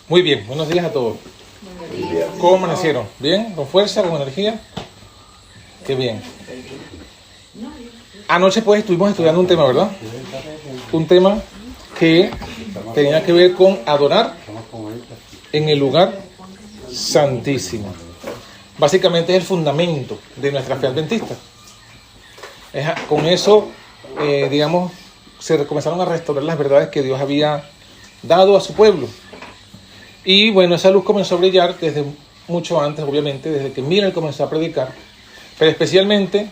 Muy bien, buenos días a todos. Buenos días. ¿Cómo amanecieron? ¿Bien? ¿Con fuerza? ¿Con energía? Qué bien. Anoche pues estuvimos estudiando un tema, ¿verdad? Un tema que tenía que ver con adorar en el lugar santísimo. Básicamente es el fundamento de nuestra fe adventista. Con eso, digamos, se comenzaron a restaurar las verdades que Dios había dado a su pueblo. Y bueno, esa luz comenzó a brillar desde mucho antes, obviamente, desde que Miller comenzó a predicar, pero especialmente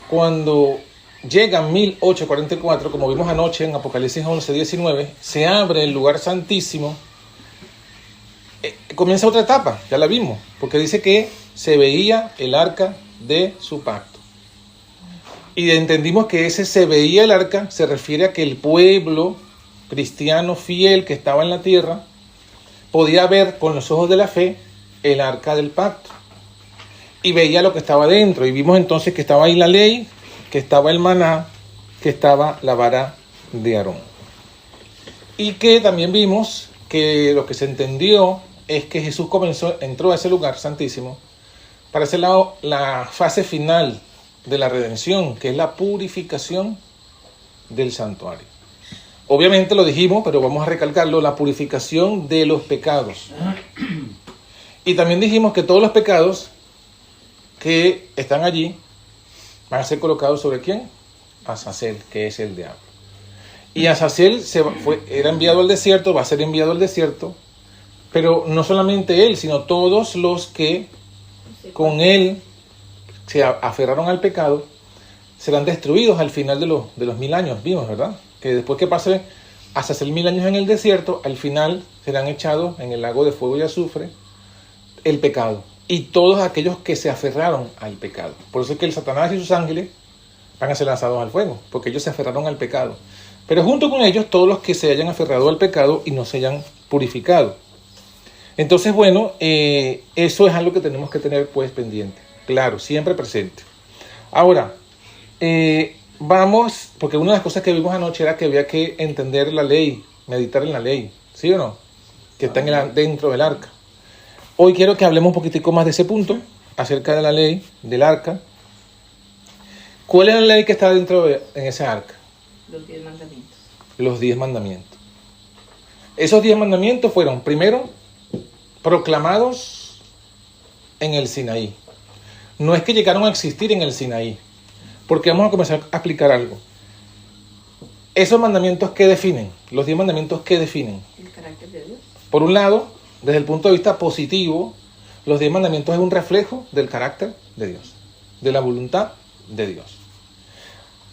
cuando llega 1844, como vimos anoche en Apocalipsis 11:19, se abre el lugar santísimo, comienza otra etapa, ya la vimos, porque dice que se veía el arca de su pacto. Y entendimos que ese se veía el arca se refiere a que el pueblo cristiano fiel que estaba en la tierra podía ver con los ojos de la fe el arca del pacto y veía lo que estaba dentro. Y vimos entonces que estaba ahí la ley, que estaba el maná, que estaba la vara de Aarón. Y que también vimos que lo que se entendió es que Jesús entró a ese lugar santísimo para hacer la fase final de la redención, que es la purificación del santuario. Obviamente lo dijimos, pero vamos a recalcarlo, la purificación de los pecados. Y también dijimos que todos los pecados que están allí van a ser colocados ¿sobre quién? Azazel, que es el diablo. Y Azazel era enviado al desierto, va a ser enviado al desierto, pero no solamente él, sino todos los que con él se aferraron al pecado serán destruidos al final de los 1000 años, vimos, ¿verdad? Que después que pase hasta 1000 años en el desierto, al final serán echados en el lago de fuego y azufre el pecado. Y todos aquellos que se aferraron al pecado. Por eso es que el Satanás y sus ángeles van a ser lanzados al fuego, porque ellos se aferraron al pecado. Pero junto con ellos, todos los que se hayan aferrado al pecado y no se hayan purificado. Entonces, bueno, eso es algo que tenemos que tener pues pendiente. Claro, siempre presente. Ahora, vamos, porque una de las cosas que vimos anoche era que había que entender la ley, meditar en la ley, ¿sí o no? Que está dentro del arca. Hoy quiero que hablemos un poquitico más de ese punto, acerca de la ley del arca. ¿Cuál es la ley que está dentro en ese arca? Los 10 mandamientos. Los 10 mandamientos. Esos 10 mandamientos fueron, primero, proclamados en el Sinaí. No es que llegaron a existir en el Sinaí, porque vamos a comenzar a explicar algo. Esos mandamientos, ¿qué definen? Los 10 mandamientos, ¿qué definen? El carácter de Dios. Por un lado, desde el punto de vista positivo, los 10 mandamientos es un reflejo del carácter de Dios, de la voluntad de Dios.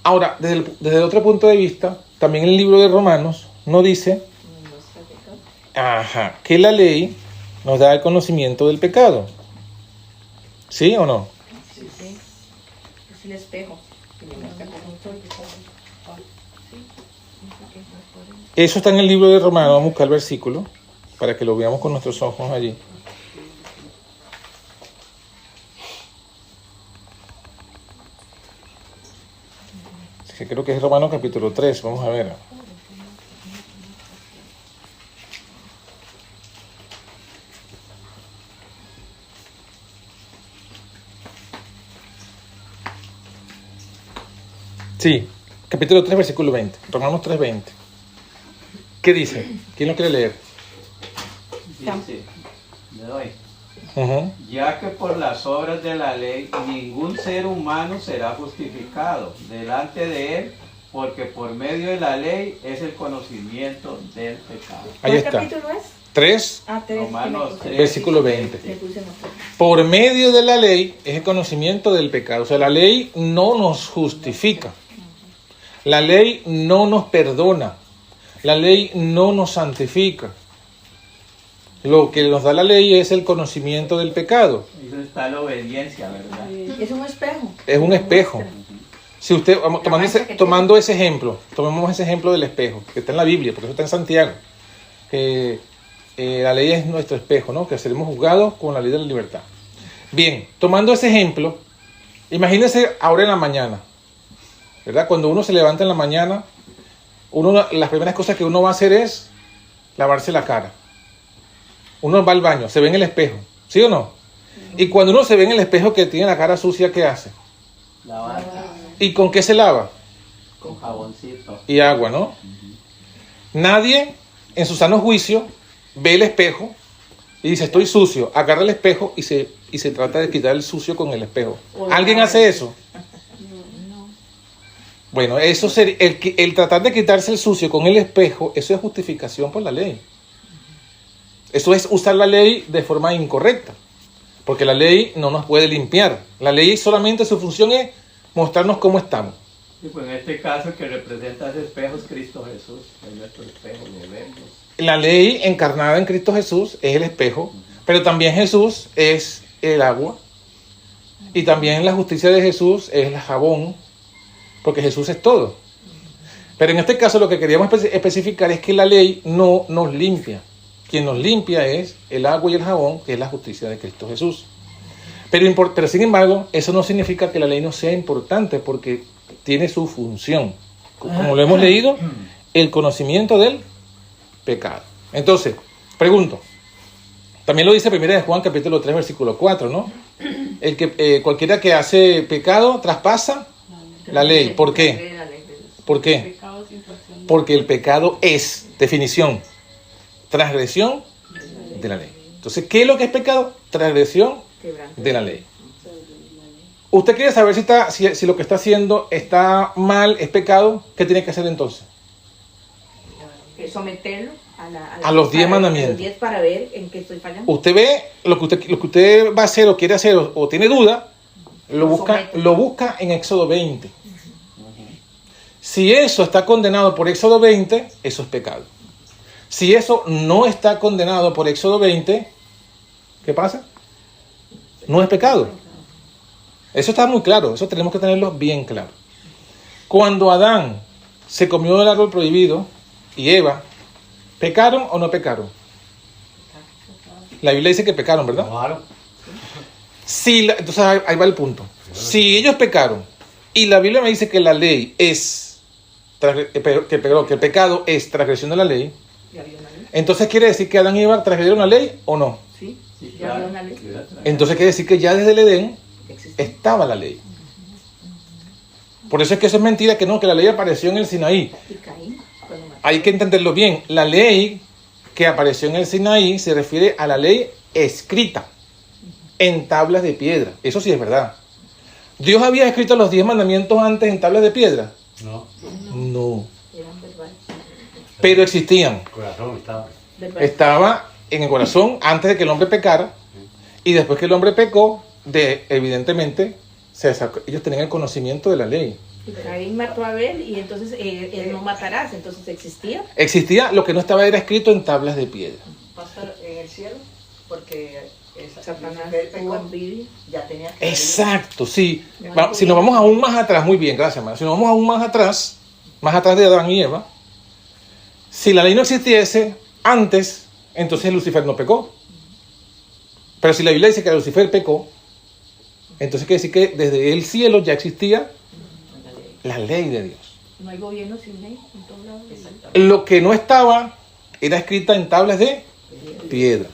Ahora, desde el otro punto de vista, también el libro de Romanos nos dice que la ley nos da el conocimiento del pecado. ¿Sí o no? Sí. Es el espejo. Eso está en el libro de Romanos. Vamos a buscar el versículo para que lo veamos con nuestros ojos allí. Que creo que es Romanos capítulo 3. Vamos a ver. Sí, capítulo 3, versículo 20. Romanos 3, 20. ¿Qué dice? ¿Quién lo quiere leer? Dice, le doy. Uh-huh. Ya que por las obras de la ley ningún ser humano será justificado delante de él, porque por medio de la ley es el conocimiento del pecado. Ahí está. ¿Qué capítulo es? 3, 3. Romanos 3, versículo 20. Le puse más. Por medio de la ley es el conocimiento del pecado. O sea, la ley no nos justifica. La ley no nos perdona. La ley no nos santifica. Lo que nos da la ley es el conocimiento del pecado. Eso está la obediencia, ¿verdad? Es un espejo. Es un espejo. Si usted, tomando ese ejemplo, tomemos ese ejemplo del espejo, que está en la Biblia, porque eso está en Santiago. La ley es nuestro espejo, ¿no? Que seremos juzgados con la ley de la libertad. Bien, tomando ese ejemplo, imagínense ahora en la mañana, ¿verdad? Cuando uno se levanta en la mañana, las primeras cosas que uno va a hacer es lavarse la cara. uno va al baño, se ve en el espejo, ¿sí o no? Y cuando uno se ve en el espejo que tiene la cara sucia, ¿qué hace? Lavar ¿Y con qué se lava? con jaboncito. Y agua, ¿no? Nadie en su sano juicio ve el espejo y dice, estoy sucio, agarra el espejo y se trata de quitar el sucio con el espejo. ¿Alguien hace eso? Bueno, eso sería, el tratar de quitarse el sucio con el espejo, eso es justificación por la ley. Eso es usar la ley de forma incorrecta, porque la ley no nos puede limpiar. La ley solamente su función es mostrarnos cómo estamos. Y pues en este caso el que representa ese espejo es Cristo Jesús, es nuestro espejo de vernos. La ley encarnada en Cristo Jesús es el espejo, pero también Jesús es el agua, y también la justicia de Jesús es el jabón, porque Jesús es todo. Pero en este caso lo que queríamos especificar es que la ley no nos limpia. Quien nos limpia es el agua y el jabón, que es la justicia de Cristo Jesús. Pero sin embargo, eso no significa que la ley no sea importante, porque tiene su función. Como lo hemos leído, el conocimiento del pecado. Entonces, pregunto, también lo dice 1 de Juan capítulo 3 versículo 4, ¿no? El que cualquiera que hace pecado traspasa la ley. ¿Por qué? ¿Por qué? Porque el pecado es, definición, transgresión de la ley. Entonces, ¿qué es lo que es pecado? Transgresión de la ley. ¿Usted quiere saber si lo que está haciendo está mal, es pecado? ¿Qué tiene que hacer entonces? Someterlo a los 10 mandamientos. A los 10 para ver en qué estoy fallando. Usted ve lo que usted va a hacer o quiere hacer o tiene duda, lo busca en Éxodo 20. Si eso está condenado por Éxodo 20, eso es pecado. Si eso no está condenado por Éxodo 20, ¿qué pasa? No es pecado. Eso está muy claro, eso tenemos que tenerlo bien claro. Cuando Adán se comió del árbol prohibido y Eva, ¿pecaron o no pecaron? La Biblia dice que pecaron, ¿verdad? Claro. Entonces ahí va el punto. Si ellos pecaron y la Biblia me dice que la ley es que el pecado es transgresión de la ley, entonces quiere decir que Adán y Eva transgredieron la ley o no. Sí, ya había una ley. Entonces quiere decir que ya desde el Edén estaba la ley. Por eso es que eso es mentira, que la ley apareció en el Sinaí. Hay que entenderlo bien. La ley que apareció en el Sinaí se refiere a la ley escrita en tablas de piedra. Eso sí es verdad. ¿Dios había escrito los 10 mandamientos antes en tablas de piedra? No. Pero existían. Estaba en el corazón antes de que el hombre pecara, y después que el hombre pecó, evidentemente ellos tenían el conocimiento de la ley. Y Caín mató a Abel y entonces él no matarás, entonces existía. Existía, lo que no estaba era escrito en tablas de piedra. Pastor, en el cielo, porque Satanás tuvo envidia. ya tenía que... Exacto, sí. Si nos vamos aún más atrás, muy bien, gracias, hermano. Si nos vamos aún más atrás de Adán y Eva, si la ley no existiese antes, entonces Lucifer no pecó. Pero si la Biblia dice que Lucifer pecó, entonces quiere decir que desde el cielo ya existía la ley de Dios. No hay gobierno sin ley en todos lados. Lo que no estaba era escrita en tablas de piedra.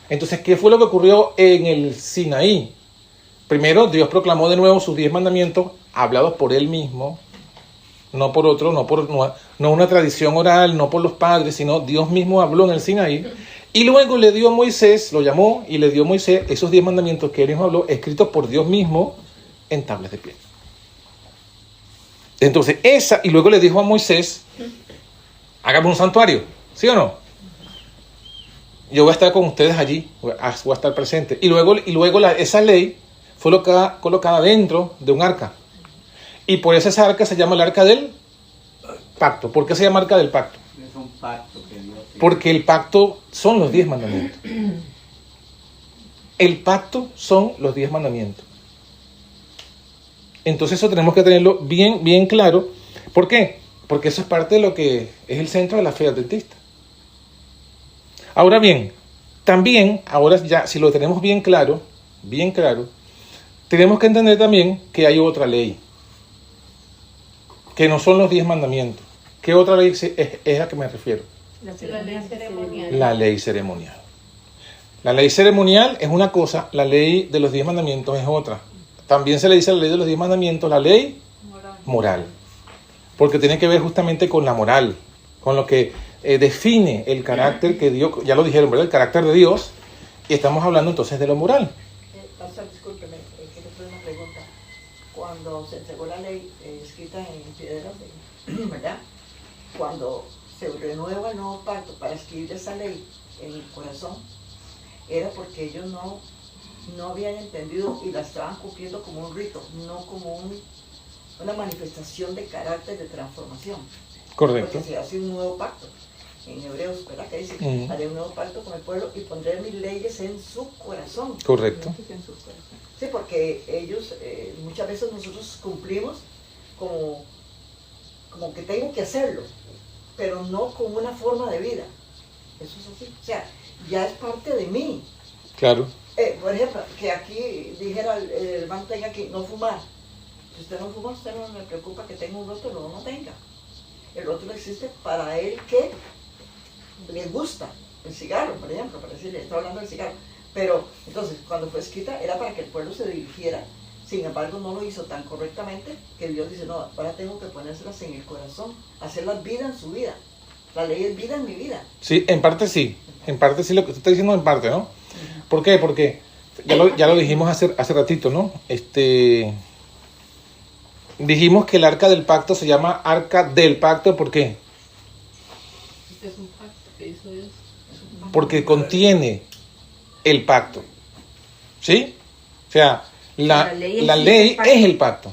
Entonces, ¿qué fue lo que ocurrió en el Sinaí? Primero, Dios proclamó de nuevo sus 10 mandamientos, hablados por Él mismo, no por otro, no una tradición oral, no por los padres, sino Dios mismo habló en el Sinaí. Y luego le dio a Moisés, lo llamó y le dio a Moisés esos 10 mandamientos que Él mismo habló, escritos por Dios mismo en tablas de piedra. Entonces, y luego le dijo a Moisés, hágame un santuario, ¿sí o no? Yo voy a estar con ustedes allí, voy a estar presente. Y luego esa ley fue colocada dentro de un arca. Y por eso esa arca se llama el arca del pacto. ¿Por qué se llama arca del pacto? Es un pacto que Dios hizo. Porque el pacto son los 10 mandamientos. El pacto son los 10 mandamientos. Entonces eso tenemos que tenerlo bien, bien claro. ¿Por qué? Porque eso es parte de lo que es el centro de la fe adventista. Ahora bien, también, ahora ya, si lo tenemos bien claro, tenemos que entender también que hay otra ley, que no son los 10 mandamientos. ¿Qué otra ley es a la que me refiero? La ley ceremonial. La ley ceremonial. La ley ceremonial es una cosa, la ley de los 10 mandamientos es otra. También se le dice a la ley de los 10 mandamientos la ley moral, porque tiene que ver justamente con la moral, con lo que define el carácter que Dios, ya lo dijeron, ¿verdad? El carácter de Dios, y estamos hablando entonces de lo moral. Pastor, discúlpeme, quiero hacer una pregunta. Cuando se entregó la ley escrita en piedras, ¿verdad? Cuando se renueva el nuevo pacto para escribir esa ley en el corazón, era porque ellos no habían entendido y la estaban cumpliendo como un rito, no como una manifestación de carácter de transformación. Correcto. Porque se hace un nuevo pacto. En Hebreos, ¿verdad? Que dice, haré un nuevo pacto con el pueblo y pondré mis leyes en su corazón. Correcto. Sí, porque ellos, muchas veces nosotros cumplimos como que tengo que hacerlo, pero no con una forma de vida. Eso es así. O sea, ya es parte de mí. Claro. Por ejemplo, que aquí dijera el hermano tenga que no fumar. Si usted no fuma, usted no le preocupa que tenga un rótulo o no tenga. El rótulo existe para él que le gusta el cigarro, por ejemplo, para decirle, está hablando del cigarro. Pero entonces, cuando fue escrita, era para que el pueblo se dirigiera. Sin embargo, no lo hizo tan correctamente que Dios dice, no, ahora tengo que ponérselas en el corazón, hacerlas vida en su vida. La ley es vida en mi vida. Sí, en parte sí. En parte sí, lo que usted está diciendo en parte, ¿no? ¿Por qué? Porque ya lo dijimos hace ratito, ¿no? Dijimos que el arca del pacto se llama arca del pacto, ¿por qué? Este es un pacto que hizo Dios. Porque contiene el pacto. ¿Sí? O sea, la ley es el pacto.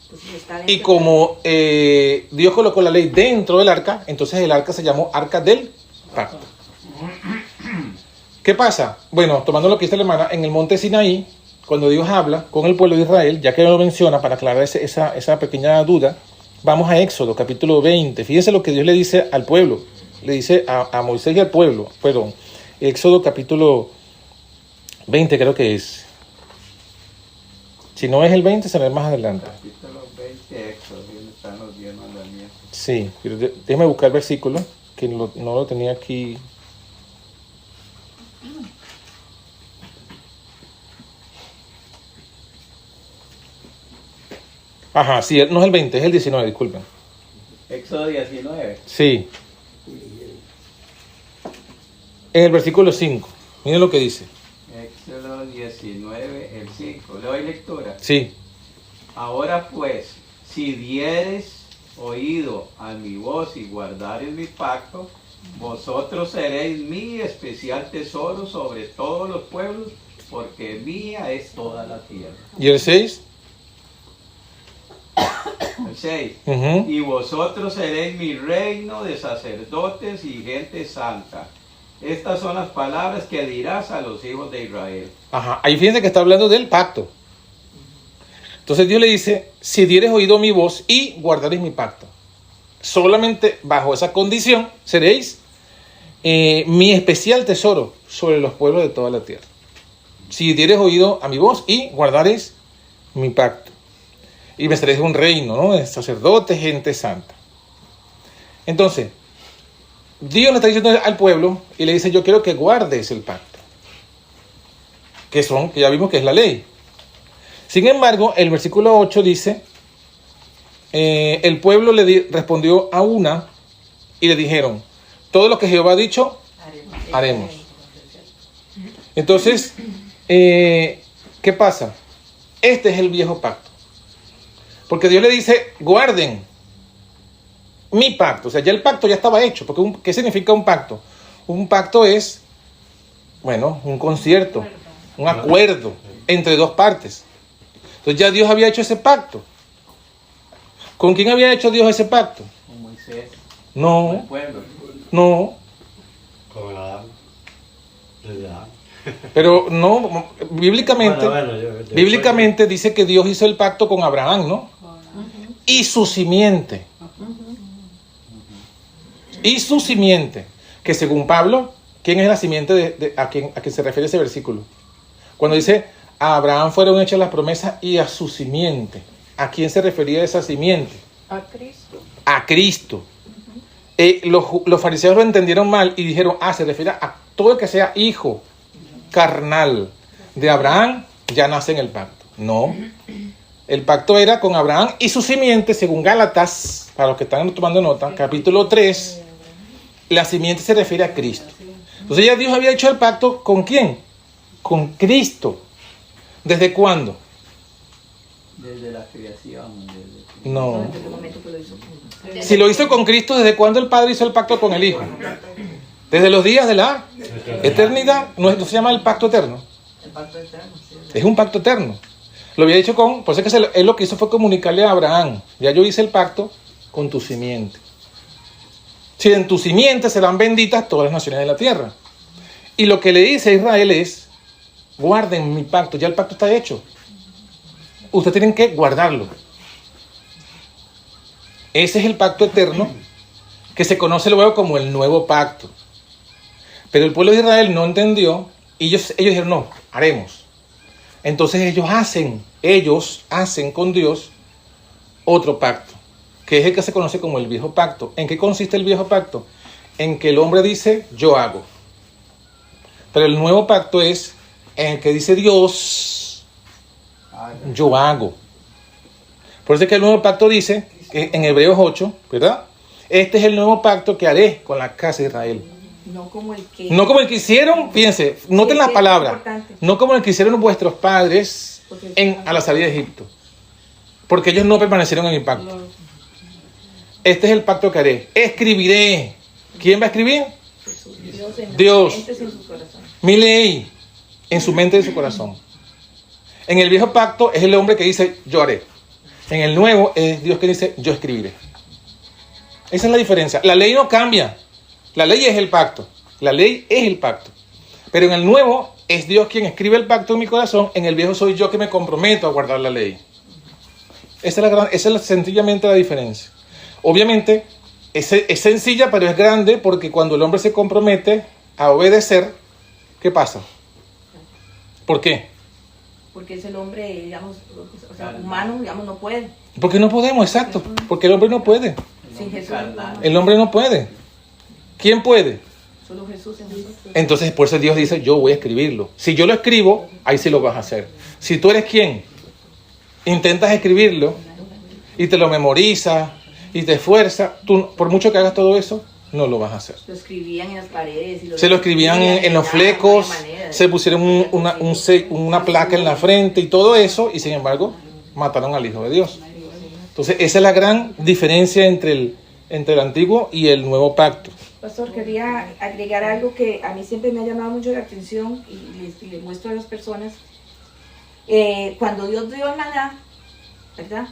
Entonces está dentro Y como Dios colocó la ley dentro del arca, entonces el arca se llamó arca del pacto. ¿Qué pasa? Bueno, tomando lo que dice la hermana, en el monte Sinaí, cuando Dios habla con el pueblo de Israel, ya que lo menciona para aclarar esa pequeña duda, vamos a Éxodo, capítulo 20. Fíjense lo que Dios le dice al pueblo, le dice a Moisés y al pueblo, perdón, Éxodo capítulo 20 creo que es. Si no es el 20, será más adelante. Capítulo 20, Éxodo, ¿dónde están los 10 mandamientos? Sí, pero déjeme buscar el versículo, que no lo tenía aquí. Ajá, sí, no es el 20, es el 19, disculpen. Éxodo 19. Sí. En el versículo 5, miren lo que dice. Éxodo 19, el 5. ¿Le doy lectura? Sí. Ahora pues, si dieres oído a mi voz y guardares mi pacto, vosotros seréis mi especial tesoro sobre todos los pueblos, porque mía es toda la tierra. ¿Y el 6? El 6. Ujú. Y vosotros seréis mi reino de sacerdotes y gente santa. Estas son las palabras que dirás a los hijos de Israel. Ajá, ahí fíjense que está hablando del pacto. Entonces Dios le dice, si dieres oído a mi voz y guardaréis mi pacto. Solamente bajo esa condición seréis mi especial tesoro sobre los pueblos de toda la tierra. Si dieres oído a mi voz y guardaréis mi pacto. Y me seréis un reino, ¿no? De sacerdotes, gente santa. Entonces, Dios le está diciendo al pueblo y le dice, yo quiero que guardes el pacto. Que ya vimos que es la ley. Sin embargo, el versículo 8 dice, el pueblo le respondió a una y le dijeron, todo lo que Jehová ha dicho, haremos. Entonces, ¿qué pasa? Este es el viejo pacto. Porque Dios le dice, guarden mi pacto. O sea, ya el pacto ya estaba hecho. Porque ¿qué significa un pacto? Un pacto es, bueno, un concierto, un acuerdo entre dos partes. Entonces ya Dios había hecho ese pacto. ¿Con quién había hecho Dios ese pacto? Con Moisés, con el No, pueblo. no. Con Adán. Desde Adán. Pero no, bíblicamente, Bueno, yo bíblicamente dice que Dios hizo el pacto con Abraham, ¿no? Y su simiente. Y su simiente. Que según Pablo, ¿quién es la simiente a quien se refiere ese versículo? Cuando dice, a Abraham fueron hechas las promesas y a su simiente. ¿A quién se refería esa simiente? A Cristo. A Cristo. Los fariseos lo entendieron mal y dijeron, se refiere a todo el que sea hijo carnal de Abraham ya nace en el pacto. No. El pacto era con Abraham y su simiente, según Gálatas, para los que están tomando nota, capítulo 3, la simiente se refiere a Cristo. Entonces ya Dios había hecho el pacto ¿con quién? Con Cristo. ¿Desde cuándo? Desde la creación. No. ¿Desde qué momento que lo hizo? Si lo hizo con Cristo, ¿desde cuándo el Padre hizo el pacto con el Hijo? Desde los días de la eternidad. No se llama el pacto eterno. El pacto eterno, sí. Es un pacto eterno. Lo había dicho con... Por eso es que él lo que hizo fue comunicarle a Abraham. Ya yo hice el pacto con tu simiente. Si en tu simiente serán benditas todas las naciones de la tierra. Y lo que le dice a Israel es, guarden mi pacto. Ya el pacto está hecho. Ustedes tienen que guardarlo. Ese es el pacto eterno que se conoce luego como el nuevo pacto. Pero el pueblo de Israel no entendió y ellos dijeron, no, haremos. Entonces ellos hacen con Dios otro pacto, que es el que se conoce como el viejo pacto. ¿En qué consiste el viejo pacto? En que el hombre dice, yo hago. Pero el nuevo pacto es en el que dice Dios, yo hago. Por eso es que el nuevo pacto dice, en Hebreos 8, ¿verdad? Este es el nuevo pacto que haré con la casa de Israel. No como el que... No como el que hicieron, fíjense, noten la palabra, no como el que hicieron vuestros padres a la salida de Egipto, porque ellos no permanecieron en mi pacto. Este es el pacto que haré. Escribiré. ¿Quién va a escribir? Dios. Mi ley en su mente y en su corazón. En el viejo pacto es el hombre que dice, yo haré. En el nuevo es Dios que dice, yo escribiré. Esa es la diferencia. La ley no cambia. La ley es el pacto. La ley es el pacto. Pero en el nuevo es Dios quien escribe el pacto en mi corazón. En el viejo soy yo que me comprometo a guardar la ley. Esa es sencillamente la diferencia. Obviamente es sencilla, pero es grande porque cuando el hombre se compromete a obedecer, ¿qué pasa? ¿Por qué? Porque es el hombre, digamos, o sea, humano, digamos, no puede. Porque no podemos, exacto. Porque el hombre no puede. Sin Jesús. El hombre no puede. ¿Quién puede? Solo Jesús en nosotros. Entonces, por eso Dios dice, yo voy a escribirlo. Si yo lo escribo, ahí sí lo vas a hacer. Si tú eres quien intentas escribirlo y te lo memorizas y te esfuerzas, tú, por mucho que hagas todo eso, no lo vas a hacer. Lo escribían en las paredes. Y Se lo escribían en los flecos, se pusieron una placa en la frente y todo eso, y sin embargo, mataron al Hijo de Dios. Entonces, esa es la gran diferencia entre el antiguo y el nuevo pacto. Pastor, quería agregar algo que a mí siempre me ha llamado mucho la atención y le muestro a las personas. Cuando Dios dio el maná, ¿verdad?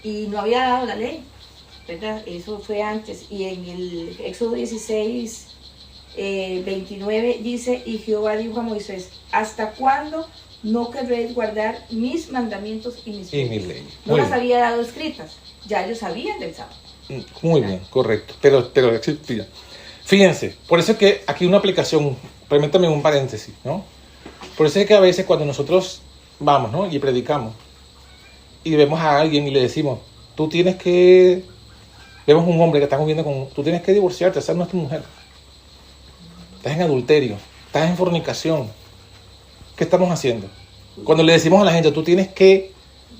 Y no había dado la ley, ¿verdad? Eso fue antes. Y en el Éxodo 16, 29 dice, y Jehová dijo a Moisés, ¿hasta cuándo no querréis guardar mis mandamientos y mis leyes? No las había dado escritas, ya ellos sabían del sábado. Muy bien, correcto. Pero existía. Fíjense, por eso es que aquí una aplicación, permítame un paréntesis, ¿no? Por eso es que a veces cuando nosotros vamos, ¿no? Y predicamos, y vemos a alguien y le decimos, tú tienes que... Vemos un hombre que está viviendo con... Tú tienes que divorciarte, esa no es tu mujer. Estás en adulterio, estás en fornicación. ¿Qué estamos haciendo? Cuando le decimos a la gente, tú tienes que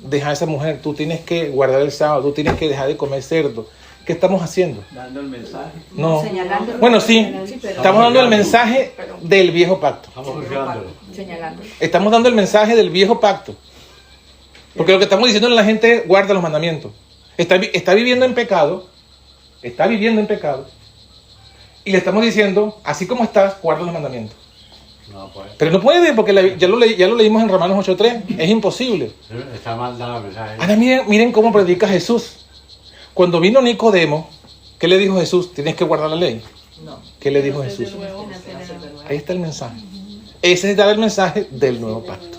dejar a esa mujer, tú tienes que guardar el sábado, tú tienes que dejar de comer cerdo. ¿Qué estamos haciendo? Dando el mensaje. No. Señalando. Bueno, sí. Estamos dando el mensaje del viejo pacto. Estamos juzgándolo. Señalando. Estamos dando el mensaje del viejo pacto. Porque lo que estamos diciendo a la gente es guarda los mandamientos. Está viviendo en pecado. Está viviendo en pecado. Y le estamos diciendo, así como estás, guarda los mandamientos. No puede. Pero no puede, porque ya lo leímos en Romanos 8:3. Es imposible. Está mal dado el mensaje. Ahora miren cómo predica Jesús. Cuando vino Nicodemo, ¿qué le dijo Jesús? Tienes que guardar la ley. No. ¿Qué le dijo Jesús? Ahí está el mensaje. Ese es dar el mensaje del nuevo pacto.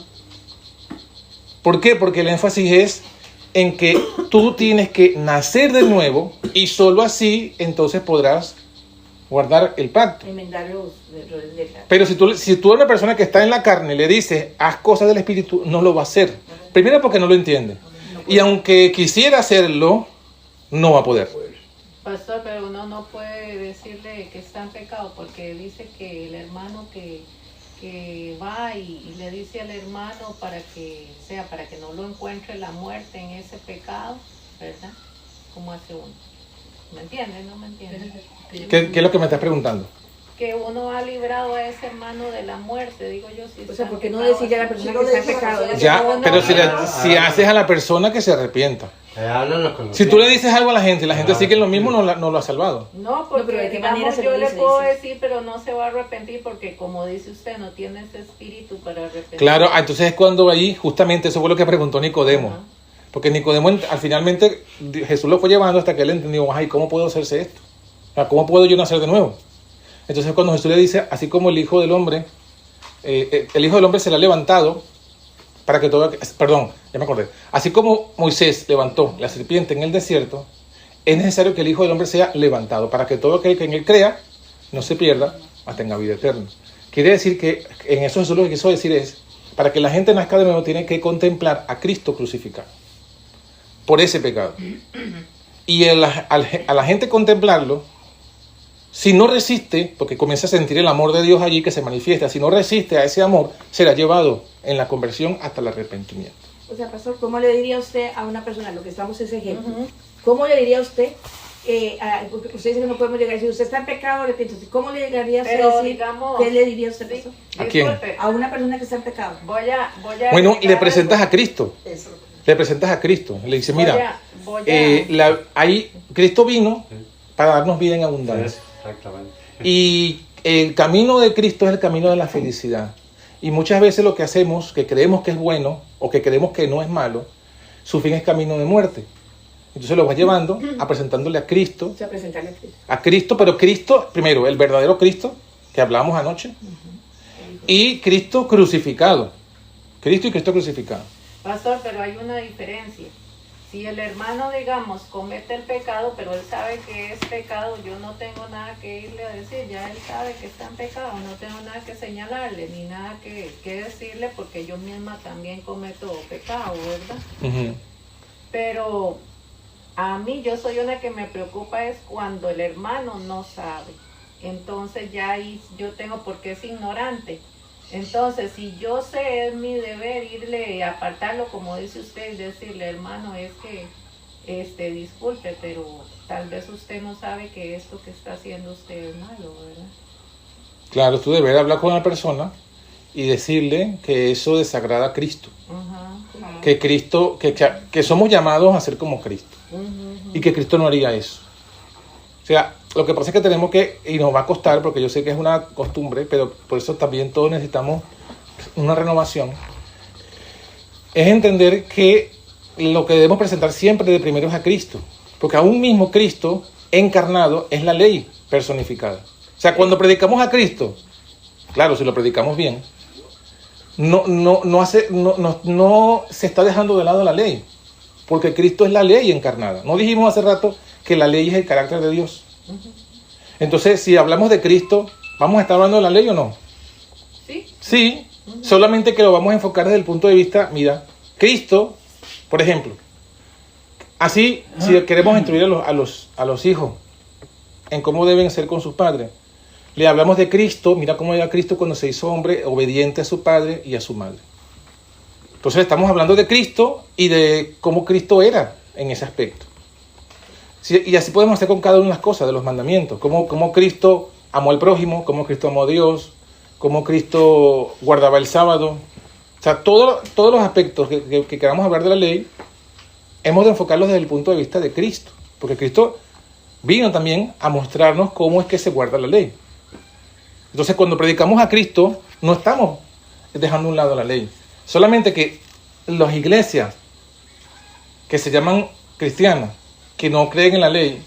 ¿Por qué? Porque el énfasis es en que tú tienes que nacer de nuevo y solo así entonces podrás guardar el pacto. Enmendar los Pero si tú eres una persona que está en la carne y le dices, haz cosas del Espíritu, no lo va a hacer. Primero porque no lo entiende. Y aunque quisiera hacerlo, no va a poder. Pastor, pero uno no puede decirle que está en pecado porque dice que el hermano que que va y le dice al hermano para que no lo encuentre la muerte en ese pecado, ¿verdad? ¿Cómo hace uno? ¿Me entiendes? ¿No me entiendes? ¿Qué es lo que me estás preguntando? Que uno ha librado a ese hermano de la muerte, digo yo. Si O sea, está ¿por qué no pecado decirle a la así? persona no que le está en dice a la pecado? persona Ya, no, pero no, si, no. si haces a la persona que se arrepienta. Háblanos con Si tú le dices algo a la gente y la gente sigue lo mismo, no lo ha salvado. No, porque pero ¿de qué manera digamos, se lo yo le dice? puedo Dice. decir, pero no se va a arrepentir porque como dice usted, no tiene ese espíritu para arrepentir. Claro, entonces es cuando ahí, justamente eso fue lo que preguntó Nicodemo. Ajá. Porque Nicodemo, al finalmente, Jesús lo fue llevando hasta que él entendió, ay, ¿cómo puedo hacerse esto? O sea, ¿cómo puedo yo nacer de nuevo? Entonces cuando Jesús le dice, así como el Hijo del Hombre será levantado para que todo, perdón, ya me acordé, así como Moisés levantó la serpiente en el desierto, es necesario que el Hijo del Hombre sea levantado para que todo aquel que en él crea no se pierda, mas tenga vida eterna. Quiere decir que en eso Jesús lo que quiso decir es, para que la gente nazca de nuevo tiene que contemplar a Cristo crucificado por ese pecado. Y a la gente contemplarlo, si no resiste, porque comienza a sentir el amor de Dios allí que se manifiesta, si no resiste a ese amor, será llevado en la conversión hasta el arrepentimiento. O sea, pastor, ¿cómo le diría usted a una persona, lo que estamos es ejemplo, Ujú. cómo le diría usted, porque usted dice que no podemos llegar a decir, usted está en pecado, arrepiéntese, ¿cómo le llegaría a usted Pero a decir, digamos, qué le diría a usted, sí, pastor? ¿A quién? disculpe, A una persona que está en pecado. voy a Bueno, agregar le presentas algo. a Cristo, Eso. le presentas a Cristo, le dices, mira, Voy a- ahí Cristo vino para darnos vida en abundancia. Exactamente. Y el camino de Cristo es el camino de la felicidad. Y muchas veces lo que hacemos, que creemos que es bueno o que creemos que no es malo, su fin es camino de muerte. Entonces lo vas llevando a presentándole a Cristo, O sea, presentarle a Cristo. pero Cristo, primero, el verdadero Cristo, que hablamos anoche, y Cristo crucificado. Cristo y Cristo crucificado. Pastor, pero hay una diferencia. Si el hermano, digamos, comete el pecado, pero él sabe que es pecado, yo no tengo nada que irle a decir, ya él sabe que está en pecado, no tengo nada que señalarle, ni nada que decirle, porque yo misma también cometo pecado, ¿verdad? Ujú. Pero a mí, yo soy una que me preocupa es cuando el hermano no sabe. Entonces ya ahí yo tengo, porque es ignorante. Entonces, si yo sé, es mi deber irle a apartarlo, como dice usted, y decirle, hermano, es que, disculpe, pero tal vez usted no sabe que esto que está haciendo usted es malo, ¿verdad? Claro, tú debes hablar con la persona y decirle que eso desagrada a Cristo. Ajá. Que Cristo, que somos llamados a ser como Cristo. Ujú. Y que Cristo no haría eso. O sea, lo que pasa es que tenemos que, y nos va a costar, porque yo sé que es una costumbre, pero por eso también todos necesitamos una renovación, es entender que lo que debemos presentar siempre de primero es a Cristo. Porque aún mismo Cristo encarnado es la ley personificada. O sea, cuando predicamos a Cristo, claro, si lo predicamos bien, no se está dejando de lado la ley. Porque Cristo es la ley encarnada. No dijimos hace rato que la ley es el carácter de Dios. Entonces, si hablamos de Cristo, ¿vamos a estar hablando de la ley o no? Sí. Sí, solamente que lo vamos a enfocar desde el punto de vista, mira, Cristo, por ejemplo, así, si queremos instruir a los hijos en cómo deben ser con sus padres, le hablamos de Cristo, mira cómo era Cristo cuando se hizo hombre, obediente a su padre y a su madre. Entonces estamos hablando de Cristo y de cómo Cristo era en ese aspecto. Sí, y así podemos hacer con cada una de las cosas, de los mandamientos. Cómo Cristo amó al prójimo, cómo Cristo amó a Dios, cómo Cristo guardaba el sábado. O sea, todos los aspectos que queramos hablar de la ley, hemos de enfocarlos desde el punto de vista de Cristo. Porque Cristo vino también a mostrarnos cómo es que se guarda la ley. Entonces, cuando predicamos a Cristo, no estamos dejando a un lado la ley. Solamente que las iglesias que se llaman cristianas, que no creen en la ley,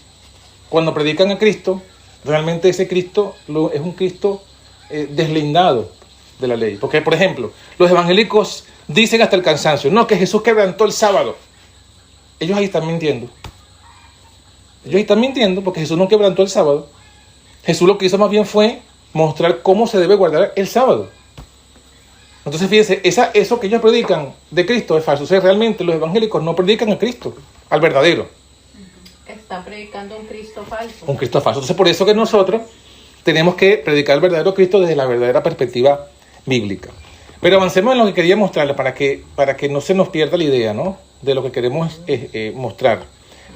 cuando predican a Cristo, realmente ese Cristo es un Cristo deslindado de la ley. Porque, por ejemplo, los evangélicos dicen hasta el cansancio, no, que Jesús quebrantó el sábado. Ellos ahí están mintiendo. Ellos ahí están mintiendo porque Jesús no quebrantó el sábado. Jesús lo que hizo más bien fue mostrar cómo se debe guardar el sábado. Entonces, fíjense, eso que ellos predican de Cristo es falso. O sea, realmente los evangélicos no predican a Cristo, al verdadero. Están predicando un Cristo falso. Un Cristo falso. Entonces, por eso que nosotros tenemos que predicar el verdadero Cristo desde la verdadera perspectiva bíblica. Pero avancemos en lo que quería mostrarles para que no se nos pierda la idea, ¿no? De lo que queremos mostrar.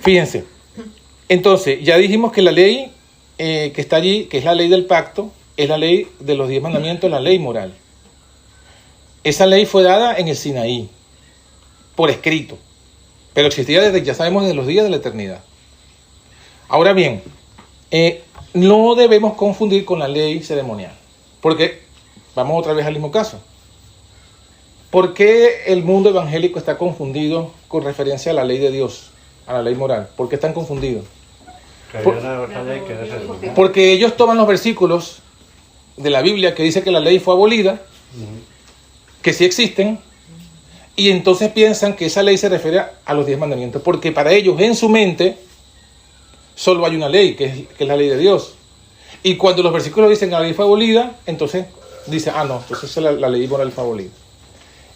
Fíjense, entonces ya dijimos que la ley que está allí, que es la ley del pacto, es la ley de los 10 mandamientos, la ley moral. Esa ley fue dada en el Sinaí, por escrito, pero existía desde, ya sabemos, desde los días de la eternidad. Ahora bien, no debemos confundir con la ley ceremonial, porque vamos otra vez al mismo caso. ¿Por qué el mundo evangélico está confundido con referencia a la ley de Dios, a la ley moral? ¿Por qué están confundidos? Que hay una otra ley que no es ceremonial. Porque ellos toman los versículos de la Biblia que dice que la ley fue abolida, que sí existen, y entonces piensan que esa ley se refiere a los 10 mandamientos, porque para ellos en su mente solo hay una ley, que es la ley de Dios. Y cuando los versículos dicen que la ley fue abolida, entonces dice, no, entonces la ley moral fue abolida.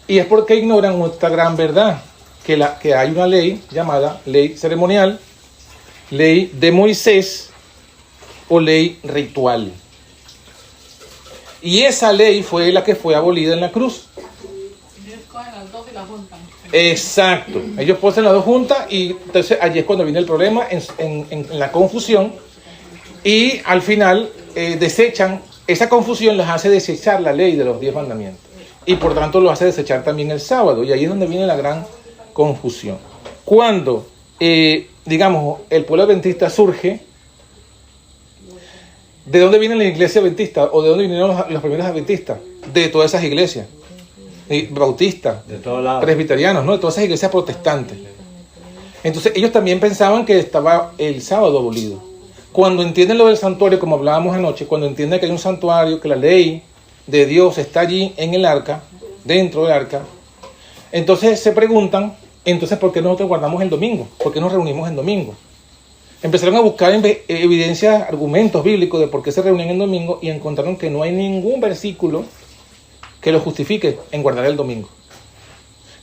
Y es porque ignoran esta gran verdad, que hay una ley llamada ley ceremonial, ley de Moisés o ley ritual. Y esa ley fue la que fue abolida en la cruz. Ellos cogen las dos y las juntan. Exacto. Ellos ponen las dos juntas y entonces allí es cuando viene el problema, en la confusión. Y al final desechan, esa confusión les hace desechar la ley de los 10 mandamientos. Y por tanto lo hace desechar también el sábado. Y ahí es donde viene la gran confusión. Cuando, digamos, el pueblo adventista surge, ¿de dónde viene la iglesia adventista? ¿O de dónde vinieron los primeros adventistas? De todas esas iglesias. Bautistas, De todos lados. presbiterianos, ¿no? De todas esas iglesias protestantes. Entonces ellos también pensaban que estaba el sábado abolido. Cuando entienden lo del santuario, como hablábamos anoche, cuando entienden que hay un santuario, que la ley de Dios está allí en el arca, dentro del arca, entonces se preguntan, entonces ¿por qué nosotros guardamos el domingo? ¿Por qué nos reunimos en domingo? Empezaron a buscar evidencias, argumentos bíblicos de por qué se reunían en domingo y encontraron que no hay ningún versículo que lo justifique en guardar el domingo.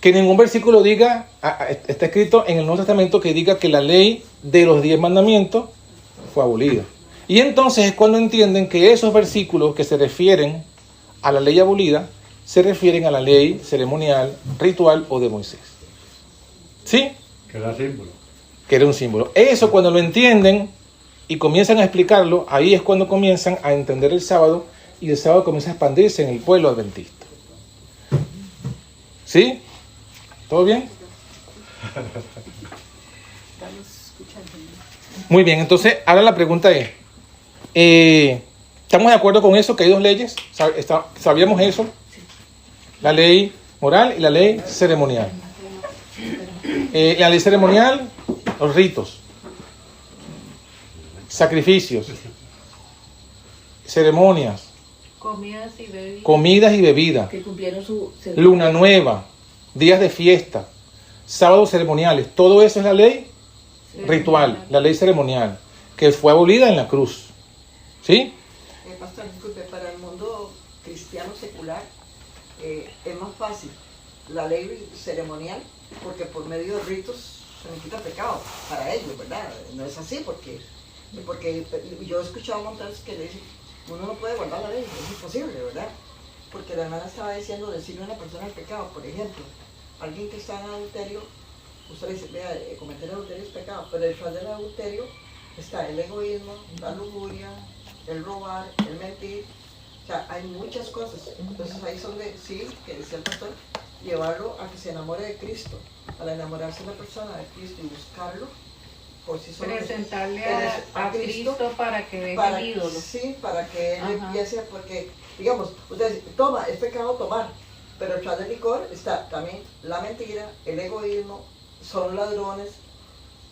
Que ningún versículo diga, está escrito en el Nuevo Testamento que diga que la ley de los 10 mandamientos fue abolida. Y entonces es cuando entienden que esos versículos que se refieren a la ley abolida se refieren a la ley ceremonial, ritual o de Moisés. ¿Sí? Que era símbolo. Que era un símbolo. Eso cuando lo entienden y comienzan a explicarlo, ahí es cuando comienzan a entender el sábado y el sábado comienza a expandirse en el pueblo adventista. ¿Sí? ¿Todo bien? Muy bien, entonces ahora la pregunta es, ¿estamos de acuerdo con eso, que hay dos leyes? ¿Sabíamos eso? La ley moral y la ley ceremonial. La ley ceremonial, los ritos, sacrificios, ceremonias, comidas y bebidas, Que cumplieron su luna nueva, días de fiesta, sábados ceremoniales, todo eso es la ley ritual, la ley ceremonial, que fue abolida en la cruz. ¿Sí? Pastor, disculpe, para el mundo cristiano secular es más fácil la ley ceremonial, porque por medio de ritos se me quita pecado para ellos, ¿verdad? No es así, porque yo he escuchado montones que dicen, uno no puede guardar la ley, es imposible, ¿verdad? Porque la hermana estaba diciendo decirle a una persona el pecado, por ejemplo, alguien que está en adulterio, usted le dice, vea, cometer adulterio es pecado, pero detrás del adulterio está el egoísmo, la lujuria, el robar, el mentir, o sea, hay muchas cosas. Entonces ahí es donde, sí, que decía el pastor, llevarlo a que se enamore de Cristo, al enamorarse de la persona de Cristo y buscarlo por sí solo. Presentarle a Cristo para que deje el ídolo. Sí, para que él empiece, porque, digamos, usted toma, es pecado tomar, pero detrás del licor está también la mentira, el egoísmo, son ladrones,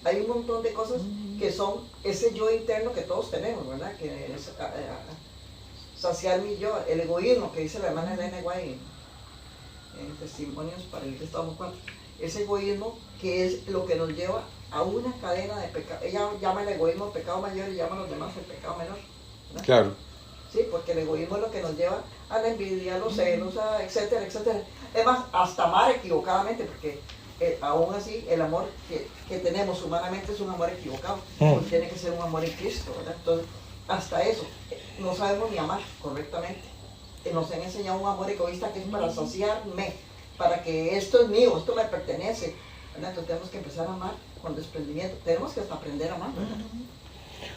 hay un montón de cosas que son ese yo interno que todos tenemos, ¿verdad? Que es saciar mi yo, el egoísmo que dice la hermana Elena White en Testimonios para el Estado 4, ese egoísmo que es lo que nos lleva a una cadena de pecado. Ella llama el egoísmo pecado mayor y llama a los demás el pecado menor, ¿verdad? Claro. Sí, porque el egoísmo es lo que nos lleva a la envidia, a los celos, etcétera, etcétera. Es más, hasta amar equivocadamente, porque aún así el amor que tenemos humanamente es un amor equivocado, porque tiene que ser un amor en Cristo, ¿verdad? Entonces, hasta eso, no sabemos ni amar correctamente. nos han enseñado un amor egoísta que es para saciarme, para que esto es mío, esto me pertenece. ¿Verdad? Entonces tenemos que empezar a amar con desprendimiento. Tenemos que hasta aprender a amar, ¿verdad?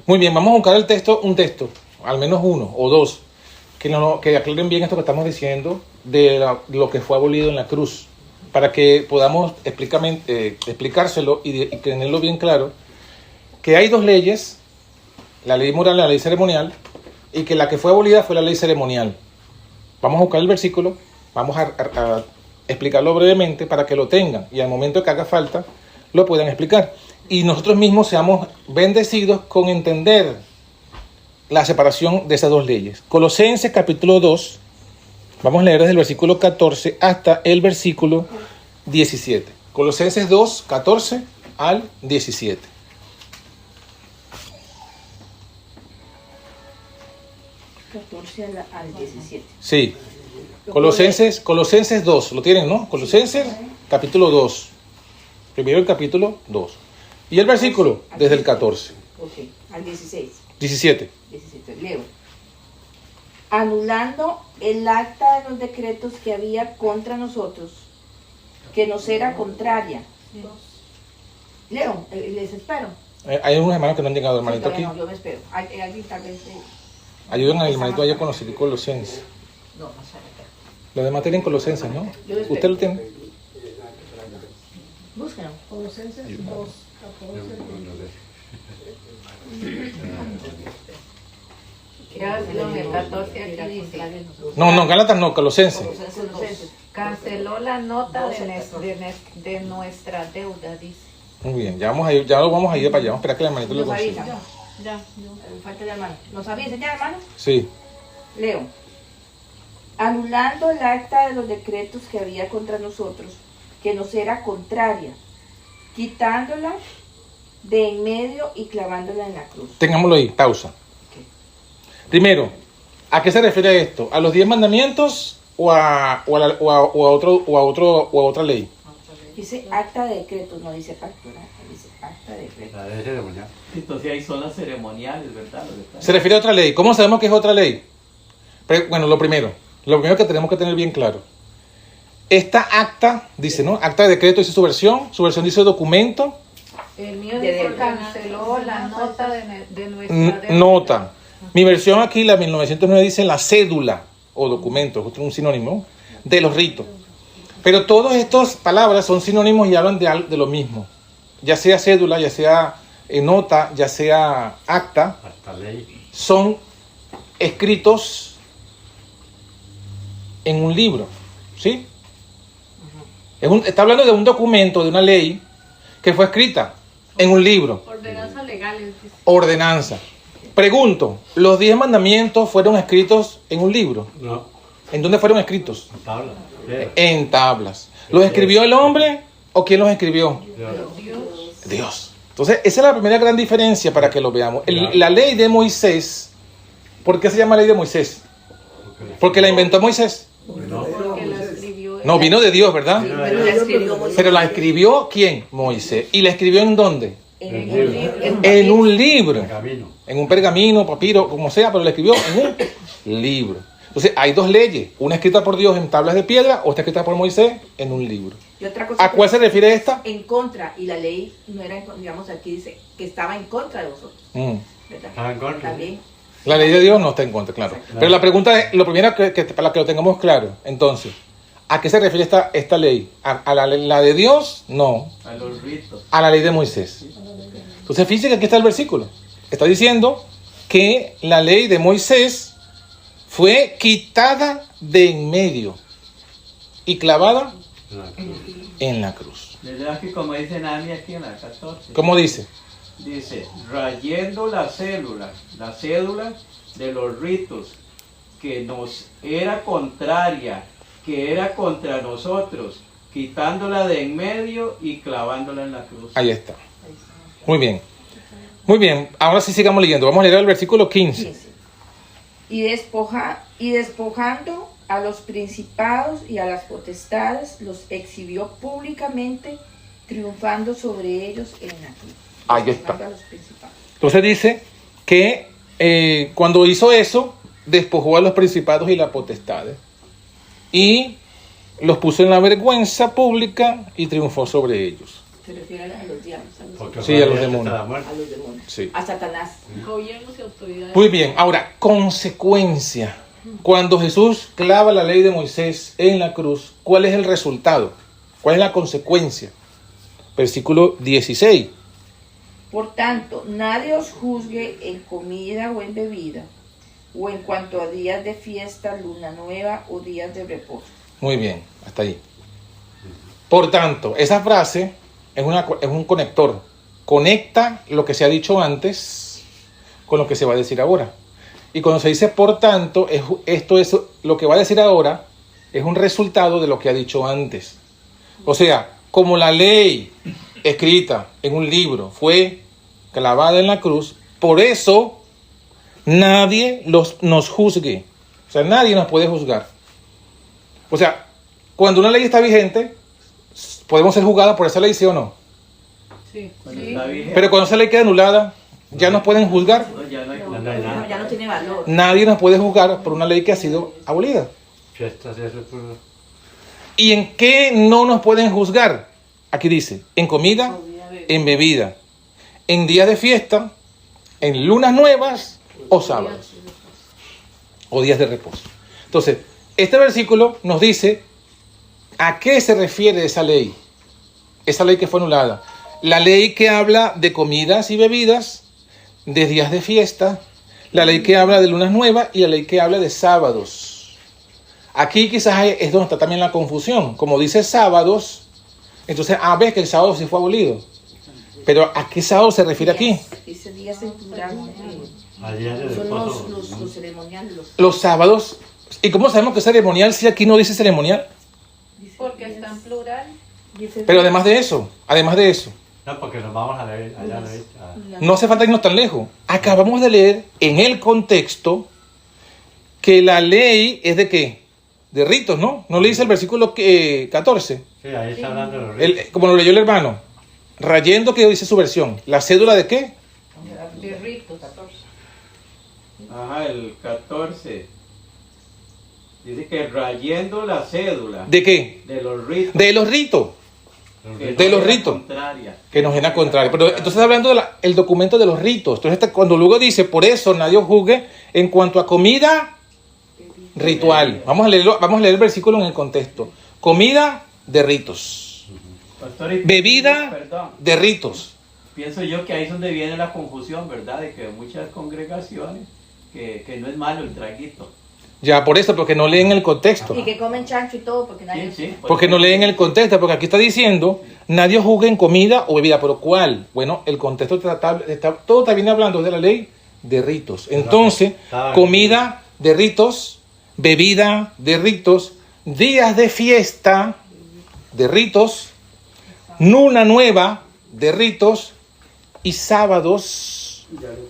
Muy bien, vamos a buscar un texto, al menos uno o dos, que aclaren bien esto que estamos diciendo de lo que fue abolido en la cruz, para que podamos explicárselo y tenerlo bien claro, que hay dos leyes, la ley moral y la ley ceremonial, y que la que fue abolida fue la ley ceremonial. Vamos a buscar el versículo, vamos a explicarlo brevemente para que lo tengan y al momento que haga falta lo puedan explicar. Y nosotros mismos seamos bendecidos con entender la separación de esas dos leyes. Colosenses capítulo 2, vamos a leer desde el versículo 14 hasta el versículo 17. Colosenses 2, 14 al 17. Al 17. Sí. Colosenses 2, lo tienen, ¿no? Colosenses capítulo 2. Primero el capítulo 2. Y el versículo desde el 14. Ok, al 16. 17. 17, leo. Anulando el acta de los decretos que había contra nosotros, que nos era contraria. Leo, les espero. Hay unos hermanos que no han llegado, hermanito, aquí. No, yo me espero. Alguien tal vez. Ayuden al hermanito allá con los Colosenses. No, más allá. Los demás tienen Colosenses, ¿no? Yo lo espero. ¿Usted lo tiene? Búsquenlo. Colosenses 2, 14. Ya en el 14 aquí dice, No, Gálatas no, Colosenses. Colosenses. canceló la nota de nuestra deuda, dice. Muy bien, ya lo vamos a ir para allá. Vamos a esperar que el hermanito lo Nos consiga. avisa. Ya, Falta de hermano. ¿Nos avisa ya, hermano? Sí. Leo. Anulando el acta de los decretos que había contra nosotros, que nos era contraria, quitándola de en medio y clavándola en la cruz. Tengámoslo ahí, pausa. Primero, ¿a qué se refiere esto? ¿A los 10 mandamientos o a otra ley? Dice acta de decretos, no dice pacto, ¿verdad? Dice acta de decretos. La de ceremonial. Entonces ahí son las ceremoniales, ¿verdad? Se refiere a otra ley. ¿Cómo sabemos que es otra ley? Bueno, lo primero que tenemos que tener bien claro. Esta acta, dice, ¿no? Acta de decreto dice su versión dice documento. El mío dice canceló la nota de nuestra deuda. Nota. Mi versión aquí, la 1909, dice la cédula o documento, es un sinónimo de los ritos. Pero todas estas palabras son sinónimos y hablan de lo mismo. Ya sea cédula, ya sea nota, ya sea acta, Hasta ley. son escritos en un libro, ¿sí? Está hablando de un documento, de una ley que fue escrita en un libro. ordenanzas legales. Dice. Ordenanza. Pregunto, ¿los 10 mandamientos fueron escritos en un libro? No, ¿En dónde fueron escritos? tabla. En tablas. ¿Los escribió el hombre o quién los escribió? Dios. Entonces, esa es la primera gran diferencia para que lo veamos. La ley de Moisés, ¿por qué se llama ley de Moisés? ¿Porque la inventó Moisés? No, Porque la escribió. No, vino de Dios, ¿verdad? Pero la escribió Moisés. Pero la escribió ¿quién? Moisés. ¿Y la escribió en dónde? En El un libro. En un libro. camino. En un pergamino, papiro, como sea, pero la escribió en un libro. Entonces, hay dos leyes. Una escrita por Dios en tablas de piedra, otra escrita por Moisés en un libro. Y otra cosa ¿A cuál se refiere esta? en contra, y la ley no era, digamos, aquí dice que estaba en contra de vosotros, ¿verdad? Estaba en contra. También. La ley de Dios no está en contra, claro. Pero la pregunta es, lo primero para que lo tengamos claro, entonces, ¿a qué se refiere esta ley? ¿A la de Dios? No. A los ritos. A la ley de Moisés. Entonces, fíjense que aquí está el versículo. Está diciendo que la ley de Moisés fue quitada de en medio y clavada en la cruz. ¿Verdad que como dice Nami aquí en la 14? ¿Cómo dice? Dice, rayendo la cédula de los ritos que nos era contraria, que era contra nosotros, quitándola de en medio y clavándola en la cruz. Ahí está. Muy bien. Muy bien. Ahora sí sigamos leyendo. Vamos a leer el versículo 15. 15. Y despojando a los principados y a las potestades, los exhibió públicamente, triunfando sobre ellos en la cruz. Ahí está. Despojando a los principados. Entonces dice que cuando hizo eso, despojó a los principados y las potestades y los puso en la vergüenza pública y triunfó sobre ellos. Se refiere a los diablos, Porque Sí, a los fue demonios. hasta la muerte. a los demonios, Sí. a Satanás. Gobiernos y autoridades. Muy bien, ahora, consecuencia. Cuando Jesús clava la ley de Moisés en la cruz, ¿cuál es el resultado? ¿Cuál es la consecuencia? Versículo 16. Por tanto, nadie os juzgue en comida o en bebida, o en cuanto a días de fiesta, luna nueva o días de reposo. Muy bien, hasta ahí. Por tanto, esa frase es un conector. Conecta lo que se ha dicho antes con lo que se va a decir ahora. Y cuando se dice por tanto, esto es lo que va a decir ahora, es un resultado de lo que ha dicho antes. O sea, como la ley escrita en un libro fue clavada en la cruz, por eso nadie nos juzgue. O sea, nadie nos puede juzgar. O sea, cuando una ley está vigente, podemos ser juzgados por esa ley, ¿sí o no? Sí. Cuando Sí. está vigente, Pero cuando esa ley queda anulada, ya nos pueden juzgar. no, ya no hay Ya no hay nada. Ya no tiene valor. Nadie nos puede juzgar por una ley que ha sido abolida. Fiestas y eso, pues, ¿Y en qué no nos pueden juzgar? Aquí dice, en comida, en bebida, en días de fiesta, en lunas nuevas o sábados, o días de reposo. Entonces, este versículo nos dice a qué se refiere esa ley que fue anulada. La ley que habla de comidas y bebidas, de días de fiesta, la ley que habla de lunas nuevas y la ley que habla de sábados. Aquí quizás es donde está también la confusión. Como dice sábados, entonces, ves que el sábado sí fue abolido. Pero ¿a qué sábado se refiere aquí? Dice días en plural. ayer de Son reposo. los ceremoniales. Los sábados. ¿Y cómo sabemos que es ceremonial si aquí no dice ceremonial? Porque está en plural. Pero además de eso, No, porque nos vamos a leer allá. no hace falta irnos tan lejos. Acabamos de leer en el contexto que la ley es de qué? De ritos, ¿no? ¿No le dice el versículo 14? Sí, ahí está hablando de los ritos. Como lo leyó el hermano. Rayendo, que dice su versión. ¿La cédula de qué? De ritos. Ajá, el 14. Dice que rayendo la cédula ¿De qué? de los ritos. De los ritos. que de no los era ritos. contraria. Que nos viene a contrario. Pero entonces hablando del documento de los ritos. Entonces cuando luego dice, por eso nadie os juzgue en cuanto a comida ritual. Vamos a leer el versículo en el contexto. Comida de ritos. Pastor, y Bebida perdón, de ritos. pienso yo que ahí es donde viene la confusión, ¿verdad? De que muchas congregaciones, que no es malo el traguito. Ya, por eso, porque no leen el contexto. Y que comen chancho y todo, porque nadie... Sí, sí. Porque no leen el contexto, porque aquí está diciendo, nadie os juzgue en comida o bebida. ¿Pero cuál? Bueno, el contexto todo está bien hablando de la ley de ritos. Entonces, comida de ritos, bebida de ritos, días de fiesta de ritos, luna nueva de ritos y sábados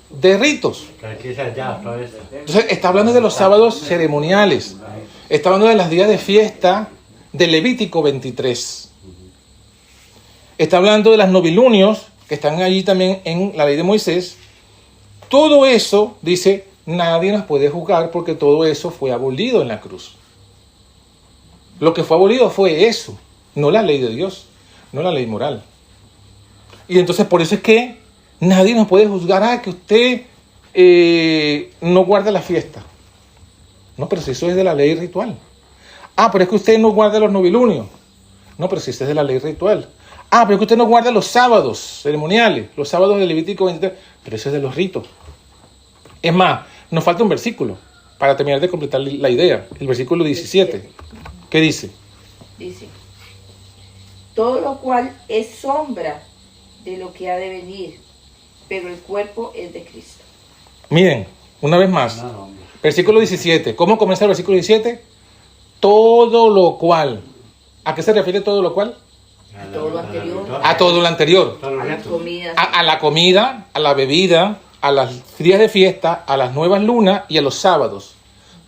de ritos. Que aquí dice allá, todo eso. Entonces, está hablando de los sábados ceremoniales. Está hablando de los días de fiesta de Levítico 23. Está hablando de los novilunios que están allí también en la ley de Moisés. Todo eso, dice, nadie nos puede juzgar porque todo eso fue abolido en la cruz. Lo que fue abolido fue eso, no la ley de Dios, no la ley moral. Y entonces por eso es que nadie nos puede juzgar que usted no guarda la fiesta. No, pero si eso es de la ley ritual. Pero es que usted no guarda los novilunios. No, pero si eso es de la ley ritual. Pero es que usted no guarda los sábados ceremoniales, los sábados de Levítico 23, pero eso es de los ritos. Es más, nos falta un versículo para terminar de completar la idea. El versículo 17. ¿Qué dice? Dice, todo lo cual es sombra de lo que ha de venir, pero el cuerpo es de Cristo. Miren, una vez más. No, hombre. Versículo 17. ¿Cómo comienza el versículo 17? Todo lo cual. ¿A qué se refiere todo lo cual? Todo lo anterior. A todo lo anterior. Todos A los las ritos. comidas. A la comida, a la bebida, a los días de fiesta, a las nuevas lunas y a los sábados.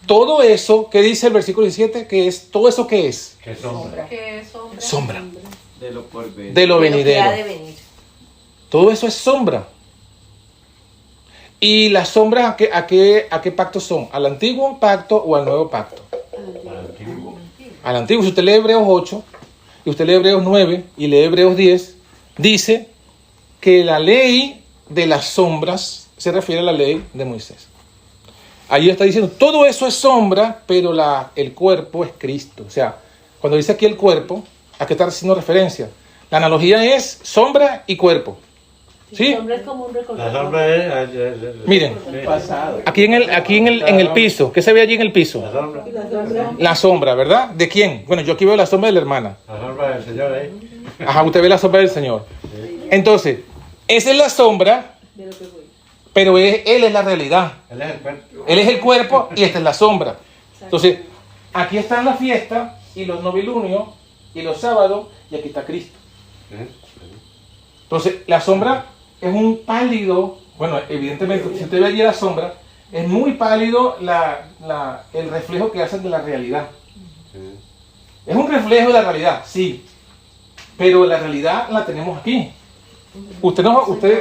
Todo eso, ¿qué dice el versículo 17? ¿Qué es? ¿Todo eso qué es? Que sombra. ¿Qué es sombra? Sombra. De lo por venir. De lo de lo que venidero. ha de venir. Todo eso es sombra. ¿Y las sombras a qué pacto son? ¿Al antiguo pacto o al nuevo pacto? Al antiguo. Si usted lee Hebreos 8, y usted lee Hebreos 9, y lee Hebreos 10, dice que la ley de las sombras se refiere a la ley de Moisés. Ahí está diciendo, todo eso es sombra, pero el cuerpo es Cristo. O sea, cuando dice aquí el cuerpo, ¿a qué está haciendo referencia? La analogía es sombra y cuerpo. ¿Sí? La sombra es como un La recordatorio. sombra es... Miren, El pasado. aquí en el piso, ¿qué se ve allí en el piso? La sombra. La sombra, ¿verdad? ¿De quién? Bueno, yo aquí veo la sombra de la hermana. La sombra del Señor ahí. Ajá, usted ve la sombra del Señor. Entonces, esa es la sombra, De lo que fue. pero Él es la realidad. Él es el cuerpo. Él es el cuerpo y esta es la sombra. Entonces, aquí están las fiestas y los novilunios y los sábados y aquí está Cristo. Entonces, la sombra es un pálido, bueno, evidentemente, si usted ve allí la sombra, es muy pálido el reflejo que hacen de la realidad. Es un reflejo de la realidad, sí, pero la realidad la tenemos aquí. Usted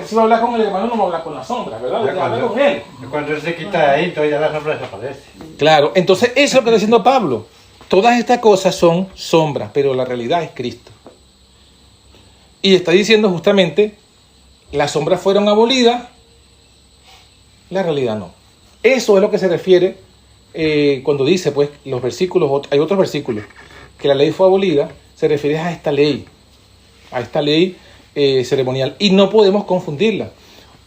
si va a hablar con el hermano no va a hablar con la sombra, ¿verdad? Usted habla con él. Cuando él se quita de ahí, entonces ya la sombra desaparece. Claro, entonces eso es lo que está diciendo Pablo. Todas estas cosas son sombras, pero la realidad es Cristo. Y está diciendo justamente, las sombras fueron abolidas, la realidad no. Eso es lo que se refiere cuando dice, pues, los versículos, hay otros versículos, que la ley fue abolida, se refiere a esta ley ceremonial. Y no podemos confundirla.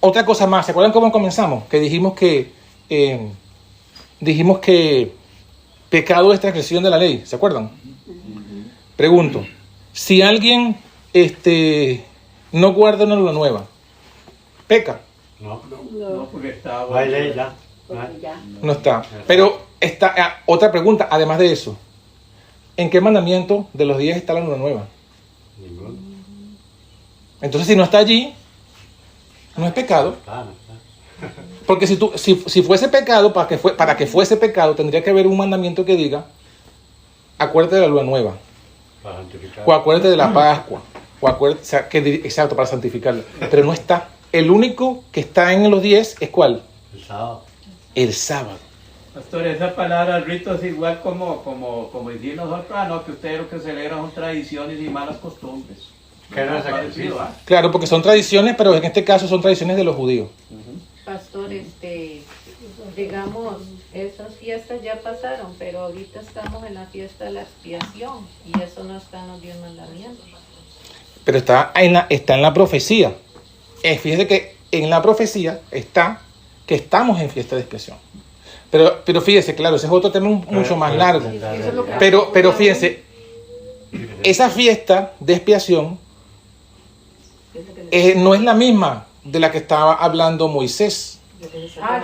Otra cosa más, ¿se acuerdan cómo comenzamos? Que dijimos que pecado es transgresión de la ley, ¿se acuerdan? Pregunto, si alguien no guarda una luna nueva, ¿peca? No, No, porque estaba no hay ley ya. No hay. Porque ya. No está. Pero está otra pregunta, además de eso. ¿En qué mandamiento de los 10 está la luna nueva? Ninguno. Entonces, si no está allí, no es pecado. Ah, no está. Porque si fuese pecado, para que fuese pecado, tendría que haber un mandamiento que diga, acuérdate de la luna nueva, Para santificar. o acuérdate de la Pascua, o acuérdate, o sea, exacto, para santificarla. Pero no está. El único que está en los 10 es ¿cuál? El sábado. El sábado. Pastor, esa palabra rito es igual como decir nosotros, no, que ustedes lo que celebran son tradiciones y malas costumbres. Que no es Parecido, sacrificio. Claro, porque son tradiciones, pero en este caso son tradiciones de los judíos. Pastor, digamos, esas fiestas ya pasaron, pero ahorita estamos en la fiesta de la expiación y eso no está en los 10 mandamientos. Pero está en la profecía. Fíjese que en la profecía está que estamos en fiesta de expiación. Pero fíjese, claro, ese es otro tema mucho más largo. Pero fíjense, esa fiesta de expiación no es la misma de la que estaba hablando Moisés.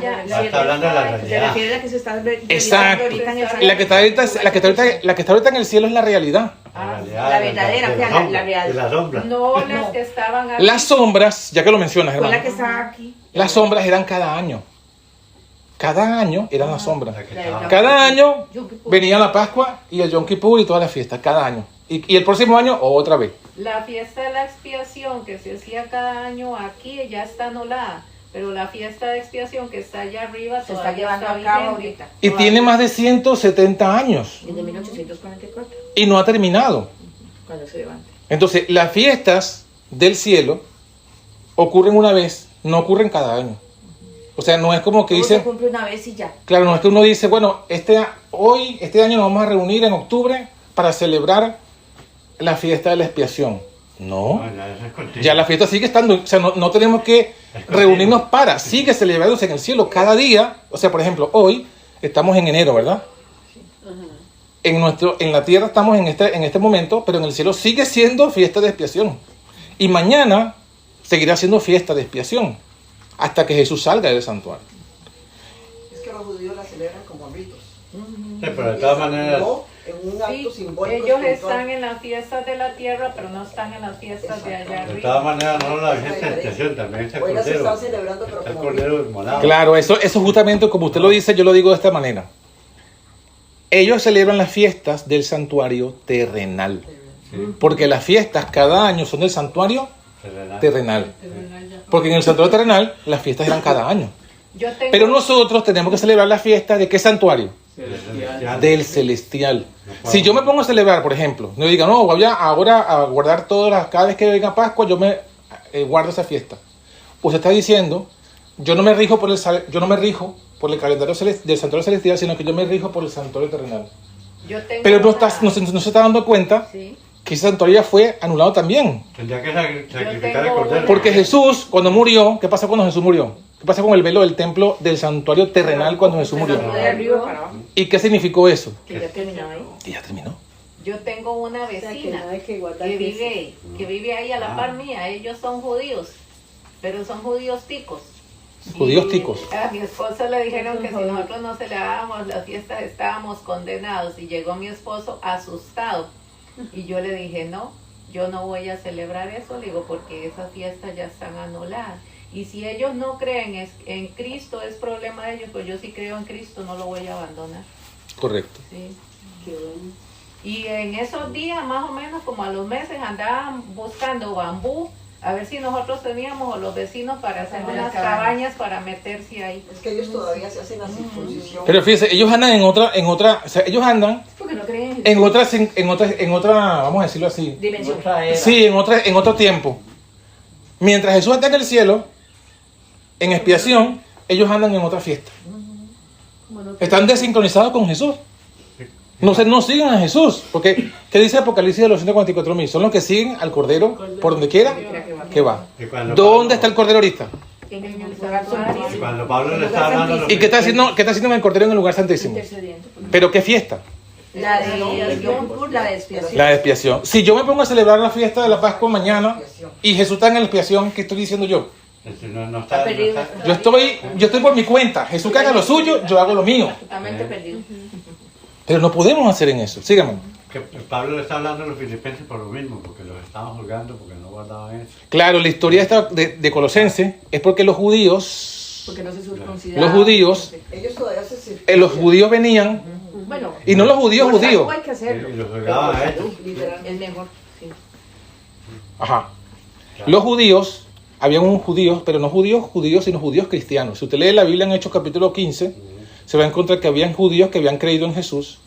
Ya. Está hablando de la Se realidad. refiere a que se está realizando Exacto. ahorita en el La que está ahorita en el cielo es la realidad. La verdadera, la real. De la sombra. No las que estaban aquí. Las sombras, ya que lo mencionas, Fue la hermano, que está aquí. las sombras eran cada año. Cada año eran las sombras. La que estaba- Cada año venía la Pascua y el Yom Kippur y todas las fiestas, cada año. Y el próximo año otra vez. La fiesta de la expiación que se hacía cada año aquí ya está anulada, pero la fiesta de expiación que está allá arriba Se está todavía llevando está a cabo vigente. ahorita. Y tiene más de 170 años Desde 1844, y no ha terminado. cuando se levanta. Entonces, las fiestas del cielo ocurren una vez, no ocurren cada año. O sea, no es como que Todo se dice, cumple una vez y ya. claro, no es que uno dice, bueno, este año nos vamos a reunir en octubre para celebrar la fiesta de la expiación. No, No, ya eso es contigo. ya la fiesta sigue estando, o sea, no tenemos que reunirnos sigue celebrándose en el cielo cada día. O sea, por ejemplo, hoy estamos en enero, ¿verdad? En la tierra estamos en este momento, pero en el cielo sigue siendo fiesta de expiación. Y mañana seguirá siendo fiesta de expiación hasta que Jesús salga del santuario. Es que los judíos la celebran como ritos. Sí, pero de todas maneras, No, en un acto Sí, simbólico. ellos espiritual. están en las fiestas de la tierra, pero no están en las fiestas de allá de todas arriba. maneras, no la fiesta de expiación, también está el Hoy las cordero. están celebrando, pero Está el como cordero inmolado. Claro, eso justamente como usted lo dice, yo lo digo de esta manera. Ellos celebran las fiestas del santuario terrenal. Porque las fiestas cada año son del santuario Terrenal. terrenal. Porque en el santuario terrenal las fiestas eran cada año. Yo tengo, Pero nosotros tenemos que celebrar la fiesta de qué santuario? Celestial. Del celestial. Si yo me pongo a celebrar, por ejemplo, no diga, no, voy a ahora a guardar cada vez que venga Pascua, yo me guardo esa fiesta. Usted está diciendo, yo no me rijo por el calendario del santuario celestial, sino que yo me rijo por el santuario terrenal. yo tengo Pero no, una- no se está dando cuenta Sí. que ese santuario ya fue anulado también. Tendría que sacrificar el tengo cordero. una- Porque Jesús, cuando murió, ¿qué pasa cuando Jesús murió? ¿Qué pasa con el velo del templo del santuario terrenal cuando Jesús murió? De arriba para abajo. ¿Y qué significó eso? Que ya terminó ahí. Que ya terminó. Yo tengo una O sea, que vecina no hay que guardar que vive ahí a la par mía. Ellos son judíos, pero son judíos ticos. Judíos Y ticos. A mi esposo le dijeron que si nosotros no celebrábamos las fiestas estábamos condenados. Y llegó mi esposo asustado. Y yo le dije, no, yo no voy a celebrar eso, le digo, porque esas fiestas ya están anuladas. Y si ellos no creen en Cristo, es problema de ellos, pues yo sí creo en Cristo, no lo voy a abandonar. Correcto. Sí. Qué bueno. Y en esos días, más o menos como a los meses, andaban buscando bambú, a ver si nosotros teníamos o los vecinos para hacer Para unas las cabañas. cabañas para meterse ahí. Es que ellos todavía se hacen la circuncisión. Pero fíjese, ellos andan o sea, ellos andan Porque no creen en otra, vamos a decirlo así. dimensión. Sí, en otro tiempo. Mientras Jesús está en el cielo, en expiación, ellos andan en otra fiesta. Están desincronizados con Jesús. No siguen a Jesús. Porque, ¿qué dice Apocalipsis de los 144,000? Son los que siguen al Cordero por donde quiera que va. Y cuando ¿Dónde Pablo- está el Cordero ahorita? En el Y lugar santísimo. cuando Pablo le está hablando a los ¿Y qué está haciendo en el Cordero en el lugar santísimo? Intercediendo. ¿Pero qué fiesta? La de Yom Kippur, la de expiación. La expiación. Si yo me pongo a celebrar la fiesta de la Pascua mañana y Jesús está en la expiación, ¿qué estoy diciendo yo? No está, no está- Yo estoy por mi cuenta. Jesús que haga lo suyo, yo hago lo mío. Totalmente perdido. Pero no podemos hacer en eso. Síganme. que Pablo le está hablando a los filipenses por lo mismo, porque los estaban juzgando porque no guardaban eso. Claro, la historia esta de Colosenses es porque los judíos, Porque no se circuncidaban. los judíos, Ellos todavía se circuncidan. los judíos venían, Bueno. y no los judíos por judíos. salud hay que hacerlo. Y los juzgaban a ellos. Es mejor. Sí. Ajá. Los judíos, habían unos judíos, pero no judíos, sino judíos cristianos. Si usted lee la Biblia en Hechos capítulo 15, se va a encontrar que habían judíos que habían creído en Jesús,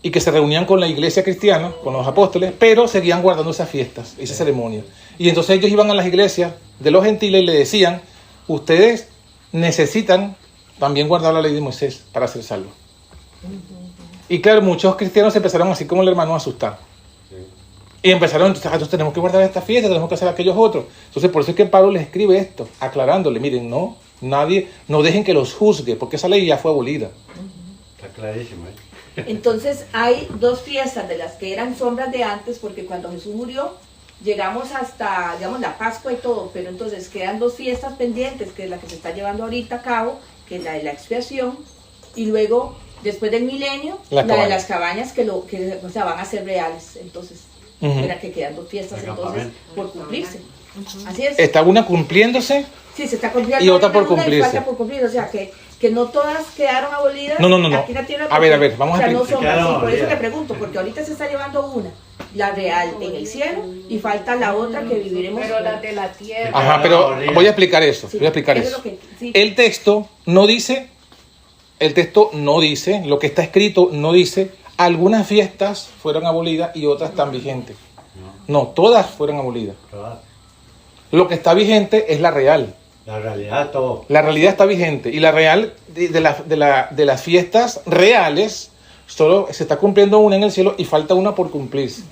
y que se reunían con la iglesia cristiana, con los apóstoles, pero seguían guardando esas fiestas, esas ceremonias. Y entonces ellos iban a las iglesias de los gentiles y le decían, ustedes necesitan también guardar la ley de Moisés para ser salvos. Y claro, muchos cristianos se empezaron así como el hermano a asustar. Y empezaron, entonces tenemos que guardar esta fiesta, tenemos que hacer aquellos otros. Entonces por eso es que Pablo les escribe esto, aclarándole, miren, no dejen que los juzgue, porque esa ley ya fue abolida. Está clarísimo, ¿eh? Entonces hay dos fiestas de las que eran sombras de antes, porque cuando Jesús murió llegamos hasta, digamos, la Pascua y todo, pero entonces quedan dos fiestas pendientes, que es la que se está llevando ahorita a cabo, que es la de la expiación, y luego, después del milenio, Las la de cabañas. las cabañas que o sea, van a ser reales. Entonces, Ujú. mira que quedan dos fiestas El entonces campamento. por cumplirse. Así es. Está una cumpliéndose. Sí, se está cumpliendo. Y otra por una y cumplirse. falta por cumplir, o sea, que no todas quedaron abolidas. No. Aquí la tierra A ver, vamos a o sea, no explicar. son así, Quedaron por eso abolidas. le pregunto, porque ahorita se está llevando una, la real en el cielo, y falta la otra que viviremos. Pero las de la tierra. Ajá, pero voy a explicar eso. Sí, Voy a explicar eso es eso. lo que- sí. El texto no dice, lo que está escrito no dice, algunas fiestas fueron abolidas y otras están vigentes. No, todas fueron abolidas. Todas. Lo que está vigente es la real. La realidad, todo. La realidad está vigente. Y la real, de las fiestas reales, solo se está cumpliendo una en el cielo y falta una por cumplirse.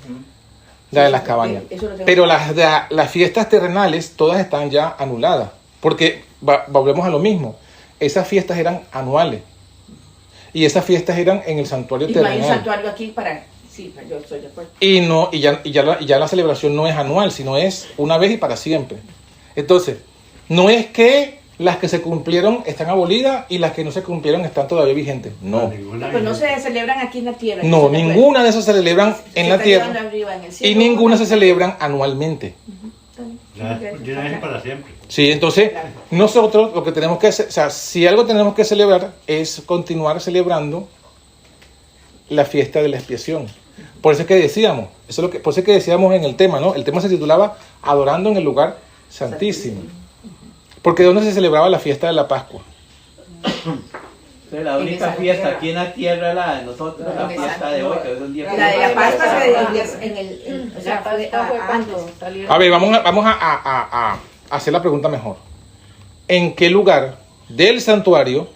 La de las cabañas. Eso lo tengo Pero claro. las fiestas terrenales, todas están ya anuladas. Porque volvemos a lo mismo. Esas fiestas eran anuales. Y esas fiestas eran en el santuario Y no hay un terrenal. santuario aquí para... Sí, yo estoy de acuerdo. Y ya la celebración no es anual, sino es una vez y para siempre. Entonces, no es que las que se cumplieron están abolidas y las que no se cumplieron están todavía vigentes. No. Ninguna Pero no se celebran aquí en la tierra. No, ¿estoy de acuerdo? ninguna de esas se celebran Se en la está llevando tierra arriba, en el y cielo. ninguna se celebran anualmente. De una vez y para siempre. Sí, entonces nosotros lo que tenemos que hacer, o sea, si algo tenemos que celebrar es continuar celebrando la fiesta de la expiación. Por eso es que decíamos, por eso es que decíamos en el tema, ¿no? El tema se titulaba Adorando en el lugar santísimo. Porque ¿dónde se celebraba la fiesta de la Pascua? Entonces, la única esa fiesta tierra. aquí en la tierra, la de nosotros, la En esa- fiesta de hoy, que es un día La de la Pascua Ah, o sea, La fue Pascua fue antes. cuando salieron. A ver, vamos a hacer la pregunta mejor. ¿En qué lugar del santuario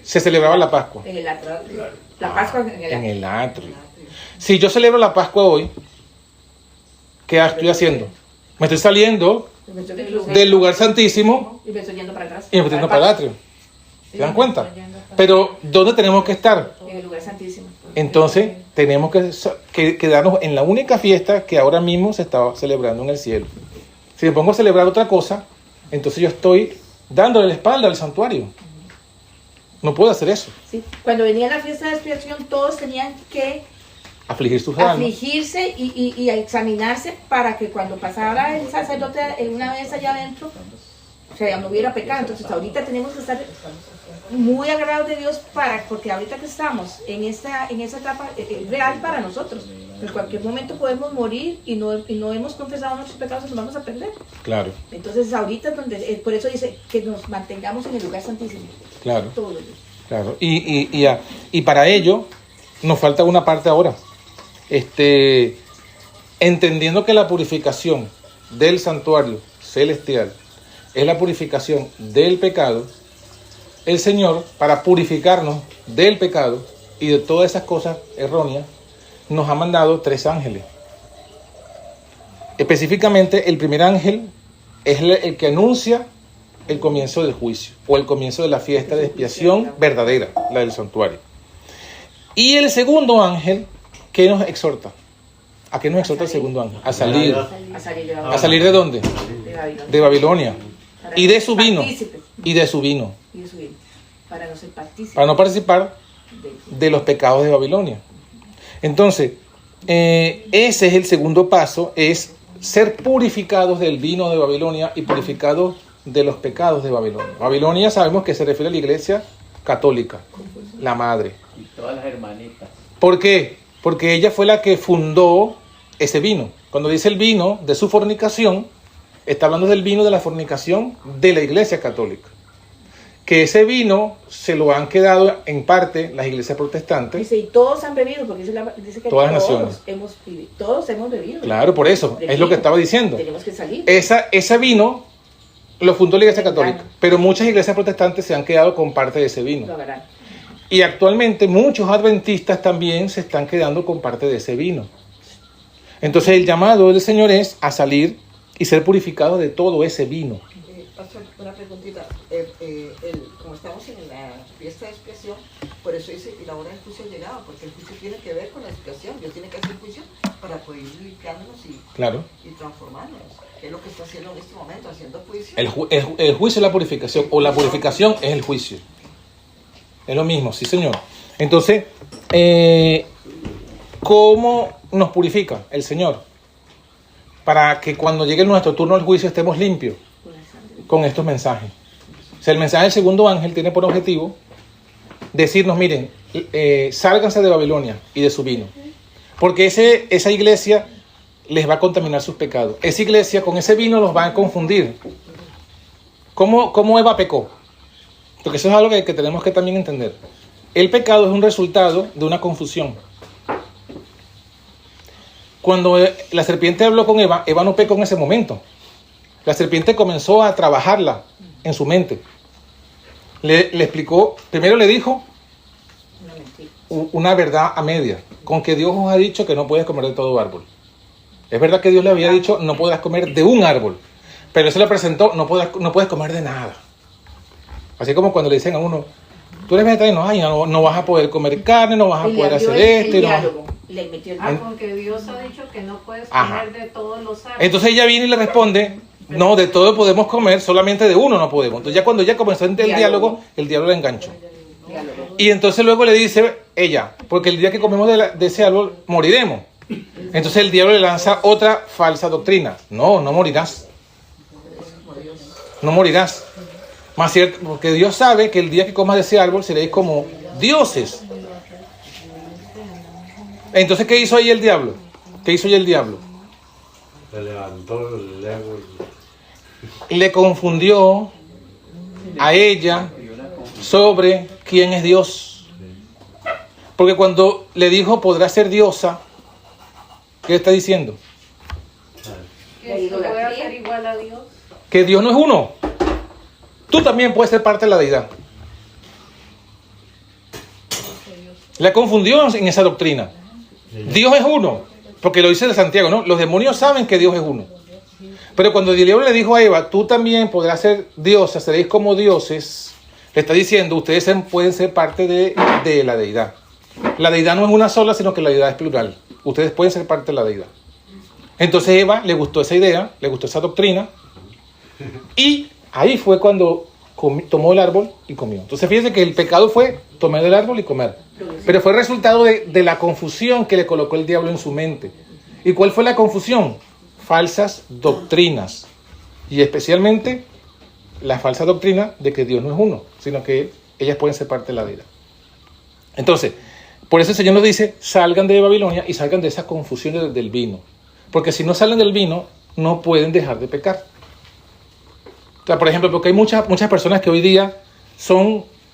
se celebraba la Pascua? En el atrio. La Pascua en el En atrio. el atrio. Si yo celebro la Pascua hoy, ¿qué estoy haciendo? Me estoy saliendo del lugar santísimo Y me estoy yendo para atrás. y me estoy yendo para el atrio. ¿Se dan cuenta? Pero ¿dónde tenemos que estar? En el lugar santísimo. Entonces tenemos que quedarnos en la única fiesta que ahora mismo se está celebrando en el cielo. Si me pongo a celebrar otra cosa, entonces yo estoy dándole la espalda al santuario. No puedo hacer eso. Sí. Cuando venía la fiesta de expiación, todos tenían que Afligir sus almas. afligirse y examinarse para que cuando pasara el sacerdote una vez allá adentro, o sea, no hubiera pecado. Entonces ahorita tenemos que estar muy agarrados de Dios porque ahorita que estamos en esa etapa es real para nosotros. En cualquier momento podemos morir y no hemos confesado nuestros pecados y nos vamos a perder. Claro, Entonces ahorita es donde, por eso dice que nos mantengamos en el lugar santísimo. claro, Todos los días. claro. Y para ello nos falta una parte ahora. Entendiendo que la purificación del santuario celestial es la purificación del pecado, el Señor, para purificarnos del pecado y de todas esas cosas erróneas, nos ha mandado 3 ángeles. Específicamente, el primer ángel es el que anuncia el comienzo del juicio o el comienzo de la fiesta de expiación verdadera, la del santuario. Y el segundo ángel, ¿qué nos exhorta? ¿A qué nos exhorta el segundo ángel? A salir. A salir de ¿A salir de dónde? Babilonia. De Babilonia. Para Y de no su ser vino. partícipes. Y de su vino. Y de su vino. Para no ser partícipes. Para no participar de- de los pecados de Babilonia. Entonces, ese es el segundo paso, es ser purificados del vino de Babilonia y purificados de los pecados de Babilonia. Babilonia sabemos que se refiere a la iglesia católica, la madre. y todas las hermanitas. ¿Por qué? Porque ella fue la que fundó ese vino. Cuando dice el vino de su fornicación, está hablando del vino de la fornicación de la iglesia católica. Que ese vino se lo han quedado en parte las iglesias protestantes. Dice, y todos han bebido, porque dice que Todas las todos naciones. hemos bebido. Todos hemos bebido. Claro, por eso, es lo que estaba diciendo. Tenemos que salir. Ese vino lo fundó la iglesia católica, pero muchas iglesias protestantes se han quedado con parte de ese Lo vino. harán. Y actualmente muchos adventistas también se están quedando con parte de ese vino. Entonces el llamado del Señor es a salir y ser purificado de todo ese vino. Pastor, una preguntita. Como estamos en la fiesta de expiación, por eso dice que la hora del juicio ha llegado, porque el juicio tiene que ver con la expiación. Dios tiene que hacer juicio para poder ir limpiándonos Claro. y transformándonos. Que es lo que está haciendo en este momento, haciendo juicio. El juicio es la purificación, o la purificación es el juicio. Es lo mismo, sí señor. Entonces, ¿cómo nos purifica el Señor? Para que cuando llegue nuestro turno al juicio estemos limpios con estos mensajes. O sea, el mensaje del segundo ángel tiene por objetivo decirnos, miren, sálganse de Babilonia y de su vino. Porque esa iglesia les va a contaminar sus pecados. Esa iglesia con ese vino los va a confundir. ¿Cómo Eva pecó? Porque eso es algo que tenemos que también entender. El pecado es un resultado de una confusión. Cuando la serpiente habló con Eva, Eva no pecó en ese momento. La serpiente comenzó a trabajarla en su mente. Le explicó, primero le dijo Una mentira. una verdad a media, con que Dios os ha dicho que no puedes comer de todo árbol. Es verdad que Dios le había dicho no podrás comer de un árbol, pero se le presentó no puedes comer de nada. Así como cuando le dicen a uno, tú eres vegetariano, ay, no vas a poder comer carne, no vas a Y le poder abrió hacer el esto. Y no vas- diálogo. Le metió el Porque Dios ha dicho que no puedes Ajá. comer de todos los árboles. Entonces ella viene y le responde, no, de todo podemos comer, solamente de uno no podemos. Entonces ya cuando ya comenzó el diálogo, el diablo la enganchó. diálogo. Y entonces luego le dice ella, porque el día que comemos de ese árbol moriremos. Entonces el diablo le lanza otra falsa doctrina. No morirás. No morirás. Más cierto, porque Dios sabe que el día que comas de ese árbol seréis como dioses. Entonces, ¿qué hizo ahí el diablo? ¿Qué hizo ahí el diablo? Se levantó el ego. le confundió a ella sobre quién es Dios. Porque cuando le dijo podrá ser diosa, ¿qué está diciendo? Que se puede hacer igual a Dios. Que Dios no es uno. Tú también puedes ser parte de la deidad. La confundió en esa doctrina. Dios es uno, porque lo dice de Santiago, ¿no? Los demonios saben que Dios es uno. Pero cuando el diablo le dijo a Eva, tú también podrás ser diosa, seréis como dioses, le está diciendo, ustedes pueden ser parte de la deidad. La deidad no es una sola, sino que la deidad es plural. Ustedes pueden ser parte de la deidad. Entonces Eva le gustó esa idea, le gustó esa doctrina, y ahí fue cuando tomó el árbol y comió. Entonces fíjense que el pecado fue tomar el árbol y comer. Pero fue resultado de la confusión que le colocó el diablo en su mente. ¿Y cuál fue la confusión? Falsas doctrinas. Y especialmente la falsa doctrina de que Dios no es uno, sino que ellas pueden ser parte de la deidad. Entonces, por eso el Señor nos dice, salgan de Babilonia y salgan de esa confusión del vino. Porque si no salen del vino, no pueden dejar de pecar. O sea, por ejemplo, porque hay muchas personas que hoy día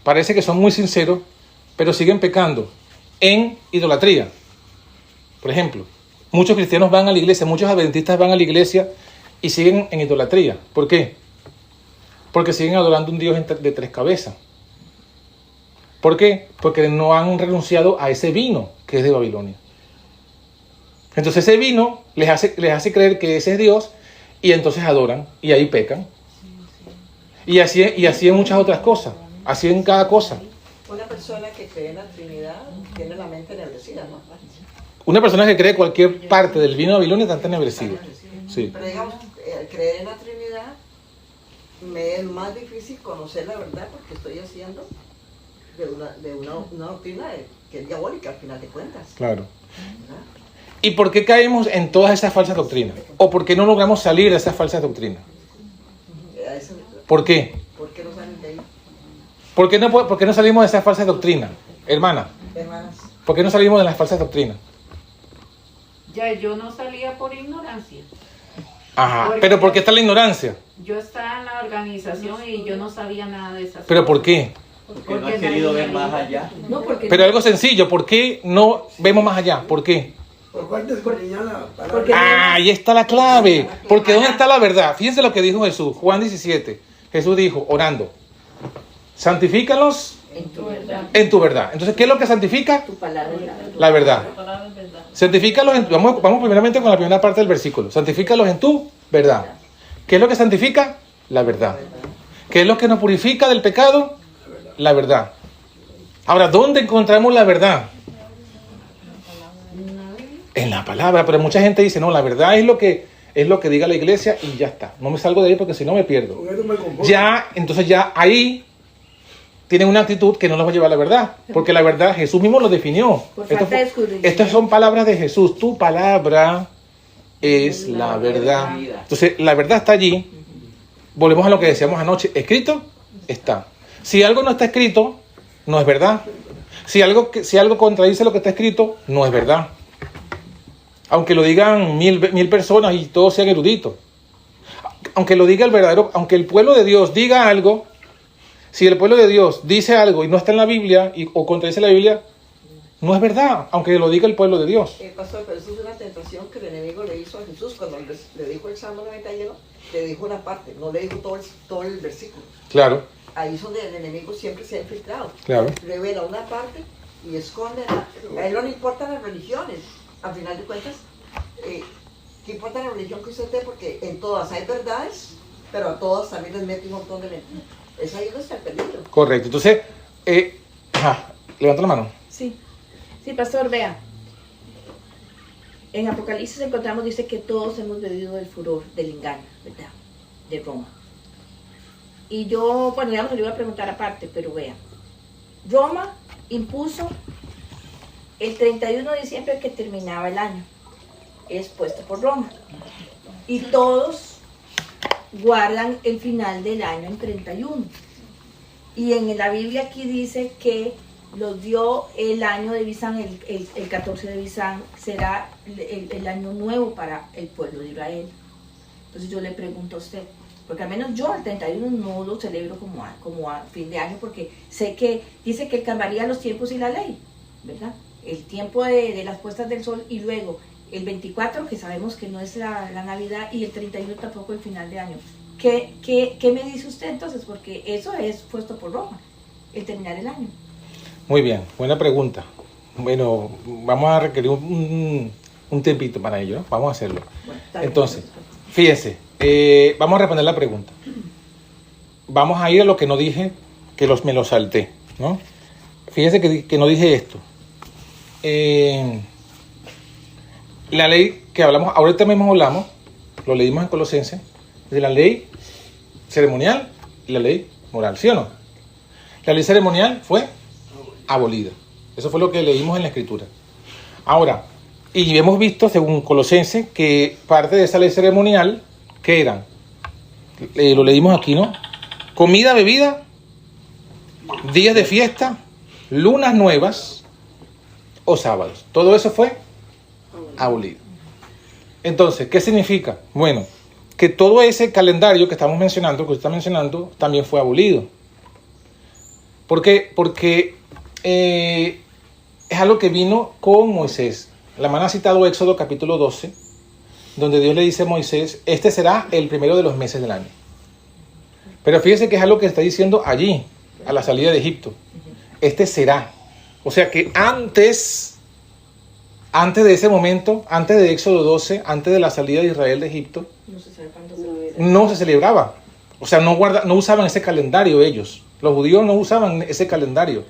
parece que son muy sinceros, pero siguen pecando en idolatría. Por ejemplo, muchos cristianos van a la iglesia, muchos adventistas van a la iglesia y siguen en idolatría. ¿Por qué? Porque siguen adorando un Dios de 3 cabezas. ¿Por qué? Porque no han renunciado a ese vino que es de Babilonia. Entonces ese vino les hace creer que ese es Dios y entonces adoran y ahí pecan. Y así en muchas otras cosas, así en cada cosa. Una persona que cree en la Trinidad tiene la mente ennegrecida, ¿no? Una persona que cree cualquier parte del vino de Babilonia está ennegrecido. Sí. Pero digamos, creer en la Trinidad me es más difícil conocer la verdad porque estoy haciendo de una doctrina que es diabólica al final de cuentas. Claro. ¿Verdad? ¿Y por qué caemos en todas esas falsas doctrinas? ¿O por qué no logramos salir de esas falsas doctrinas? ¿Por qué? ¿Por qué no salen de ahí? ¿Por qué no salimos de esas falsas doctrinas? Hermanas, Hermanas, ¿por qué no salimos de las falsas doctrinas? Ya yo no salía por ignorancia. Ajá, pero ¿por qué está la ignorancia? Yo estaba en la organización y yo no sabía nada de esas ¿Pero por qué? Porque no has querido ver más allá. No, porque Pero algo sencillo, ¿por qué no vemos más allá? ¿Por qué? Por cuánto escudriñó la palabra. Porque Ahí está la clave. Porque ¿dónde está la verdad? Fíjense lo que dijo Jesús, Juan 17. Jesús dijo, orando, santifícalos en tu verdad, en tu verdad. Entonces, ¿qué es lo que santifica? tu palabra es la verdad. La verdad. La palabra es verdad. Santifícalos vamos primeramente con la primera parte del versículo. Santifícalos en tu verdad. ¿Qué es lo que santifica? La verdad. ¿Qué es lo que nos purifica del pecado? La verdad. Ahora, ¿dónde encontramos la verdad? En la palabra. Pero mucha gente dice, no, la verdad es lo que diga la iglesia y ya está. No me salgo de ahí porque si no me pierdo. Con eso me conformo. Entonces ya ahí tienen una actitud que no los va a llevar a la verdad. Porque la verdad Jesús mismo lo definió. Por falta de escudriñar. Estas son palabras de Jesús. Tu palabra es la verdad. Entonces la verdad está allí. Volvemos a lo que decíamos anoche. Escrito está. Si algo no está escrito, no es verdad. Si algo contradice lo que está escrito, no es verdad. Aunque lo digan mil personas y todos sean eruditos. Aunque lo diga el verdadero, aunque el pueblo de Dios diga algo, si el pueblo de Dios dice algo y no está en la Biblia o contradice la Biblia, no es verdad, aunque lo diga el pueblo de Dios. Pastor, pero eso es una tentación que el enemigo le hizo a Jesús cuando le dijo el Salmo 91, le dijo una parte, no le dijo todo el versículo. Claro, Ahí es donde el enemigo siempre se ha infiltrado. claro. Revela una parte y esconde. A él no le importan las religiones. Al final de cuentas, ¿qué importa la religión que usted tenga? Porque en todas hay verdades, pero a todas también les mete un montón de mentiras. Es ahí donde está el peligro. Correcto. Entonces, levanta la mano. Sí, pastor, vea. En Apocalipsis encontramos, dice que todos hemos bebido del furor, del engaño, ¿verdad? De Roma. Y yo, bueno, digamos, le iba a preguntar aparte, pero vea. Roma impuso el 31 de diciembre que terminaba el año. Es puesto por Roma. Y todos guardan el final del año en 31. Y en la Biblia aquí dice que los dio el año de Bisán, el 14 de Bisán, será el año nuevo para el pueblo de Israel. Entonces yo le pregunto a usted, Porque al menos yo el 31 no lo celebro como a fin de año, porque sé que dice que cambiaría los tiempos y la ley, ¿verdad? El tiempo de las puestas del sol, y luego el 24, que sabemos que no es la Navidad, y el 31 tampoco el final de año. ¿Qué me dice usted entonces? Porque eso es puesto por Roma, el terminar el año. Muy bien, buena pregunta. Bueno, vamos a requerir un tiempito para ello, ¿no? Vamos a hacerlo. Bueno, está bien. Entonces, fíjense, vamos a responder la pregunta. Vamos a ir a lo que no dije, que me lo salté, ¿no? Fíjense que no dije esto. La ley que hablamos, ahorita mismo hablamos, lo leímos en Colosenses, de la ley ceremonial y la ley moral, ¿sí o no? La ley ceremonial fue abolida. Eso fue lo que leímos en la Escritura. Ahora, y hemos visto, según Colosenses, que parte de esa ley ceremonial, ¿qué eran? Lo leímos aquí, ¿no? Comida, bebida, días de fiesta, lunas nuevas o sábados. Todo eso fue abolido. Entonces, ¿qué significa? Bueno, que todo ese calendario que estamos mencionando, que usted está mencionando, también fue abolido. ¿Por qué? Porque es algo que vino con Moisés. La hermana ha citado Éxodo capítulo 12, donde Dios le dice a Moisés, este será el primero de los meses del año. Pero fíjese que es algo que está diciendo allí, a la salida de Egipto. Este será. O sea que antes de ese momento, antes de Éxodo 12, antes de la salida de Israel de Egipto, No se sabe cuándo se no se celebraba. O sea, no usaban ese calendario ellos. Los judíos no usaban ese calendario.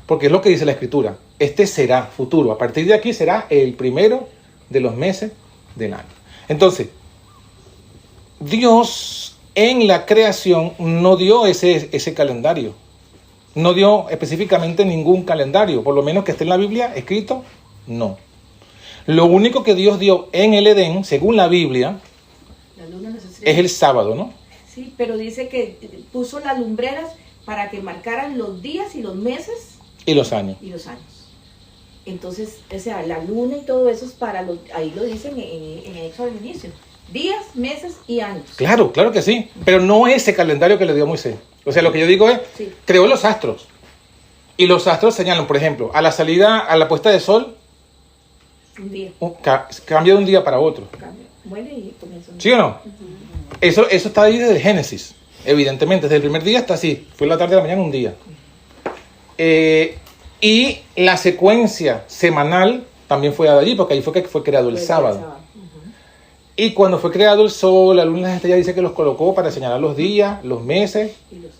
Porque es lo que dice la Escritura. Este será futuro. A partir de aquí será el primero de los meses del año. Entonces, Dios en la creación no dio ese calendario. No dio específicamente ningún calendario. Por lo menos que esté en la Biblia escrito, no. Lo único que Dios dio en el Edén, según la Biblia, La luna, las estrellas. es el sábado, ¿no? Sí, pero dice que puso las lumbreras para que marcaran los días y los meses Y los años. y los años. Entonces, o sea, la luna y todo eso es para ahí lo dicen en Éxodo al inicio. Días, meses y años. Claro, claro que sí. Pero no ese calendario que le dio Moisés. O sea, lo que yo digo es, Sí. creó los astros. Y los astros señalan, por ejemplo, a la salida, a la puesta de sol, Un día. cambia de un día para otro. Cambia. Muere y comienza un día. ¿Sí o no? Eso está ahí desde el Génesis. Evidentemente, desde el primer día está así. Fue la tarde de la mañana un día. Y la secuencia semanal también fue dada allí, porque ahí fue que fue creado el sábado. Ujú. Y cuando fue creado el sol, la luna y las estrellas, dice que los colocó para señalar los días, los meses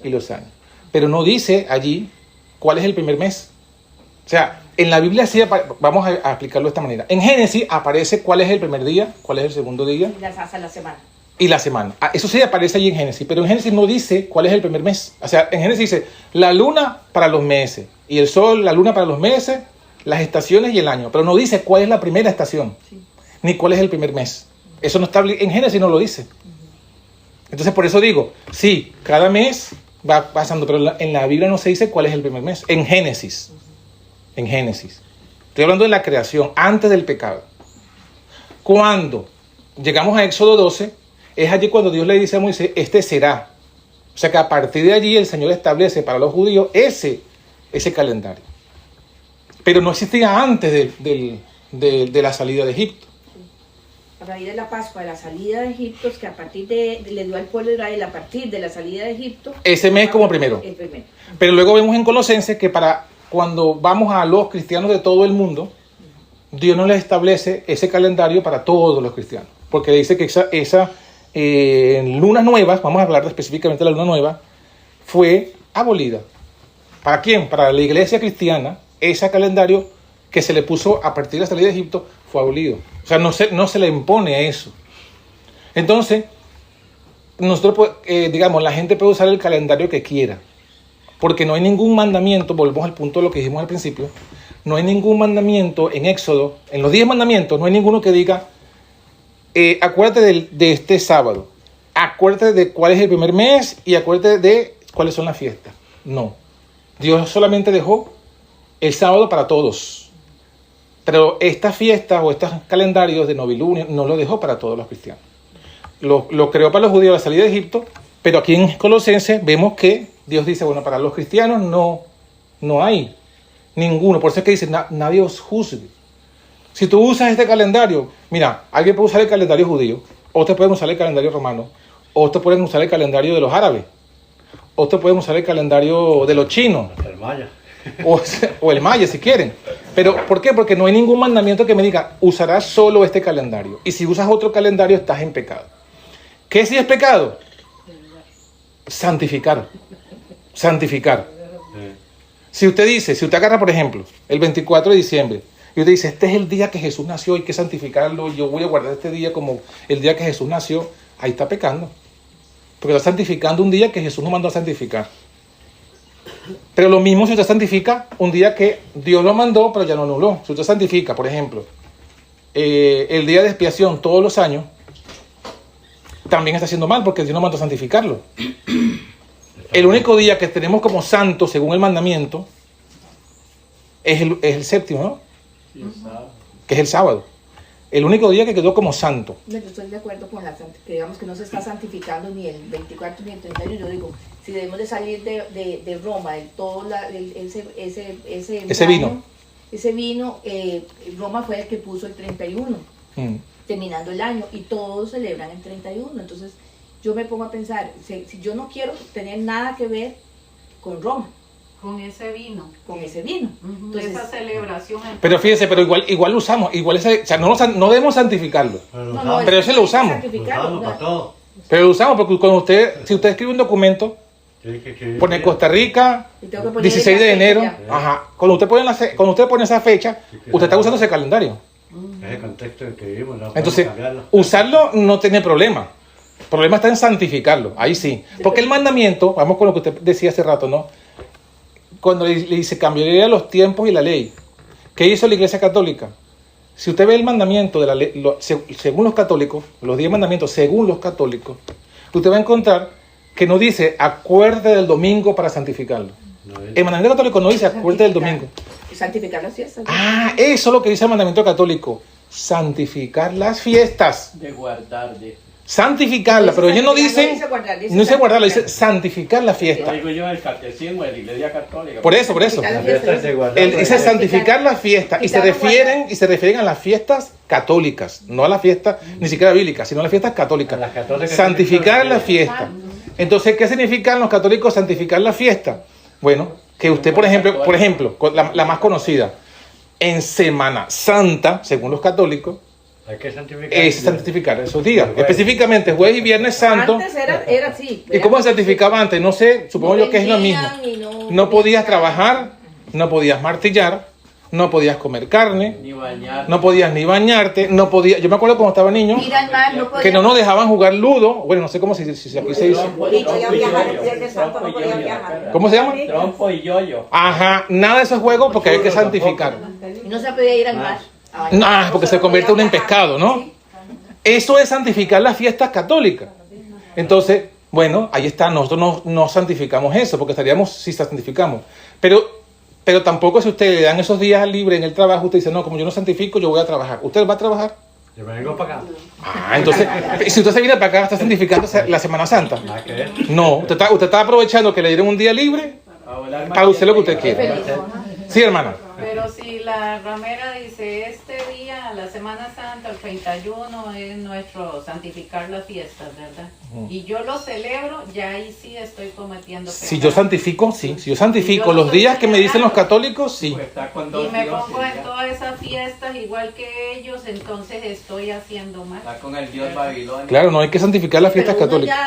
y los años. Pero no dice allí cuál es el primer mes. O sea, en la Biblia sí, vamos a explicarlo de esta manera. En Génesis aparece cuál es el primer día, cuál es el segundo día Y las hace a la semana. y la semana. Eso sí aparece allí en Génesis, pero en Génesis no dice cuál es el primer mes. O sea, en Génesis dice la luna para los meses y el sol, la luna para los meses, las estaciones y el año. Pero no dice cuál es la primera estación, Sí. ni cuál es el primer mes. Eso no está en Génesis, no lo dice. Entonces por eso digo, sí, cada mes va pasando, pero en la Biblia no se dice cuál es el primer mes. En Génesis. En Génesis. Estoy hablando de la creación, antes del pecado. Cuando llegamos a Éxodo 12, es allí cuando Dios le dice a Moisés, este será. O sea que a partir de allí el Señor establece para los judíos ese calendario. Pero no existía antes de la salida de Egipto. A raíz de la Pascua, de la salida de Egipto, es que a partir le dio al pueblo de Israel a partir de la salida de Egipto. Ese mes como primero. El primero. Pero luego vemos en Colosenses que cuando vamos a los cristianos de todo el mundo, Dios no les establece ese calendario para todos los cristianos. Porque dice que esa luna nueva, vamos a hablar específicamente de la luna nueva, fue abolida. ¿Para quién? Para la iglesia cristiana, ese calendario que se le puso a partir de la salida de Egipto fue abolido. O sea, no se le impone eso. Entonces, nosotros, digamos, la gente puede usar el calendario que quiera. Porque no hay ningún mandamiento, volvemos al punto de lo que dijimos al principio, no hay ningún mandamiento en Éxodo, en los 10 mandamientos, no hay ninguno que diga, acuérdate de este sábado, acuérdate de cuál es el primer mes y acuérdate de cuáles son las fiestas. No. Dios solamente dejó el sábado para todos. Pero estas fiestas o estos calendarios de novilunio no lo dejó para todos los cristianos. lo creó para los judíos la salida de Egipto, pero aquí en Colosenses vemos que Dios dice, bueno, para los cristianos no hay ninguno. Por eso es que dice, nadie os juzgue. Si tú usas este calendario, mira, alguien puede usar el calendario judío, otros pueden usar el calendario romano, otros pueden usar el calendario de los árabes, otros pueden usar el calendario de los chinos. El maya. O el maya si quieren. Pero ¿por qué? Porque no hay ningún mandamiento que me diga usarás solo este calendario. Y si usas otro calendario estás en pecado. ¿Qué si es pecado? Santificar. Santificar. Si usted agarra, por ejemplo, el 24 de diciembre y usted dice, este es el día que Jesús nació, hay que santificarlo, yo voy a guardar este día como el día que Jesús nació, ahí está pecando. Porque está santificando un día que Jesús nos mandó a santificar. Pero lo mismo si usted santifica un día que Dios lo mandó, pero ya lo anuló. Si usted santifica, por ejemplo, el día de expiación todos los años, también está haciendo mal porque Dios nos mandó a santificarlo. El único día que tenemos como santo, según el mandamiento, es el séptimo, ¿no? Que es el sábado. El único día que quedó como santo. Yo estoy de acuerdo con que digamos que no se está santificando ni el 24 ni el 31. Yo digo, si debemos de salir de Roma, de todo ese vino. Ese vino, Roma fue el que puso el 31, terminando el año, y todos celebran el 31. Entonces yo me pongo a pensar, si yo no quiero tener nada que ver con Roma, Con ese vino. Entonces, esa celebración. Pero fíjense, pero igual usamos, o sea, no debemos santificarlo. Pero ese lo usamos. Para todo. Pero lo usamos porque si usted escribe un documento, pone Costa Rica, y tengo que poner 16 de la fecha enero, ya. ajá. Cuando usted pone esa fecha, usted está usando ese calendario. Es el contexto en que vivimos. No Entonces, podemos cambiarlo. usarlo no tiene problema. El problema está en santificarlo, ahí sí. Porque el mandamiento, vamos con lo que usted decía hace rato, ¿no? Cuando le dice cambiaría los tiempos y la ley, ¿qué hizo la Iglesia Católica? Si usted ve el mandamiento de la ley, según los católicos, los 10 mandamientos según los católicos, usted va a encontrar que no dice acuerde del domingo para santificarlo. El mandamiento católico no dice acuerde del domingo. Santificar las fiestas. Ah, eso es lo que dice el mandamiento católico. Santificar las fiestas. De guardar, de... Santificarla, pero ellos no dicen, no dice guardarla, dice santificar la Lo fiesta. digo yo en el catecismo de la Iglesia Católica. Por eso. Santificar La fiesta es de guardar. Él dice santificar la fiesta y se refieren a las fiestas católicas, no a la fiesta ni siquiera bíblica, sino a las fiestas católicas. A las católicas Santificar la tienen fiesta. Entonces, ¿qué significan los católicos santificar la fiesta? Bueno, que usted, por ejemplo, la más conocida, en Semana Santa, según los católicos, Hay que santificar. es santificar esos días. Específicamente jueves y viernes santo. Antes era así. ¿Y cómo se santificaba antes? No sé, supongo yo que es lo mismo. No podías trabajar, no podías martillar, no podías comer carne, Ni bañar. no podías ni bañarte, no podías... Yo me acuerdo cuando estaba niño Ir al mar, no podía. que no nos dejaban jugar ludo. Bueno, no sé cómo si aquí se dice. Trompo Y podía y viajar el yoyo. Viernes Santo, no Trompo y podía yoyo. viajar. ¿Cómo se llama? Trompo y yoyo. Ajá, nada de esos juegos porque hay que santificar. Y no se podía ir al mar. No, porque se convierte uno en pescado, ¿no? Eso es santificar las fiestas católicas. Entonces, bueno, ahí está, nosotros no santificamos eso, porque estaríamos si santificamos. Pero tampoco si usted le dan esos días libres en el trabajo, usted dice, no, como yo no santifico, yo voy a trabajar. ¿Usted va a trabajar? Yo me vengo para acá. Ah, entonces, si usted se viene para acá, está santificando la Semana Santa. Nada que ver. No, usted está aprovechando que le dieron un día libre A volar para usted lo que usted mañana. quiere. Sí, hermana. Pero si la ramera dice, este día, la Semana Santa, el 31, es nuestro santificar las fiestas, ¿verdad? Y yo lo celebro, ya ahí sí estoy cometiendo pecado. Si yo santifico, sí. Si yo santifico los días que me dicen los católicos, sí. Pues está con Y dos me dioses, pongo en ya. todas esas fiestas igual que ellos, entonces estoy haciendo mal. Está con el dios Babilonia. Claro, no hay que santificar las fiestas Pero uno católicas.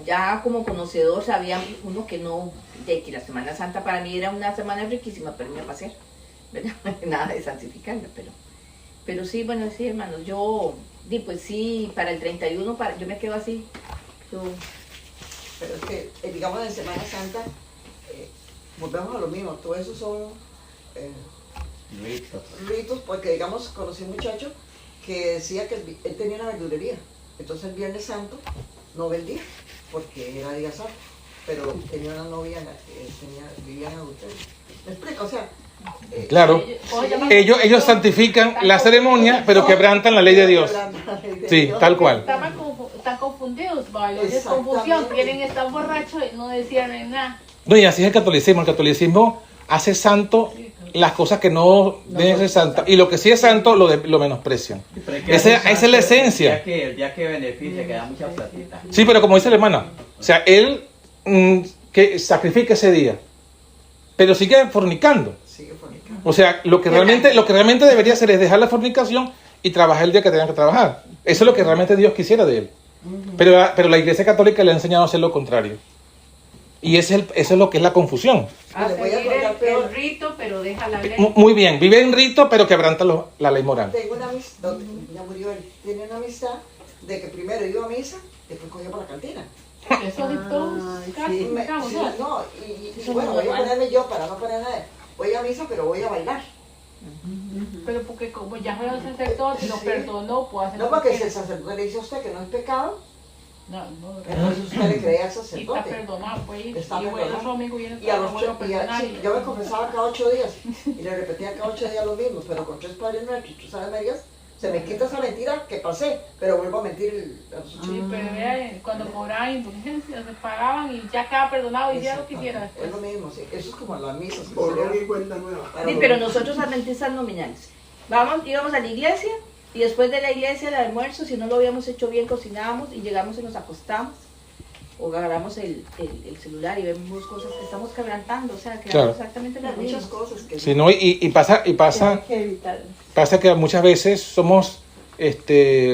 ya como conocedor sabía uno que no, de que la Semana Santa para mí era una semana riquísima, pero me iba a pasar, ¿verdad? Nada de santificarla, pero sí, bueno, sí, hermanos, pues sí, para el 31, yo me quedo así, Pero es que, digamos, en Semana Santa, volvemos a lo mismo, todo eso son Ritos. ritos, porque, digamos, conocí un muchacho que decía que él tenía una verdulería, entonces el Viernes Santo no vendía, porque era día santo, pero tenía una novia vivía en adulterio. ¿Me explico? O sea, Claro. Ellos santifican la ceremonia, pero quebrantan la ley de Dios. Sí, tal cual. Estaban hay es confusión, quieren estar borrachos y no decían nada. No, y así es el catolicismo. El catolicismo hace santo las cosas que no deben ser santas. Y lo que sí es santo lo menosprecian. Esa es la esencia. El día que beneficia, que da mucha platita. Sí, pero como dice la hermana, o sea, él que sacrifica ese día, pero sigue fornicando. Sigue fornicando. O sea, lo que realmente debería hacer es dejar la fornicación y trabajar el día que tengan que trabajar. Eso es lo que realmente Dios quisiera de él. Pero la Iglesia Católica le ha enseñado a hacer lo contrario. Y eso es lo que es la confusión. A Le voy a seguir contar peor. el rito, pero deja la ley. Muy bien, vive en rito, pero quebranta la ley moral. Tengo una amistad, ya murió él, tiene una amistad de que primero iba a misa, después cogía por la cantina. Eso es todo. Casi, Sí, digamos, ¿no? no, y bueno, voy a ponerme yo para no poner nada. Voy a misa, pero voy a bailar. Pero porque como ya fue el sacerdote y lo Sí. perdonó, puede hacer No, lo que porque si quiera. el sacerdote le dice a usted que no es pecado, No, no, entonces usted le cree al y está sacerdote. perdonado, pues. Está Y bueno, perdonado. su amigo viene Y a los bueno, sí, yo me confesaba cada 8 días y le repetía cada 8 días lo mismo, pero con 3 padres nuestros, tú sabes, Marías, se me quita esa mentira que pasé, pero vuelvo a mentir a los 8 Sí, pero vea, cuando cobraban indulgencias, se pagaban y ya quedaba perdonado y ya lo quisiera. Es lo mismo, sí. Eso es como las misas. que Borrón celebran y cuenta nueva. para Sí, los- pero nosotros adventistas nominales. Íbamos a la iglesia y después de la iglesia, el almuerzo, si no lo habíamos hecho bien, cocinábamos y llegamos y nos acostamos. O agarramos el celular y vemos cosas que estamos quebrantando. O sea, que Claro. exactamente Hay las muchas mismas. cosas que... Sí, ¿no? Y pasa que muchas veces somos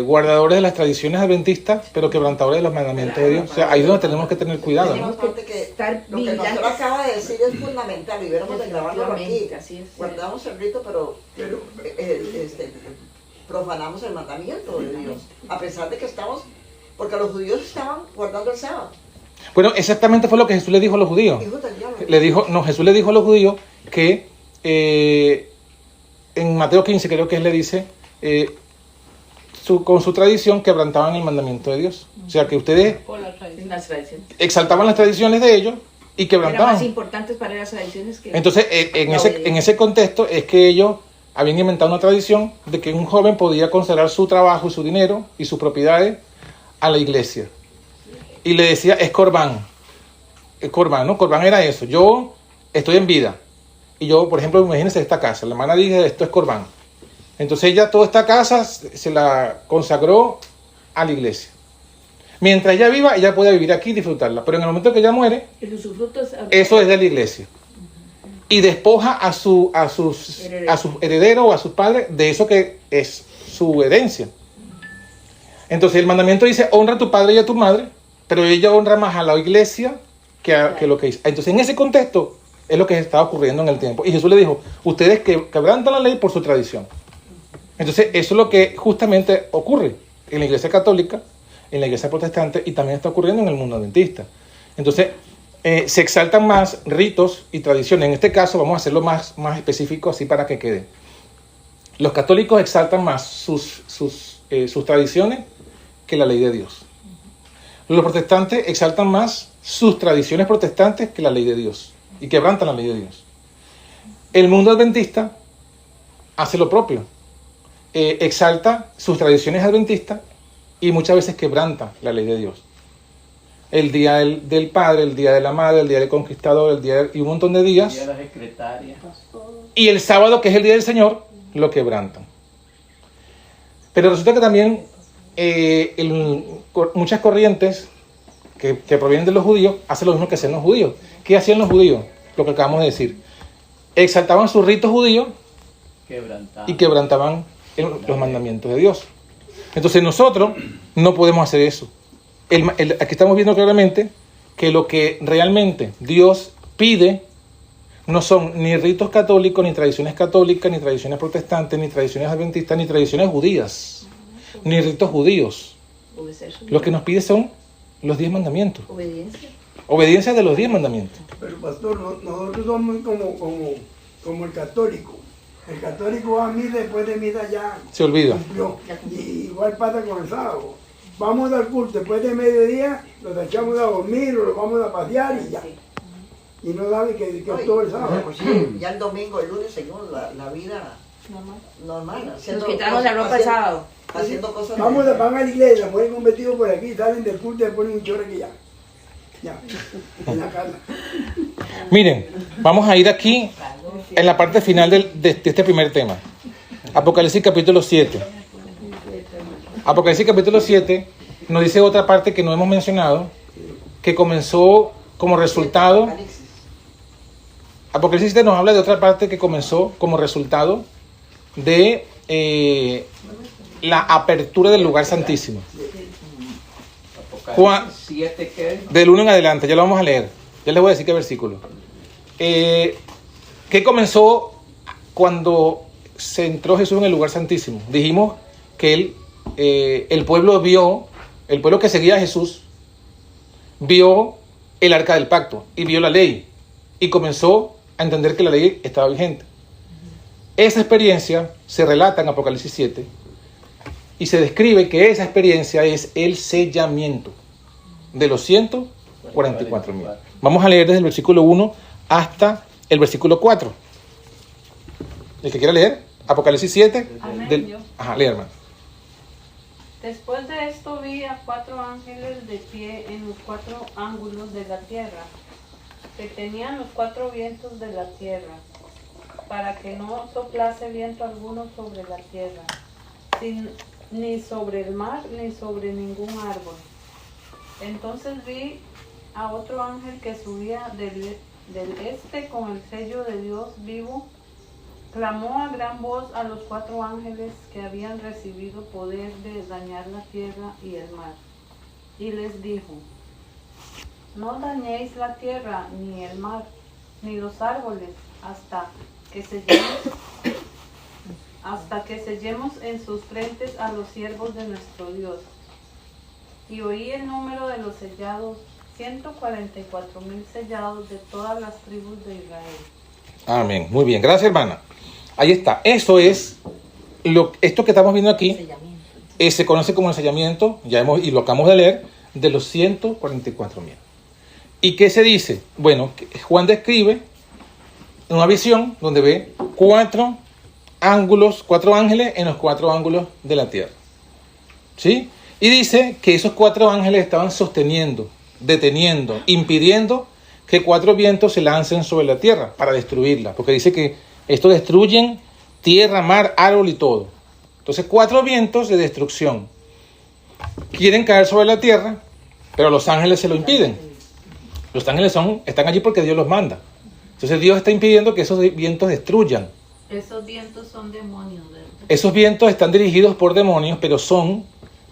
guardadores de las tradiciones adventistas, pero quebrantadores de los mandamientos de Dios. O sea, ahí es donde tenemos que tener cuidado, Tenemos ¿no? parte que estar lo que el pastor vigilantes. acaba de decir es fundamental y veremos de grabarlo aquí. Efectivamente, así es. Guardamos el rito, pero Pero profanamos el mandamiento de Dios, a pesar de que estamos, porque los judíos estaban guardando el sábado. Bueno, exactamente fue lo que Jesús le dijo a los judíos. Hijos del diablo. Jesús le dijo a los judíos que en Mateo 15 creo que él le dice, con su tradición quebrantaban el mandamiento de Dios. O sea que ustedes Por la tradición. En las tradiciones. exaltaban las tradiciones de ellos y Eran más quebrantaban. importantes para las tradiciones que... Entonces, en ese contexto es que ellos habían inventado una tradición de que un joven podía consagrar su trabajo y su dinero y sus propiedades a la iglesia. Y le decía, es corbán. Es corbán, ¿no? Corbán era eso. Yo estoy en vida. Y yo, por ejemplo, imagínense esta casa. La hermana dice, esto es corbán. Entonces ella toda esta casa se la consagró a la iglesia. Mientras ella viva, ella puede vivir aquí y disfrutarla. Pero en el momento que ella muere, El usufructo es... eso es de la iglesia. Y despoja a sus herederos o a sus padres de eso que es su herencia. Entonces el mandamiento dice, honra a tu padre y a tu madre, pero ella honra más a la iglesia que lo que hizo. Entonces en ese contexto es lo que está ocurriendo en el tiempo. Y Jesús le dijo, ustedes quebrantan la ley por su tradición. Entonces eso es lo que justamente ocurre en la iglesia católica, en la iglesia protestante y también está ocurriendo en el mundo adventista. Entonces se exaltan más ritos y tradiciones. En este caso vamos a hacerlo más específico así para que quede. Los católicos exaltan más sus tradiciones que la ley de Dios. Los protestantes exaltan más sus tradiciones protestantes que la ley de Dios y quebrantan la ley de Dios. El mundo adventista hace lo propio. Exalta sus tradiciones adventistas y muchas veces quebranta la ley de Dios. El día del padre, el día de la madre, el día del conquistador, y un montón de días. Y a la secretaria. Y el sábado, que es el día del Señor, lo quebrantan. Pero resulta que también muchas corrientes que provienen de los judíos hacen lo mismo que hacían los judíos. ¿Qué hacían los judíos? Lo que acabamos de decir. Exaltaban sus ritos judíos y quebrantaban los mandamientos de Dios. Entonces nosotros no podemos hacer eso. Aquí estamos viendo claramente que lo que realmente Dios pide no son ni ritos católicos, ni tradiciones católicas, ni tradiciones protestantes, ni tradiciones adventistas, ni tradiciones judías, ni ritos judíos. Lo que nos pide son los 10 mandamientos. Obediencia. Obediencia de los 10 mandamientos. Pero pastor, nosotros somos como el católico. El católico va a misa, después de misa ya Se olvida. cumplió. Y igual pasa con el sábado. Vamos al culto, después de mediodía nos echamos a dormir o nos vamos a pasear y ya. Y no sabe que es todo el sábado. Pues sí, ya el domingo, el lunes seguimos la vida Normal. Nos quitamos la ropa el sábado. Haciendo cosas. Van a la iglesia, ponen un vestido por aquí, salen del culto y ponen un chorro aquí ya. Ya, en la casa. Miren, vamos a ir aquí en la parte final de este primer tema. Apocalipsis capítulo 7. Apocalipsis capítulo 7 nos dice otra parte que no hemos mencionado, que comenzó como resultado. Apocalipsis 7 nos habla de otra parte que comenzó como resultado de la apertura del lugar santísimo. Apocalipsis 7, ¿qué? Del 1 en adelante, ya lo vamos a leer. Ya les voy a decir qué versículo. ¿Qué comenzó cuando se entró Jesús en el lugar santísimo? Dijimos que el pueblo que seguía a Jesús, vio el arca del pacto y vio la ley y comenzó a entender que la ley estaba vigente. Esa experiencia se relata en Apocalipsis 7 y se describe que esa experiencia es el sellamiento de los 144.000. Vamos a leer desde el versículo 1 hasta el versículo 4. El que quiera leer, Apocalipsis 7. Amén, yo. Ajá, lee, hermano. Después de esto vi a 4 ángeles de pie en los 4 ángulos de la tierra, que tenían los 4 vientos de la tierra, para que no soplase viento alguno sobre la tierra, ni sobre el mar, ni sobre ningún árbol. Entonces vi a otro ángel que subía del este con el sello de Dios vivo. Clamó a gran voz a los 4 ángeles que habían recibido poder de dañar la tierra y el mar, y les dijo: no dañéis la tierra, ni el mar, ni los árboles, hasta que sellemos en sus frentes a los siervos de nuestro Dios. Y oí el número de los sellados, 144.000 sellados de todas las tribus de Israel. Amén. Muy bien. Gracias, hermana. Ahí está. Eso es esto que estamos viendo aquí. Se conoce como el sellamiento, y lo acabamos de leer, de los 144.000. ¿Y qué se dice? Bueno, Juan describe una visión donde ve 4 ángeles en los 4 ángulos de la tierra. ¿Sí? Y dice que esos 4 ángeles estaban sosteniendo, deteniendo, impidiendo que 4 vientos se lancen sobre la tierra para destruirla, porque dice que estos destruyen tierra, mar, árbol y todo. Entonces 4 vientos de destrucción quieren caer sobre la tierra, pero los ángeles se lo impiden. Los ángeles están allí porque Dios los manda. Entonces Dios está impidiendo que esos vientos destruyan. Esos vientos son demonios, ¿verdad? Esos vientos están dirigidos por demonios, pero son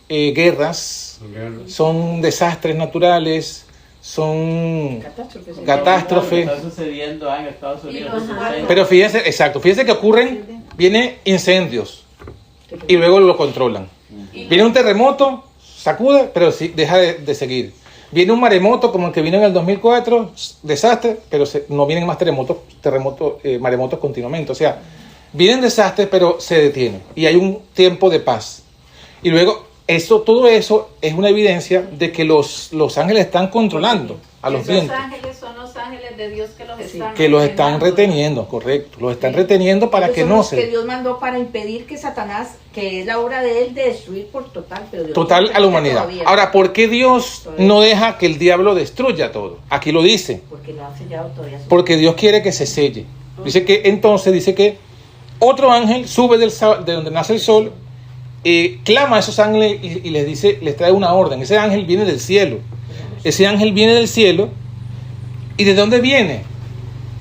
guerras, son desastres naturales, son catástrofes. Está sucediendo en Estados Unidos. Pero fíjense que vienen incendios y luego lo controlan. Viene un terremoto, sacude, pero sí, deja de seguir. Viene un maremoto como el que vino en el 2004, desastre, pero no vienen más maremotos continuamente. O sea, vienen desastres, pero se detienen y hay un tiempo de paz. Y luego todo eso es una evidencia de que los ángeles están controlando a los vientos. Los ángeles son los ángeles de Dios que los están reteniendo, correcto. Los están reteniendo para que no se... que Dios mandó para impedir que Satanás, que es la obra de él, de destruir por total, pero Dios total a la humanidad. Todavía. Ahora, ¿por qué Dios no deja que el diablo destruya todo? Aquí lo dice. Porque lo han sellado todavía. Porque Dios quiere que se selle. Dice que otro ángel sube de donde nace el sol, clama a esos ángeles y les trae una orden. Ese ángel viene del cielo. Ese ángel viene del cielo. ¿Y de dónde viene?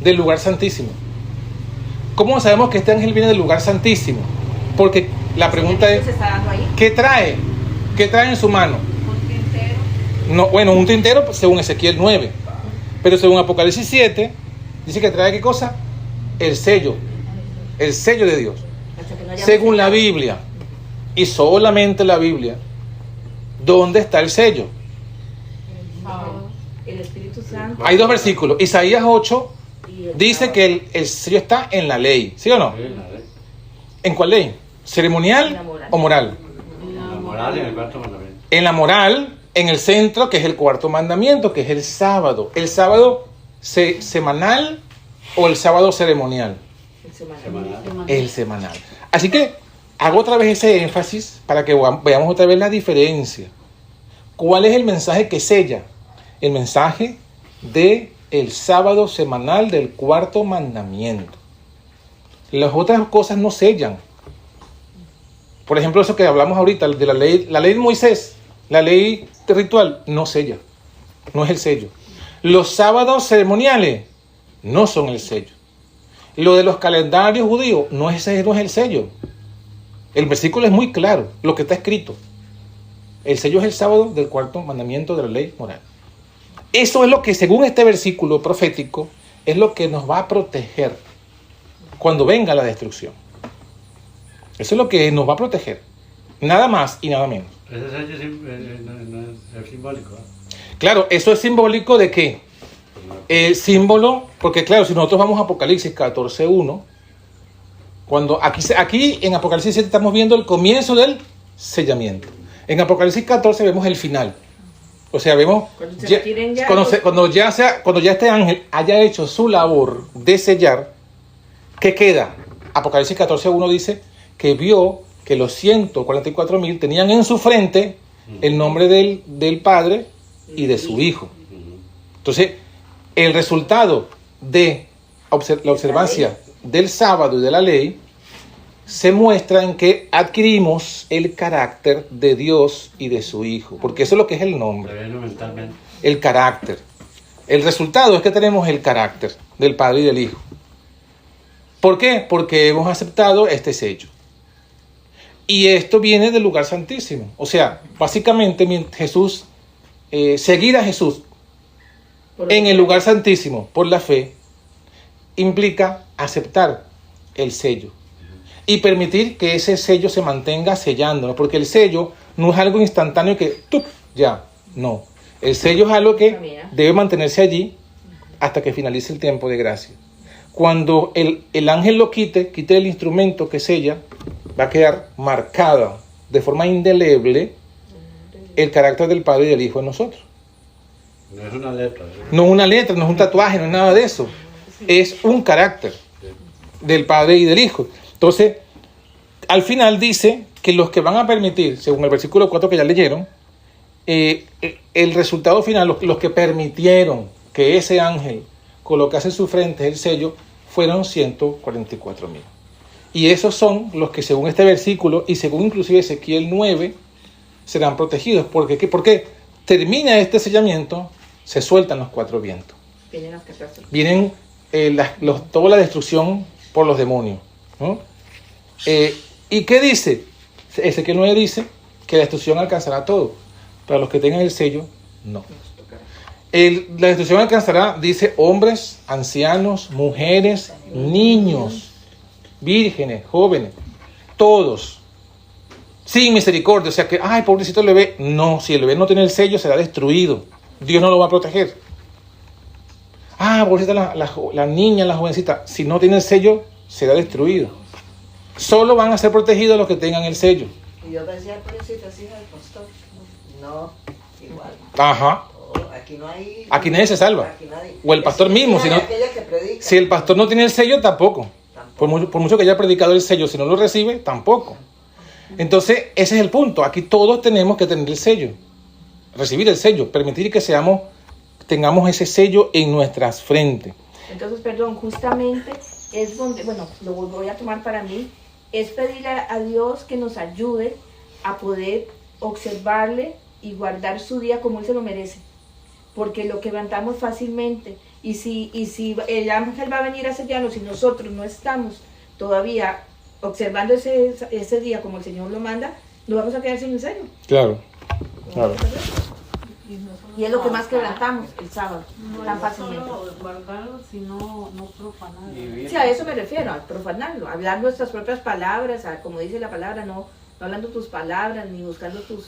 Del lugar santísimo. ¿Cómo sabemos que este ángel viene del lugar santísimo? Porque la pregunta es, ¿qué trae? ¿Qué trae en su mano? Un tintero. No, bueno, un tintero según Ezequiel 9. Pero según Apocalipsis 7, dice que trae ¿qué cosa? El sello. El sello de Dios. Según la Biblia, y solamente la Biblia, ¿dónde está el sello? El Espíritu Santo. Hay 2 versículos. Isaías 8 dice que el sello está en la ley. ¿Sí o no? ¿En cuál ley? ¿Ceremonial o moral? La moral y el 4º mandamiento. En la moral, en el centro, que es el 4º mandamiento, que es el sábado. ¿El sábado semanal o el sábado ceremonial? Semanal. El semanal. Así que hago otra vez ese énfasis para que veamos otra vez la diferencia. ¿Cuál es el mensaje que sella? El mensaje de el sábado semanal del cuarto mandamiento. Las otras cosas no sellan. Por ejemplo, eso que hablamos ahorita de la ley de Moisés, la ley ritual, no sella, no es el sello. Los sábados ceremoniales no son el sello. Lo de los calendarios judíos no es el sello. El versículo es muy claro, lo que está escrito. El sello es el sábado del cuarto mandamiento de la ley moral. Eso es lo que, según este versículo profético, es lo que nos va a proteger cuando venga la destrucción. Eso es lo que nos va a proteger. Nada más y nada menos. Ese sello es simbólico. Claro, eso es simbólico de qué. El símbolo, porque claro, si nosotros vamos a Apocalipsis 14:1, cuando aquí en Apocalipsis 7 estamos viendo el comienzo del sellamiento. En Apocalipsis 14 vemos el final. O sea, vemos cuando ya este ángel haya hecho su labor de sellar, ¿qué queda? Apocalipsis 14:1 dice que vio que los 144,000 tenían en su frente el nombre del Padre y de su Hijo. Entonces, el resultado de la observancia del sábado y de la ley se muestra en que adquirimos el carácter de Dios y de su Hijo, porque eso es lo que es el nombre, el carácter. El resultado es que tenemos el carácter del Padre y del Hijo. ¿Por qué? Porque hemos aceptado este sello. Y esto viene del lugar santísimo. O sea, básicamente Jesús, seguir a Jesús en el lugar santísimo por la fe implica aceptar el sello y permitir que ese sello se mantenga sellándonos, porque el sello no es algo instantáneo que ¡tup! Ya, no. El sello es algo que debe mantenerse allí hasta que finalice el tiempo de gracia. Cuando el ángel lo quite el instrumento que sella, va a quedar marcado de forma indeleble el carácter del Padre y del Hijo en nosotros. No es una letra. No es una letra, no es un tatuaje, no es nada de eso. Es un carácter del Padre y del Hijo. Entonces, al final dice que los que van a permitir, según el versículo 4 que ya leyeron, el resultado final, los que permitieron que ese ángel colocase en su frente el sello, fueron 144,000. Y esos son los que, según este versículo y según inclusive Ezequiel 9, serán protegidos. ¿Por qué? Termina este sellamiento, se sueltan los 4 vientos. Vienen toda la destrucción por los demonios, ¿no? ¿Y qué dice? Ezequiel 9 dice que la destrucción alcanzará a todos. Para los que tengan el sello, no. La destrucción alcanzará, dice, hombres, ancianos, mujeres, niños, vírgenes, jóvenes, todos, sin misericordia. O sea que, ay, pobrecito el bebé. No, si el bebé no tiene el sello, será destruido. Dios no lo va a proteger. Ah, pobrecita la niña, la jovencita, si no tiene el sello, será destruido. Solo van a ser protegidos los que tengan el sello. Y yo decía, pobrecita, es hija del pastor. No, igual. Ajá. Aquí nadie se salva. O el pastor mismo. Si el pastor no tiene el sello, tampoco. Por mucho que haya predicado el sello, si no lo recibe, tampoco. Entonces, ese es el punto. Aquí todos tenemos que tener el sello. Recibir el sello. Permitir que tengamos ese sello en nuestras frentes. Entonces, perdón, justamente es donde, bueno, lo voy a tomar para mí, es pedirle a Dios que nos ayude a poder observarle y guardar su día como Él se lo merece. Porque lo quebrantamos fácilmente. Y si el ángel va a venir a sellarnos y nosotros no estamos todavía observando ese día como el Señor lo manda, nos vamos a quedar sin el sello. Claro. Y es lo que más quebrantamos el sábado, tan fácilmente. Guardarlo, sino no profanarlo. Sí, a eso me refiero, a profanarlo, a hablar nuestras propias palabras, como dice la palabra, no hablando tus palabras, ni buscando tus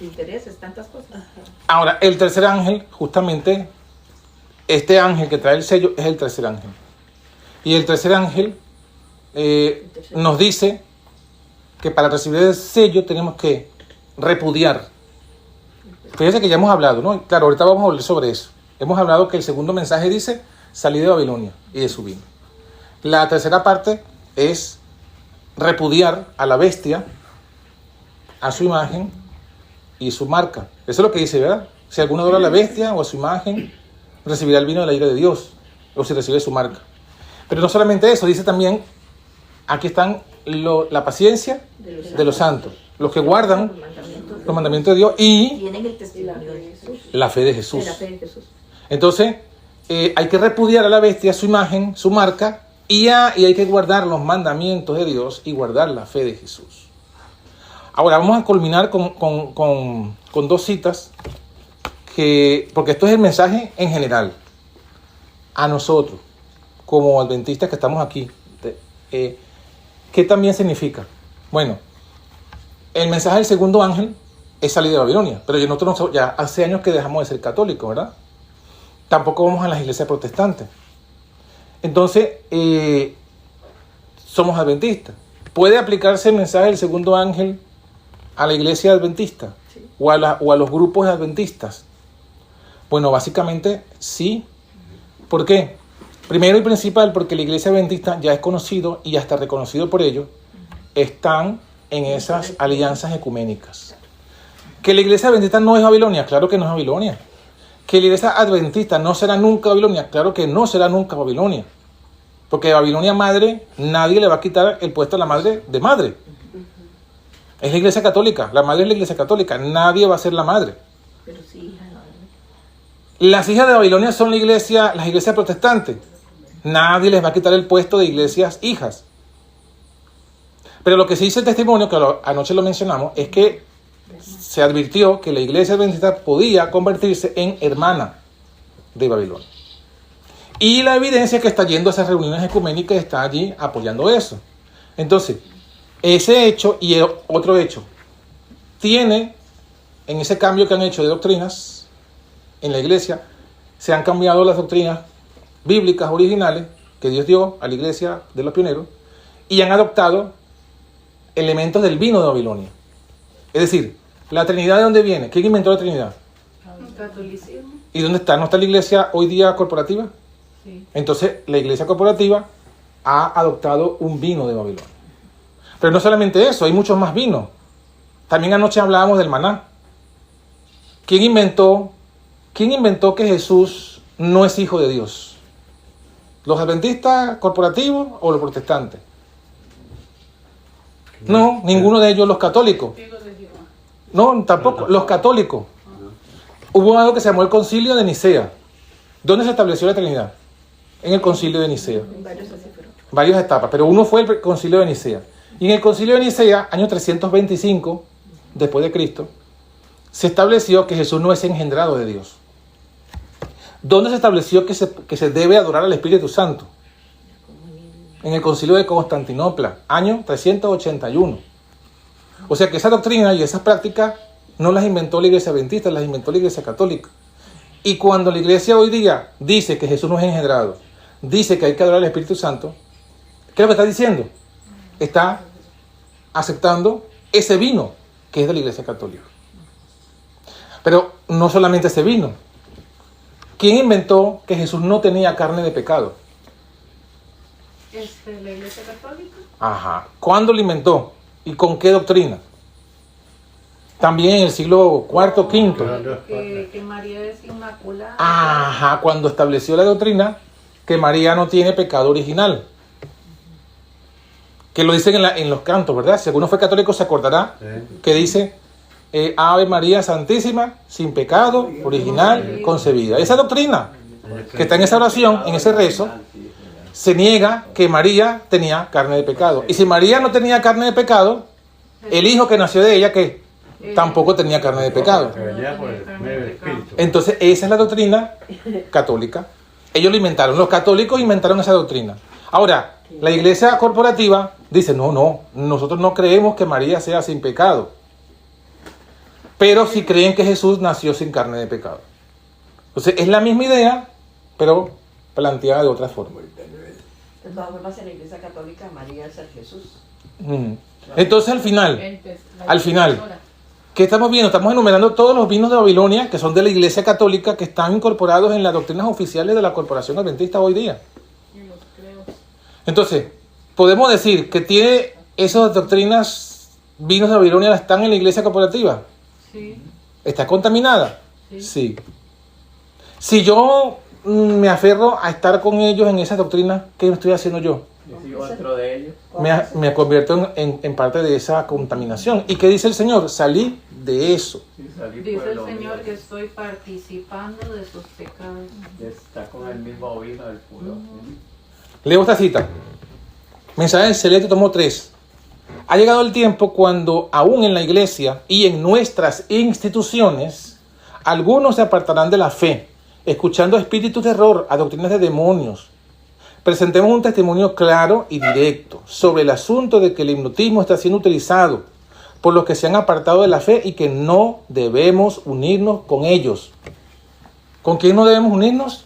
intereses, tantas cosas. Ahora, el tercer ángel, justamente, este ángel que trae el sello es el tercer ángel. Y el tercer ángel nos dice que para recibir el sello tenemos que repudiar. Fíjense que ya hemos hablado, ¿no? Claro, ahorita vamos a hablar sobre eso. Hemos hablado que el segundo mensaje dice, salí de Babilonia y de su vino. La tercera parte es repudiar a la bestia, a su imagen y su marca. Eso es lo que dice, ¿verdad? Si alguno adora a la bestia o a su imagen, recibirá el vino de la ira de Dios, o si recibe su marca. Pero no solamente eso, dice también, aquí están la paciencia de los santos, los que guardan los mandamientos de Dios y tienen el testimonio de Jesús. la fe de Jesús. De la fe de Jesús. Entonces, hay que repudiar a la bestia, su imagen, su marca, y hay que guardar los mandamientos de Dios y guardar la fe de Jesús. Ahora vamos a culminar con dos citas, porque esto es el mensaje en general, a nosotros, como adventistas que estamos aquí. ¿Qué también significa? Bueno, el mensaje del segundo ángel es salir de Babilonia, pero nosotros ya hace años que dejamos de ser católicos, ¿verdad? Tampoco vamos a las iglesias protestantes. Entonces, somos adventistas. ¿Puede aplicarse el mensaje del segundo ángel a la iglesia adventista? Sí. O a los grupos adventistas? Bueno, básicamente sí. ¿Por qué? Primero y principal, porque la iglesia adventista ya es conocido y hasta reconocido por ello, están en esas alianzas ecuménicas. ¿Que la iglesia adventista no es Babilonia? Claro que no es Babilonia. ¿Que la iglesia adventista no será nunca Babilonia? Claro que no será nunca Babilonia. Porque Babilonia madre, nadie le va a quitar el puesto a la madre de madre. Es la iglesia católica, la madre es la iglesia católica, nadie va a ser la madre. Pero sí, las hijas de Babilonia son las iglesias protestantes. Nadie les va a quitar el puesto de iglesias hijas. Pero lo que sí dice el testimonio, que anoche lo mencionamos, es que se advirtió que la iglesia adventista podía convertirse en hermana de Babilonia. Y la evidencia es que está yendo a esas reuniones ecuménicas y está allí apoyando eso. Entonces, ese hecho y otro hecho tiene, en ese cambio que han hecho de doctrinas en la iglesia, se han cambiado las doctrinas bíblicas originales que Dios dio a la iglesia de los pioneros y han adoptado elementos del vino de Babilonia. Es decir, ¿la Trinidad de dónde viene? ¿Quién inventó la Trinidad? El catolicismo. ¿Y dónde está? ¿No está la iglesia hoy día corporativa? Sí. Entonces, la iglesia corporativa ha adoptado un vino de Babilonia. Pero no solamente eso, hay muchos más vinos. También anoche hablábamos del maná. ¿Quién inventó que Jesús no es hijo de Dios? ¿Los adventistas corporativos o los protestantes? No, ninguno de ellos. Los católicos. No, tampoco. Los católicos. Hubo algo que se llamó el Concilio de Nicea. ¿Dónde se estableció la Trinidad? En el Concilio de Nicea. Varias etapas, pero uno fue el Concilio de Nicea. Y en el Concilio de Nicea, año 325, después de Cristo, se estableció que Jesús no es engendrado de Dios. ¿Dónde se estableció que se debe adorar al Espíritu Santo? En el Concilio de Constantinopla, año 381. O sea que esa doctrina y esas prácticas no las inventó la iglesia adventista, las inventó la iglesia católica. Y cuando la iglesia hoy día dice que Jesús no es engendrado, dice que hay que adorar al Espíritu Santo, ¿qué es lo que está diciendo? Está aceptando ese vino que es de la iglesia católica. Pero no solamente ese vino. ¿Quién inventó que Jesús no tenía carne de pecado? La iglesia católica. Ajá. ¿Cuándo lo inventó? ¿Y con qué doctrina? También en el siglo IV, V. Que María es inmaculada. Ajá, cuando estableció la doctrina que María no tiene pecado original. Que lo dicen en los cantos, ¿verdad? Si alguno fue católico se acordará que dice Ave María Santísima, sin pecado original concebida. Esa doctrina que está en esa oración, en ese rezo, se niega que María tenía carne de pecado. Y si María no tenía carne de pecado, el hijo que nació de ella, ¿qué? Tampoco tenía carne de pecado. Entonces, esa es la doctrina católica. Ellos lo inventaron. Los católicos inventaron esa doctrina. Ahora, la iglesia corporativa dice, no, nosotros no creemos que María sea sin pecado. Pero sí creen que Jesús nació sin carne de pecado. Entonces, es la misma idea, pero planteada de otra forma. De todas formas, en la iglesia católica, María es el Jesús. Entonces, al final, ¿qué estamos viendo? Estamos enumerando todos los vinos de Babilonia que son de la iglesia católica que están incorporados en las doctrinas oficiales de la Corporación Adventista hoy día. Entonces, podemos decir que tiene esas doctrinas, vinos de Babilonia, están en la iglesia corporativa. Sí. ¿Está contaminada? Sí. Sí. Si yo me aferro a estar con ellos en esas doctrinas, ¿qué estoy haciendo yo? Yo soy otro de ellos. Me convierto en parte de esa contaminación. ¿Y qué dice el Señor? Salí de eso. Sí, salí Dice por el lo Señor mío. que estoy participando de sus pecados. Está con el mismo vino del puro. Leo esta cita. Mensaje selecto, tomo 3. Ha llegado el tiempo cuando aún en la iglesia y en nuestras instituciones, algunos se apartarán de la fe, escuchando espíritus de error a doctrinas de demonios. Presentemos un testimonio claro y directo sobre el asunto de que el hipnotismo está siendo utilizado por los que se han apartado de la fe y que no debemos unirnos con ellos. ¿Con quién no debemos unirnos?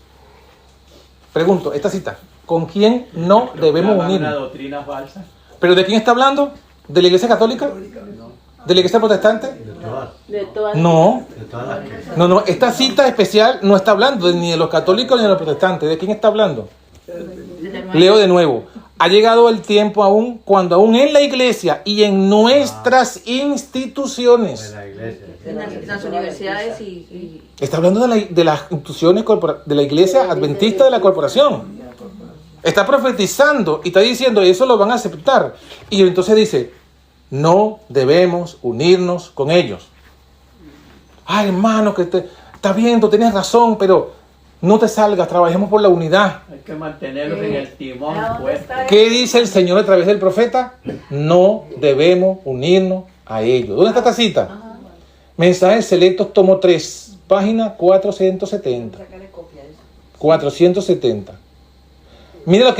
Pregunto, esta cita. ¿Con quién no debemos Proclaman unirnos? una doctrina falsa. ¿Pero de quién está hablando? ¿De la iglesia católica? ¿De la iglesia protestante? De todas. No. De todas las que... No, esta cita especial no está hablando ni de los católicos ni de los protestantes. ¿De quién está hablando? Leo de nuevo. Ha llegado el tiempo aún cuando aún en la iglesia y en nuestras De instituciones. la iglesia. En las universidades y Está hablando de las instituciones de la iglesia adventista de la corporación. Está profetizando y está diciendo eso lo van a aceptar. Y entonces dice, no debemos unirnos con ellos. Ay, hermano, que está bien, tú tienes razón, pero no te salgas, trabajemos por la unidad. Hay que mantenerlos en el timón ¿A dónde puesto. está? ¿Qué dice el Señor a través del profeta? No debemos unirnos a ellos. ¿Dónde está esta cita? Mensajes selectos, tomo 3, página 470. Sacarle copia de eso. 470. Miren lo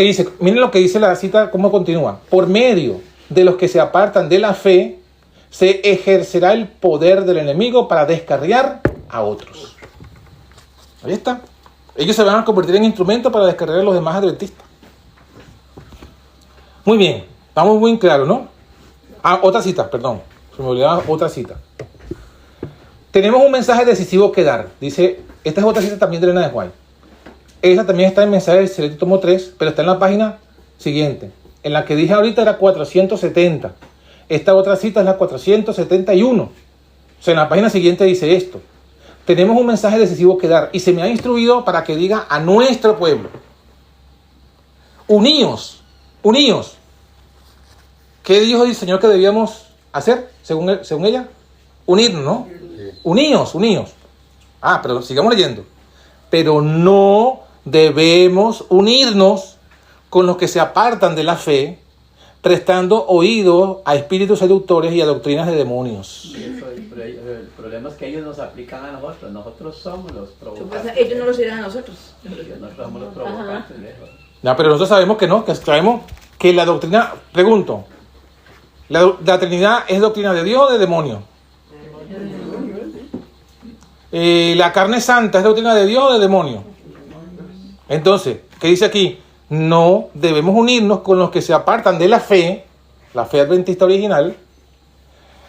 que dice la cita, cómo continúa. Por medio de los que se apartan de la fe, se ejercerá el poder del enemigo para descarriar a otros. Ahí está. Ellos se van a convertir en instrumentos para descarriar a los demás adventistas. Muy bien, estamos muy claros, ¿no? Otra cita, perdón. Se me olvidaba otra cita. Tenemos un mensaje decisivo que dar. Dice, esta es otra cita también de Elena de White. Esa también está en mensaje selecto tomo 3, pero está en la página siguiente. En la que dije ahorita era 470. Esta otra cita es la 471. O sea, en la página siguiente dice esto. Tenemos un mensaje decisivo que dar y se me ha instruido para que diga a nuestro pueblo. Uníos. ¿Qué dijo el Señor que debíamos hacer, según ella? Unirnos, ¿no? Uníos. Pero sigamos leyendo. Pero no debemos unirnos con los que se apartan de la fe, prestando oído a espíritus seductores y a doctrinas de demonios. El problema es que ellos nos aplican a nosotros. Nosotros somos los provocantes. ellos no lo dirán a nosotros. Nosotros somos los provocantes de eso. No, pero nosotros sabemos que no, que sabemos que la doctrina, pregunto, ¿la Trinidad es doctrina de Dios o de demonio? ¿La carne santa es doctrina de Dios o de demonio? Entonces, ¿qué dice aquí? No debemos unirnos con los que se apartan de la fe adventista original,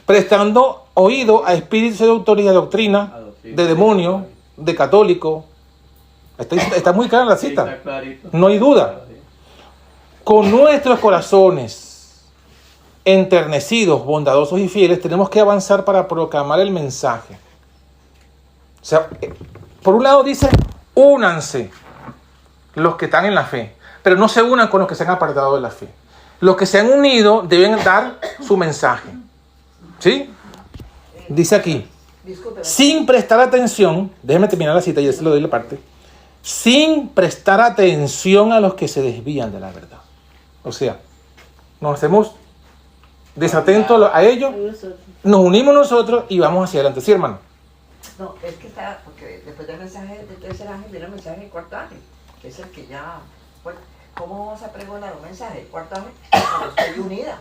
prestando oído a espíritus seductores y a doctrina de demonio, de católico. Está muy clara la cita. Está clarito. No hay duda. Con nuestros corazones enternecidos, bondadosos y fieles, tenemos que avanzar para proclamar el mensaje. O sea, por un lado dice, únanse los que están en la fe, pero no se unan con los que se han apartado de la fe. Los que se han unido deben dar su mensaje. ¿Sí? Dice aquí, Disculpe, sin prestar atención, déjeme terminar la cita y ya se lo doy la parte, sin prestar atención a los que se desvían de la verdad. O sea, nos hacemos desatentos a ellos, nos unimos nosotros y vamos hacia adelante. ¿Sí, hermano? no, es que está, porque después del mensaje del tercer ángel viene el mensaje del cuarto ángel, que es el que ya, pues, ¿cómo vamos a pregonar un mensaje del cuarto ángel cuando estoy unida?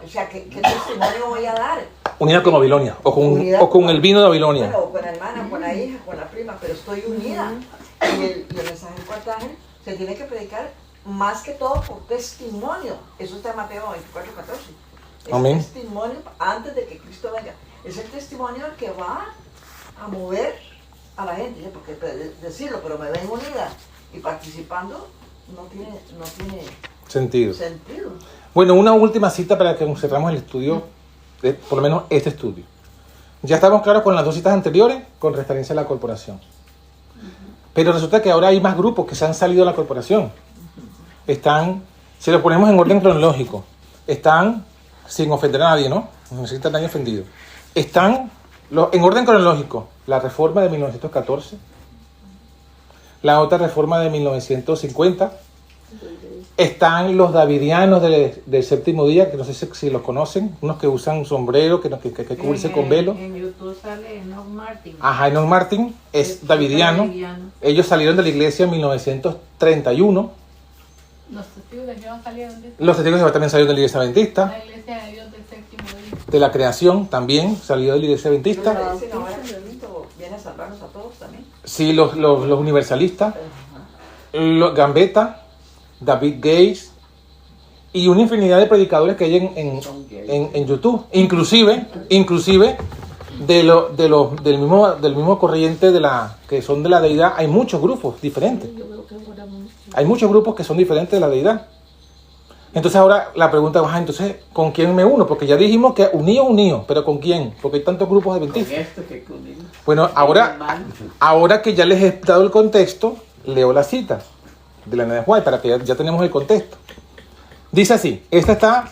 O sea, ¿qué testimonio voy a dar? Unida con Babilonia, o con el vino de Babilonia. Bueno, con la hermana, con la hija, con la prima, pero estoy unida. Y el mensaje del cuarto ángel se tiene que predicar más que todo por testimonio. Eso está en Mateo 24:14. Es Amén. testimonio antes de que Cristo venga. Es el testimonio el que va a mover a la gente, ¿sí? Porque decirlo, pero me ven unida y participando no tiene Sentido. sentido. Bueno, una última cita para que cerramos el estudio, por lo menos este estudio. Ya estamos claros con las dos citas anteriores con referencia a la corporación. Pero resulta que ahora hay más grupos que se han salido de la corporación. Están, si lo ponemos en orden cronológico, están, sin ofender a nadie, ¿no? No necesita nadie ofendido. Están, en orden cronológico, la reforma de 1914, la otra reforma de 1950, están los davidianos del séptimo día, que no sé si los conocen, unos que usan sombrero, que cubrirse con velo. En YouTube sale Enoch Martin. Ajá, Enoch Martin es davidiano. Ellos salieron de la iglesia en 1931. Los testigos de Jehová salieron de Los testigos de Jehová también salieron de la iglesia adventista. la iglesia de Dios del séptimo día. De la creación también salió de la iglesia adventista. Pero si ahora Jesucristo viene a salvarnos a todos también. Sí, los universalistas, los Gambetta, David Gates y una infinidad de predicadores que hay en YouTube, inclusive del mismo corriente que son de la deidad. Hay muchos grupos diferentes. Hay muchos grupos que son diferentes de la deidad. Entonces ahora la pregunta es, entonces, ¿con quién me uno? Porque ya dijimos que unido, pero ¿con quién? Porque hay tantos grupos adventistas. Bueno, ahora que ya les he dado el contexto, leo la cita de la Elena de White para que ya tenemos el contexto. Dice así, esta está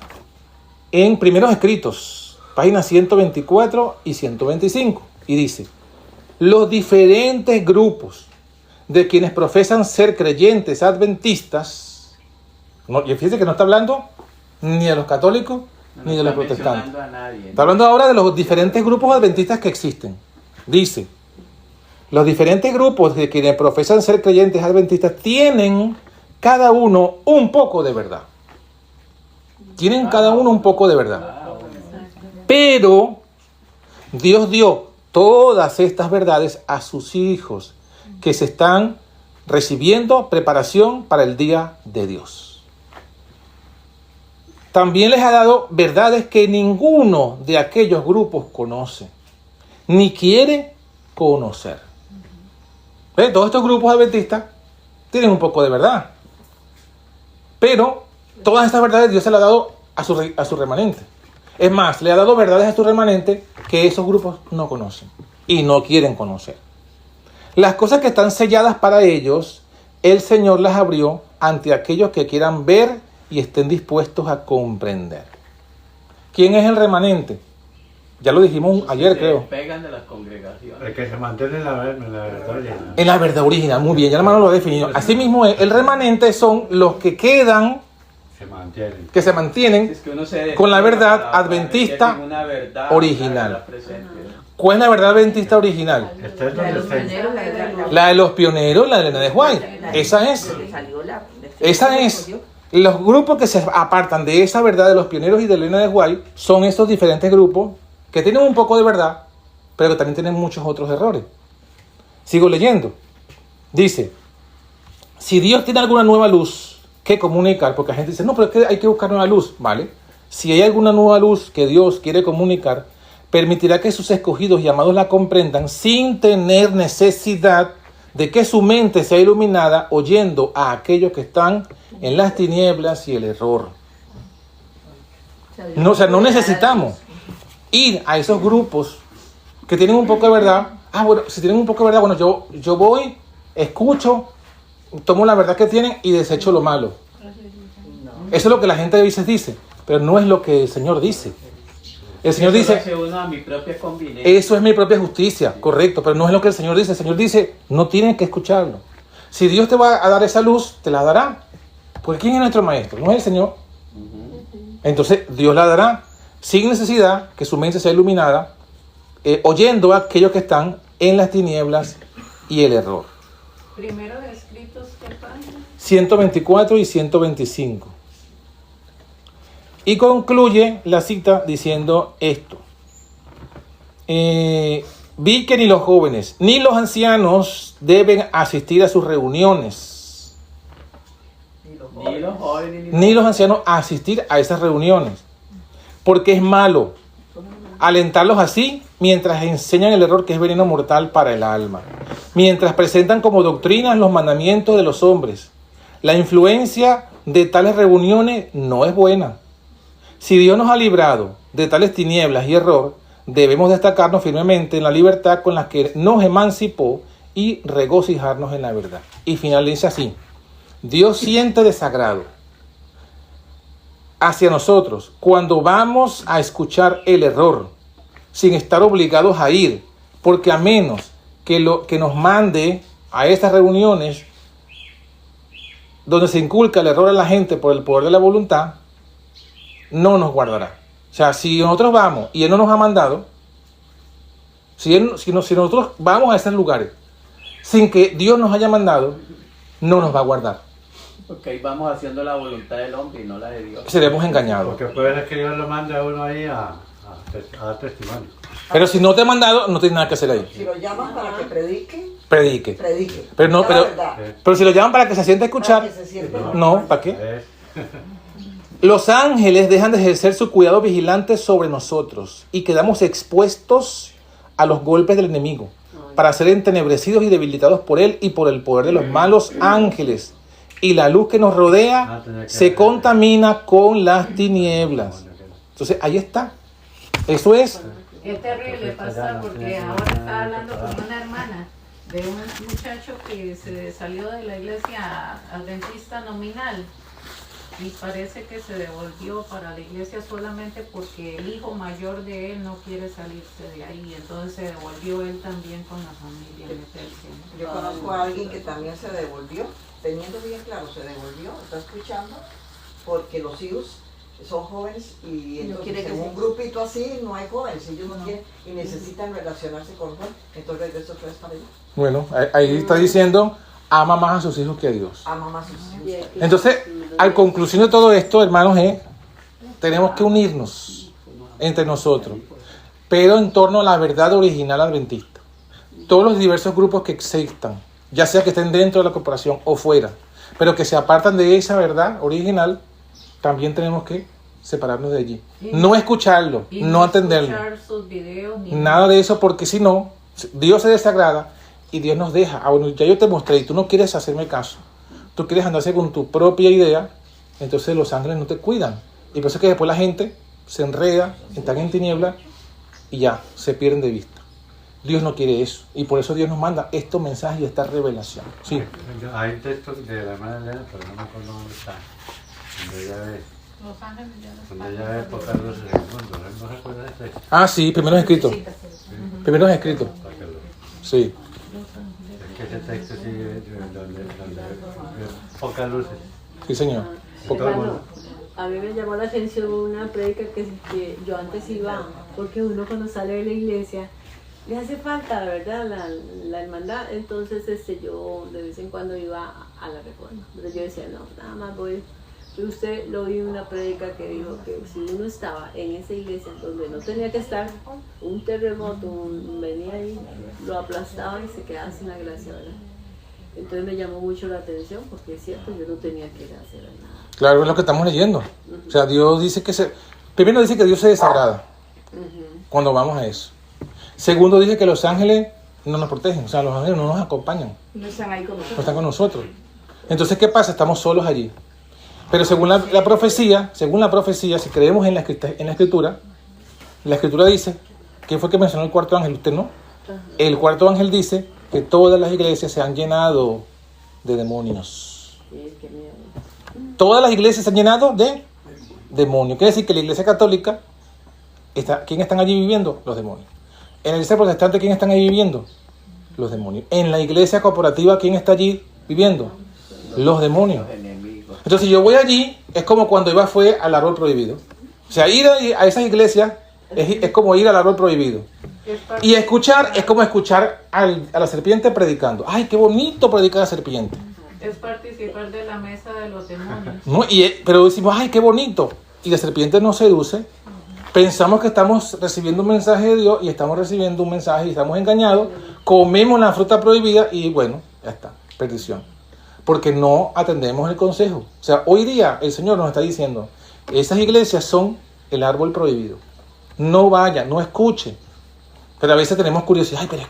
en Primeros Escritos, páginas 124 y 125, y dice: los diferentes grupos de quienes profesan ser creyentes adventistas, no, y fíjense que no está hablando ni de los católicos ni de los protestantes, está hablando ahora de los diferentes grupos adventistas que existen. Dice: los diferentes grupos de quienes profesan ser creyentes adventistas tienen cada uno un poco de verdad. Tienen cada uno un poco de verdad. Pero Dios dio todas estas verdades a sus hijos que se están recibiendo preparación para el día de Dios. También les ha dado verdades que ninguno de aquellos grupos conoce, ni quiere conocer. Todos estos grupos adventistas tienen un poco de verdad, pero todas estas verdades Dios se las ha dado a su remanente. Es más, le ha dado verdades a su remanente que esos grupos no conocen y no quieren conocer. Las cosas que están selladas para ellos, el Señor las abrió ante aquellos que quieran ver y estén dispuestos a comprender. ¿Quién es el remanente? Ya lo dijimos ayer, creo. Pegan de las congregaciones. El que se mantiene en la verdad original. En la verdad original, muy bien, ya el hermano lo ha definido. Asimismo, el remanente son los que quedan, que se mantienen con la verdad adventista original. ¿Cuál es la verdad adventista original? La de los pioneros, la de Elena de White. Esa es. Los grupos que se apartan de esa verdad de los pioneros y de Elena de White son esos diferentes grupos que tienen un poco de verdad, pero que también tienen muchos otros errores. Sigo leyendo. Dice: si Dios tiene alguna nueva luz que comunicar, porque la gente dice, no, pero es que hay que buscar nueva luz, ¿vale? Si hay alguna nueva luz que Dios quiere comunicar, permitirá que sus escogidos y amados la comprendan sin tener necesidad de que su mente sea iluminada oyendo a aquellos que están en las tinieblas y el error. No, o sea, no necesitamos ir a esos grupos que tienen un poco de verdad. Bueno, si tienen un poco de verdad, bueno, yo voy, escucho, tomo la verdad que tienen y desecho lo malo. Eso es lo que la gente a veces dice, pero no es lo que el Señor dice. El Señor dice, eso es mi propia justicia, correcto, pero no es lo que el Señor dice. El Señor dice, no tienes que escucharlo. Si Dios te va a dar esa luz, te la dará. Porque ¿quién es nuestro maestro? No es el Señor. Entonces Dios la dará sin necesidad que su mente sea iluminada, oyendo a aquellos que están en las tinieblas y el error. Primero de Escritos, ¿qué página? 124 y 125. Y concluye la cita diciendo esto: vi que ni los jóvenes ni los ancianos deben asistir a sus reuniones. Ni los ancianos asistir a esas reuniones, porque es malo alentarlos así mientras enseñan el error que es veneno mortal para el alma, mientras presentan como doctrinas los mandamientos de los hombres, la influencia de tales reuniones no es buena. Si Dios nos ha librado de tales tinieblas y error, debemos destacarnos firmemente en la libertad con la que nos emancipó y regocijarnos en la verdad. Y finaliza así: Dios siente desagrado hacia nosotros cuando vamos a escuchar el error, sin estar obligados a ir, porque a menos que nos mande a estas reuniones donde se inculca el error a la gente por el poder de la voluntad, no nos guardará. O sea, si nosotros vamos y Él no nos ha mandado, si nosotros vamos a esos lugares sin que Dios nos haya mandado, no nos va a guardar. Porque ahí vamos haciendo la voluntad del hombre y no la de Dios. Seremos engañados. Porque puede ser que Dios lo mande a uno ahí a dar testimonio. Pero si no te ha mandado, no tienes nada que hacer ahí. Si lo llaman para que predique, Predique. predique. Pero La verdad, pero si lo llaman para que se siente a escuchar, para que se sienta- no, ¿para qué? Es- Los ángeles dejan de ejercer su cuidado vigilante sobre nosotros y quedamos expuestos a los golpes del enemigo para ser entenebrecidos y debilitados por él y por el poder de los malos ángeles. Y la luz que nos rodea se contamina con las tinieblas. Entonces, ahí está. Eso es. Es terrible, pastor, porque ahora estaba hablando con una hermana de un muchacho que se salió de la iglesia adventista nominal y parece que se devolvió para la iglesia solamente porque el hijo mayor de él no quiere salirse de ahí, entonces se devolvió él también con la familia a meterse. Yo conozco a alguien que también se devolvió, teniendo bien claro, se devolvió, está escuchando, porque los hijos son jóvenes y entonces quiere que en se- un grupito así no hay jóvenes, ellos no quieren y necesitan relacionarse con jóvenes, entonces regreso otra vez para allá. Bueno, ahí está diciendo, ama más a sus hijos que a Dios. Ama más a sus hijos. Entonces, a conclusión de todo esto, hermanos, tenemos que unirnos entre nosotros, pero en torno a la verdad original adventista. Todos los diversos grupos que existan, ya sea que estén dentro de la corporación o fuera, pero que se apartan de esa verdad original, también tenemos que separarnos de allí. No escucharlo, Y no atenderlo. escuchar sus videos ni Nada de eso, porque si no, Dios se desagrada y Dios nos deja. Ah, bueno, ya yo te mostré y tú no quieres hacerme caso. Tú quieres andar según tu propia idea, entonces los ángeles no te cuidan. Y por eso es que después la gente se enreda, están en tinieblas y ya, se pierden de vista. Dios no quiere eso. Y por eso Dios nos manda estos mensajes y esta revelación. Sí. Hay textos de la hermana Elena, pero no me acuerdo dónde está. Donde ella ve, Los ángeles ya no donde ella ve pocas luces en el mundo. ¿No se acuerda de ese texto? Ah, sí, primeros escritos. Primeros escritos. Para que lo- Sí. Es que ese texto sí, donde pocas luces. Sí, señor. Poca- Hermano, a mí me llamó la atención una prédica que yo antes iba, porque uno cuando sale de la iglesia le hace falta, ¿verdad? La hermandad. Entonces yo de vez en cuando iba a la reforma. Entonces yo decía, no, nada más voy. Y usted lo vi en una prédica que dijo que si uno estaba en esa iglesia donde no tenía que estar, un terremoto venía ahí, lo aplastaba y se quedaba sin la gracia, ¿verdad? Entonces me llamó mucho la atención porque es cierto, yo no tenía que ir a hacer nada. Claro, es lo que estamos leyendo. O sea, Dios dice que primero dice que Dios se desagrada cuando vamos a eso. Segundo, dice que los ángeles no nos protegen. O sea, los ángeles no nos acompañan. No están ahí con No nosotros. están con nosotros. Entonces, ¿qué pasa? Estamos solos allí. Pero según la profecía, si creemos en la escritura dice, ¿quién fue que mencionó el cuarto ángel? Usted no. El cuarto ángel dice que todas las iglesias se han llenado de demonios. Sí, qué miedo. Todas las iglesias se han llenado de demonios. Quiere decir que la iglesia católica, ¿quién están allí viviendo? Los demonios. En la iglesia protestante, ¿quién están allí viviendo? Los demonios. En la iglesia corporativa, ¿quién está allí viviendo? Los demonios. Los enemigos. Entonces, si yo voy allí, es como cuando iba fue al árbol prohibido. O sea, ir a esas iglesias es como ir al árbol prohibido. Y escuchar es como escuchar a la serpiente predicando. ¡Ay, qué bonito predica la serpiente! es participar de la mesa de los demonios. ¿No? Pero decimos, ¡ay, qué bonito! Y la serpiente nos seduce. Pensamos que estamos recibiendo un mensaje de Dios y estamos recibiendo un mensaje y estamos engañados. Comemos la fruta prohibida y bueno, ya está, perdición. Porque no atendemos el consejo. O sea, hoy día el Señor nos está diciendo, esas iglesias son el árbol prohibido. No vaya, no escuche. Pero a veces tenemos curiosidad. Ay, pero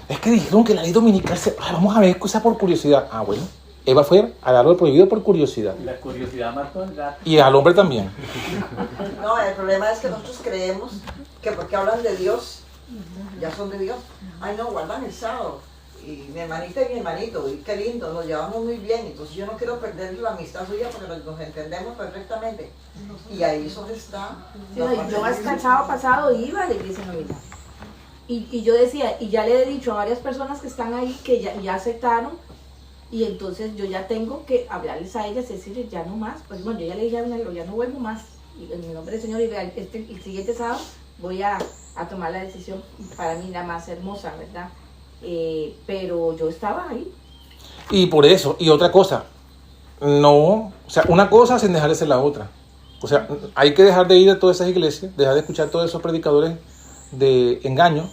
es que dijeron que la ley dominical vamos a ver cosas por curiosidad. Ah, bueno, Eva fue al árbol prohibido por curiosidad. La curiosidad mató al gato. Y al hombre también. No, el problema es que nosotros creemos que porque hablan de Dios, ya son de Dios. Ay, no, guardan el sábado. Y mi hermanita y mi hermanito, y qué lindo, nos llevamos muy bien. Entonces yo no quiero perder la amistad suya porque nos entendemos perfectamente. Y ahí eso está. Sí, no, yo el sábado pasado iba a la iglesia novicia. Y yo decía, y ya le he dicho a varias personas que están ahí que ya aceptaron, y entonces yo ya tengo que hablarles a ellas y decirles ya no más. Pues bueno, yo ya le dije a Brunello, ya no vuelvo más. Y en mi nombre del Señor, y vea, el siguiente sábado voy a tomar la decisión para mí la más hermosa, ¿verdad? Pero yo estaba ahí. Y por eso, y otra cosa, no, o sea, una cosa sin dejar de ser la otra. O sea, hay que dejar de ir a todas esas iglesias, dejar de escuchar todos esos predicadores de engaño,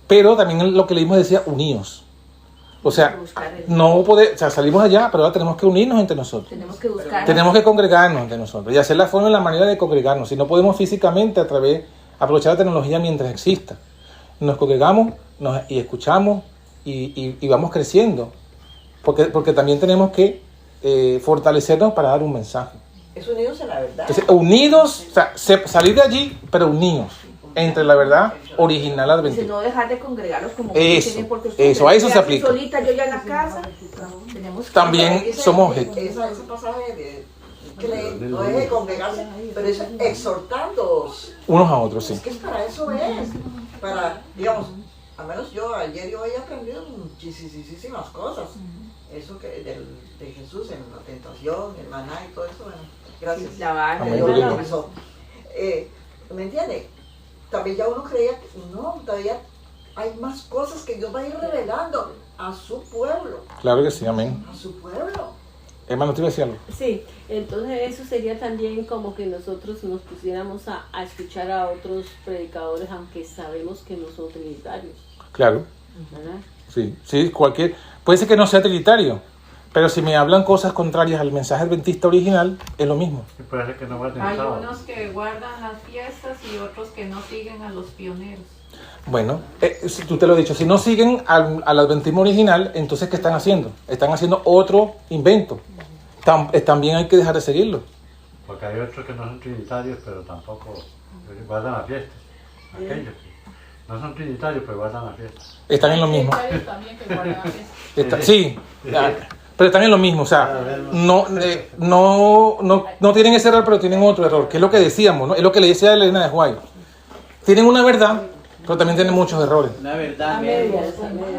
pero también lo que leímos decía, unidos. O sea, no poder, o sea, salimos allá, pero ahora tenemos que unirnos entre nosotros. Tenemos que buscar. Tenemos que congregarnos entre nosotros y hacer la forma y la manera de congregarnos. Si no podemos físicamente, aprovechar la tecnología mientras exista. Nos congregamos y escuchamos y vamos creciendo. Porque también tenemos que fortalecernos para dar un mensaje. Es unidos en la verdad. Entonces, unidos, o sea, salir de allí, pero unidos entre la verdad original adventiva. No dejar de congregarlos como eso, a eso se aplica. Solita, yo ya en la casa, tenemos también somos objeto. Ese pasaje de no es de congregarse, pero es exhortándoos unos a otros, sí. Es que para eso es. Para, digamos, al menos yo ayer yo he aprendido muchísimas cosas. Eso que de Jesús en la tentación, el maná y todo eso, bueno, gracias. Sí, la barra, ¿me entiende? También ya uno creía que no, todavía hay más cosas que Dios va a ir revelando a su pueblo. Claro que sí, amén. A su pueblo. Hermano, ¿te iba a decir algo? Sí, entonces eso sería también como que nosotros nos pusiéramos a escuchar a otros predicadores, aunque sabemos que no son trinitarios. Claro. ¿Verdad? Sí, puede ser que no sea trinitario, pero si me hablan cosas contrarias al mensaje adventista original, es lo mismo. Y puede ser que no guarden Hay sábado. unos que guardan las fiestas y otros que no siguen a los pioneros. Bueno, tú te lo he dicho, si no siguen al adventismo original, entonces ¿qué están haciendo? Están haciendo otro invento. También hay que dejar de seguirlo. Porque hay otros que no son trinitarios, pero tampoco guardan las fiestas. Aquellos que no son trinitarios, pero guardan las fiestas. Están en lo mismo. También que guardan las fiestas. Sí, pero están en lo mismo. O sea, no tienen ese error, pero tienen otro error, que es lo que decíamos, ¿no? Es lo que le decía a Elena de White. Tienen una verdad, pero también tienen muchos errores. Una verdad media.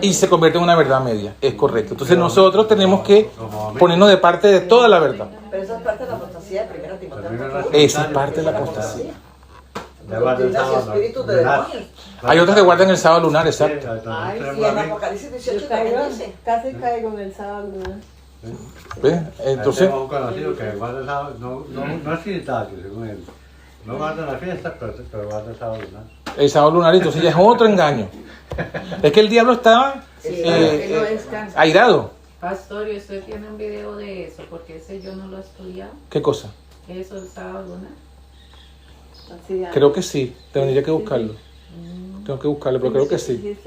Y se convierte en una verdad media, es correcto. Entonces nosotros tenemos que ponernos de parte de toda la verdad. Pero esa es parte de la apostasía de 1 Timoteo. Esa es parte de la apostasía. Doctrinas y espíritus de demonios. Hay otros que guardan el sábado lunar, exacto. Y en Apocalipsis 18 también dice. Casi caigo en el sábado, ¿no? ¿Ves? Entonces, Tengo un conocido que guarda el sábado, no es trinitario, según él. No guarda la fiesta, pero guarda el sábado lunar. el sábado lunar, entonces ya es otro engaño. Es que el diablo está airado. Pastor, ¿y usted tiene un video de eso? Porque ese yo no lo he estudiado. ¿Qué cosa? Eso el sábado lunar. Creo que sí, tendría que buscarlo. Tengo que buscarlo, pero creo que sí.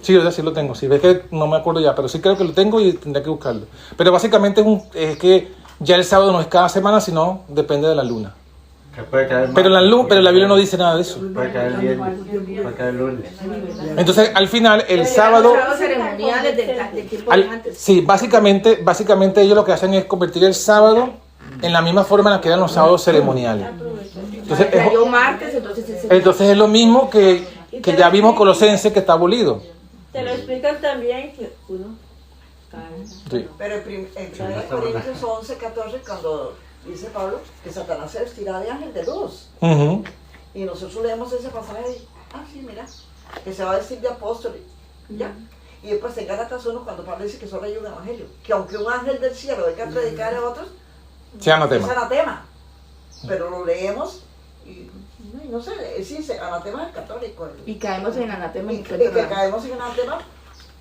Sí, yo sí lo tengo. Si ves que no me acuerdo ya, pero sí creo que lo tengo y tendría que buscarlo. Pero básicamente es que ya el sábado no es cada semana, sino depende de la luna. Pero la Biblia no dice nada de eso. Puede caer el viernes, puede caer el lunes. Entonces, al final, el sábado... Sí, básicamente ellos lo que hacen es convertir el sábado en la misma forma en la que eran los sábados ceremoniales. Entonces es lo mismo que ya vimos Colosenses, que está abolido. Te lo explican también que uno Sí. Pero en 1 Corintios 11, 14, cuando dice Pablo que Satanás se vestirá de ángel de luz. Uh-huh. Y nosotros leemos ese pasaje y, sí, mira, que se va a vestir de apóstol. Ya. Y después en Gálatas 1, cuando Pablo dice que solo hay un evangelio, que aunque un ángel del cielo venga a predicar a otros, es anatema. Es anatema. Pero lo leemos y no sé, sí, anatema es católico. Y caemos en anatema. Y que caemos en anatema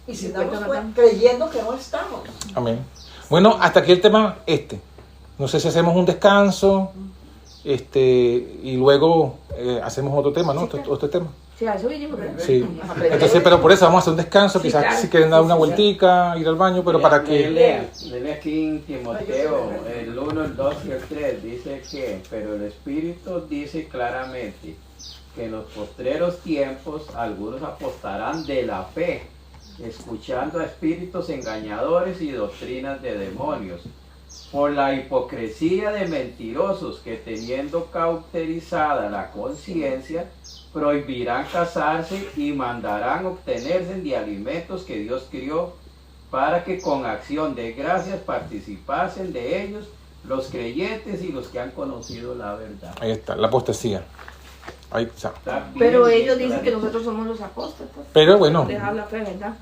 y si damos creyendo que no estamos. Amén. Bueno, hasta aquí el tema No sé si hacemos un descanso y luego hacemos otro tema, ¿no? Sí, claro. Otro tema. Sí, a eso vinimos, ¿verdad? Sí. A aprender. Entonces, pero por eso vamos a hacer un descanso, Sí, quizás claro. si quieren dar una Sí, vueltica, ir al baño, pero para que... Lele aquí en Timoteo, el 1, el 2 y el 3, dice que, pero el Espíritu dice claramente que en los postreros tiempos algunos apostarán de la fe, escuchando a espíritus engañadores y doctrinas de demonios, por la hipocresía de mentirosos que teniendo cauterizada la conciencia, prohibirán casarse y mandarán obtenerse de alimentos que Dios crió, para que con acción de gracias participasen de ellos los creyentes y los que han conocido la verdad. Ahí está, la apostasía. Ahí está. Está bien, Pero bien ellos dicen que clarito. nosotros somos los apóstoles. Pero bueno, Dejar la fe, ¿verdad?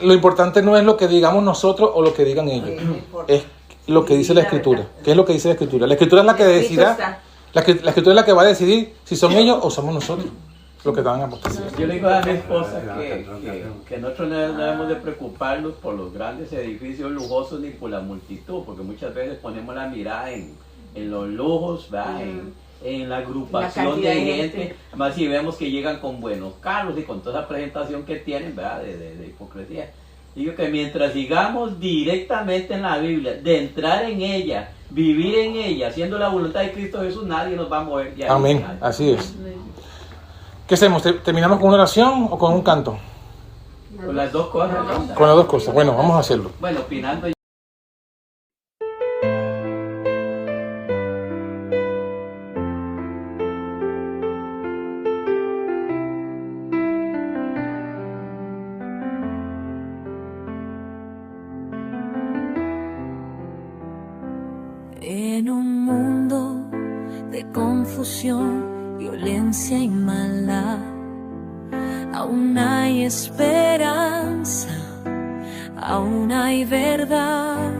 lo importante no es lo que digamos nosotros o lo que digan ellos, Sí, no importa. es lo que dice la Escritura. ¿Qué es lo que dice la Escritura? La Escritura es la que Escrito decidirá, está. la Escritura es la que va a decidir si son ellos o somos nosotros los que estaban en apostasía. Yo le digo a mi esposa que nosotros no debemos de preocuparnos por los grandes edificios lujosos ni por la multitud, porque muchas veces ponemos la mirada en los lujos, ¿verdad? En la agrupación La cantidad de de gente, gente. además si vemos que llegan con buenos carros y con toda esa presentación que tienen, ¿verdad? De hipocresía. Digo que mientras sigamos directamente en la Biblia, de entrar en ella, vivir en ella, haciendo la voluntad de Cristo Jesús, nadie nos va a mover de ahí. Amén, Nadie. así es. ¿Qué hacemos? ¿Terminamos con una oración o con un canto? Con las dos cosas. ¿no? Con las dos cosas. Bueno, vamos a hacerlo. Bueno, opinando. En un mundo de confusión, violencia y maldad, aún hay esperanza, aún hay verdad.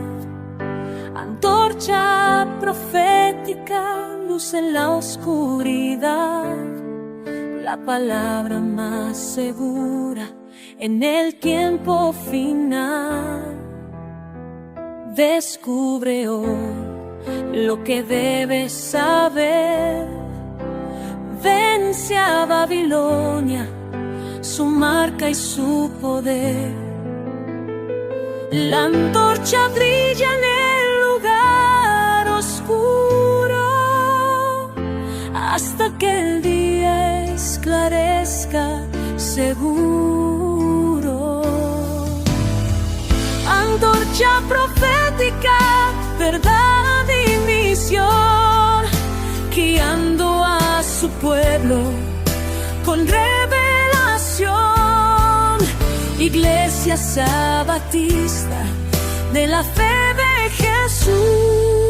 Antorcha profética, luz en la oscuridad, la palabra más segura en el tiempo final. Descubre hoy lo que debes saber. Vence a Babilonia, su marca y su poder. La antorcha brilla en el lugar oscuro hasta que el día esclarezca seguro. Antorcha profética, verdad y misión, guiando a su pueblo con revelación. Iglesia Sabatista de la fe de Jesús.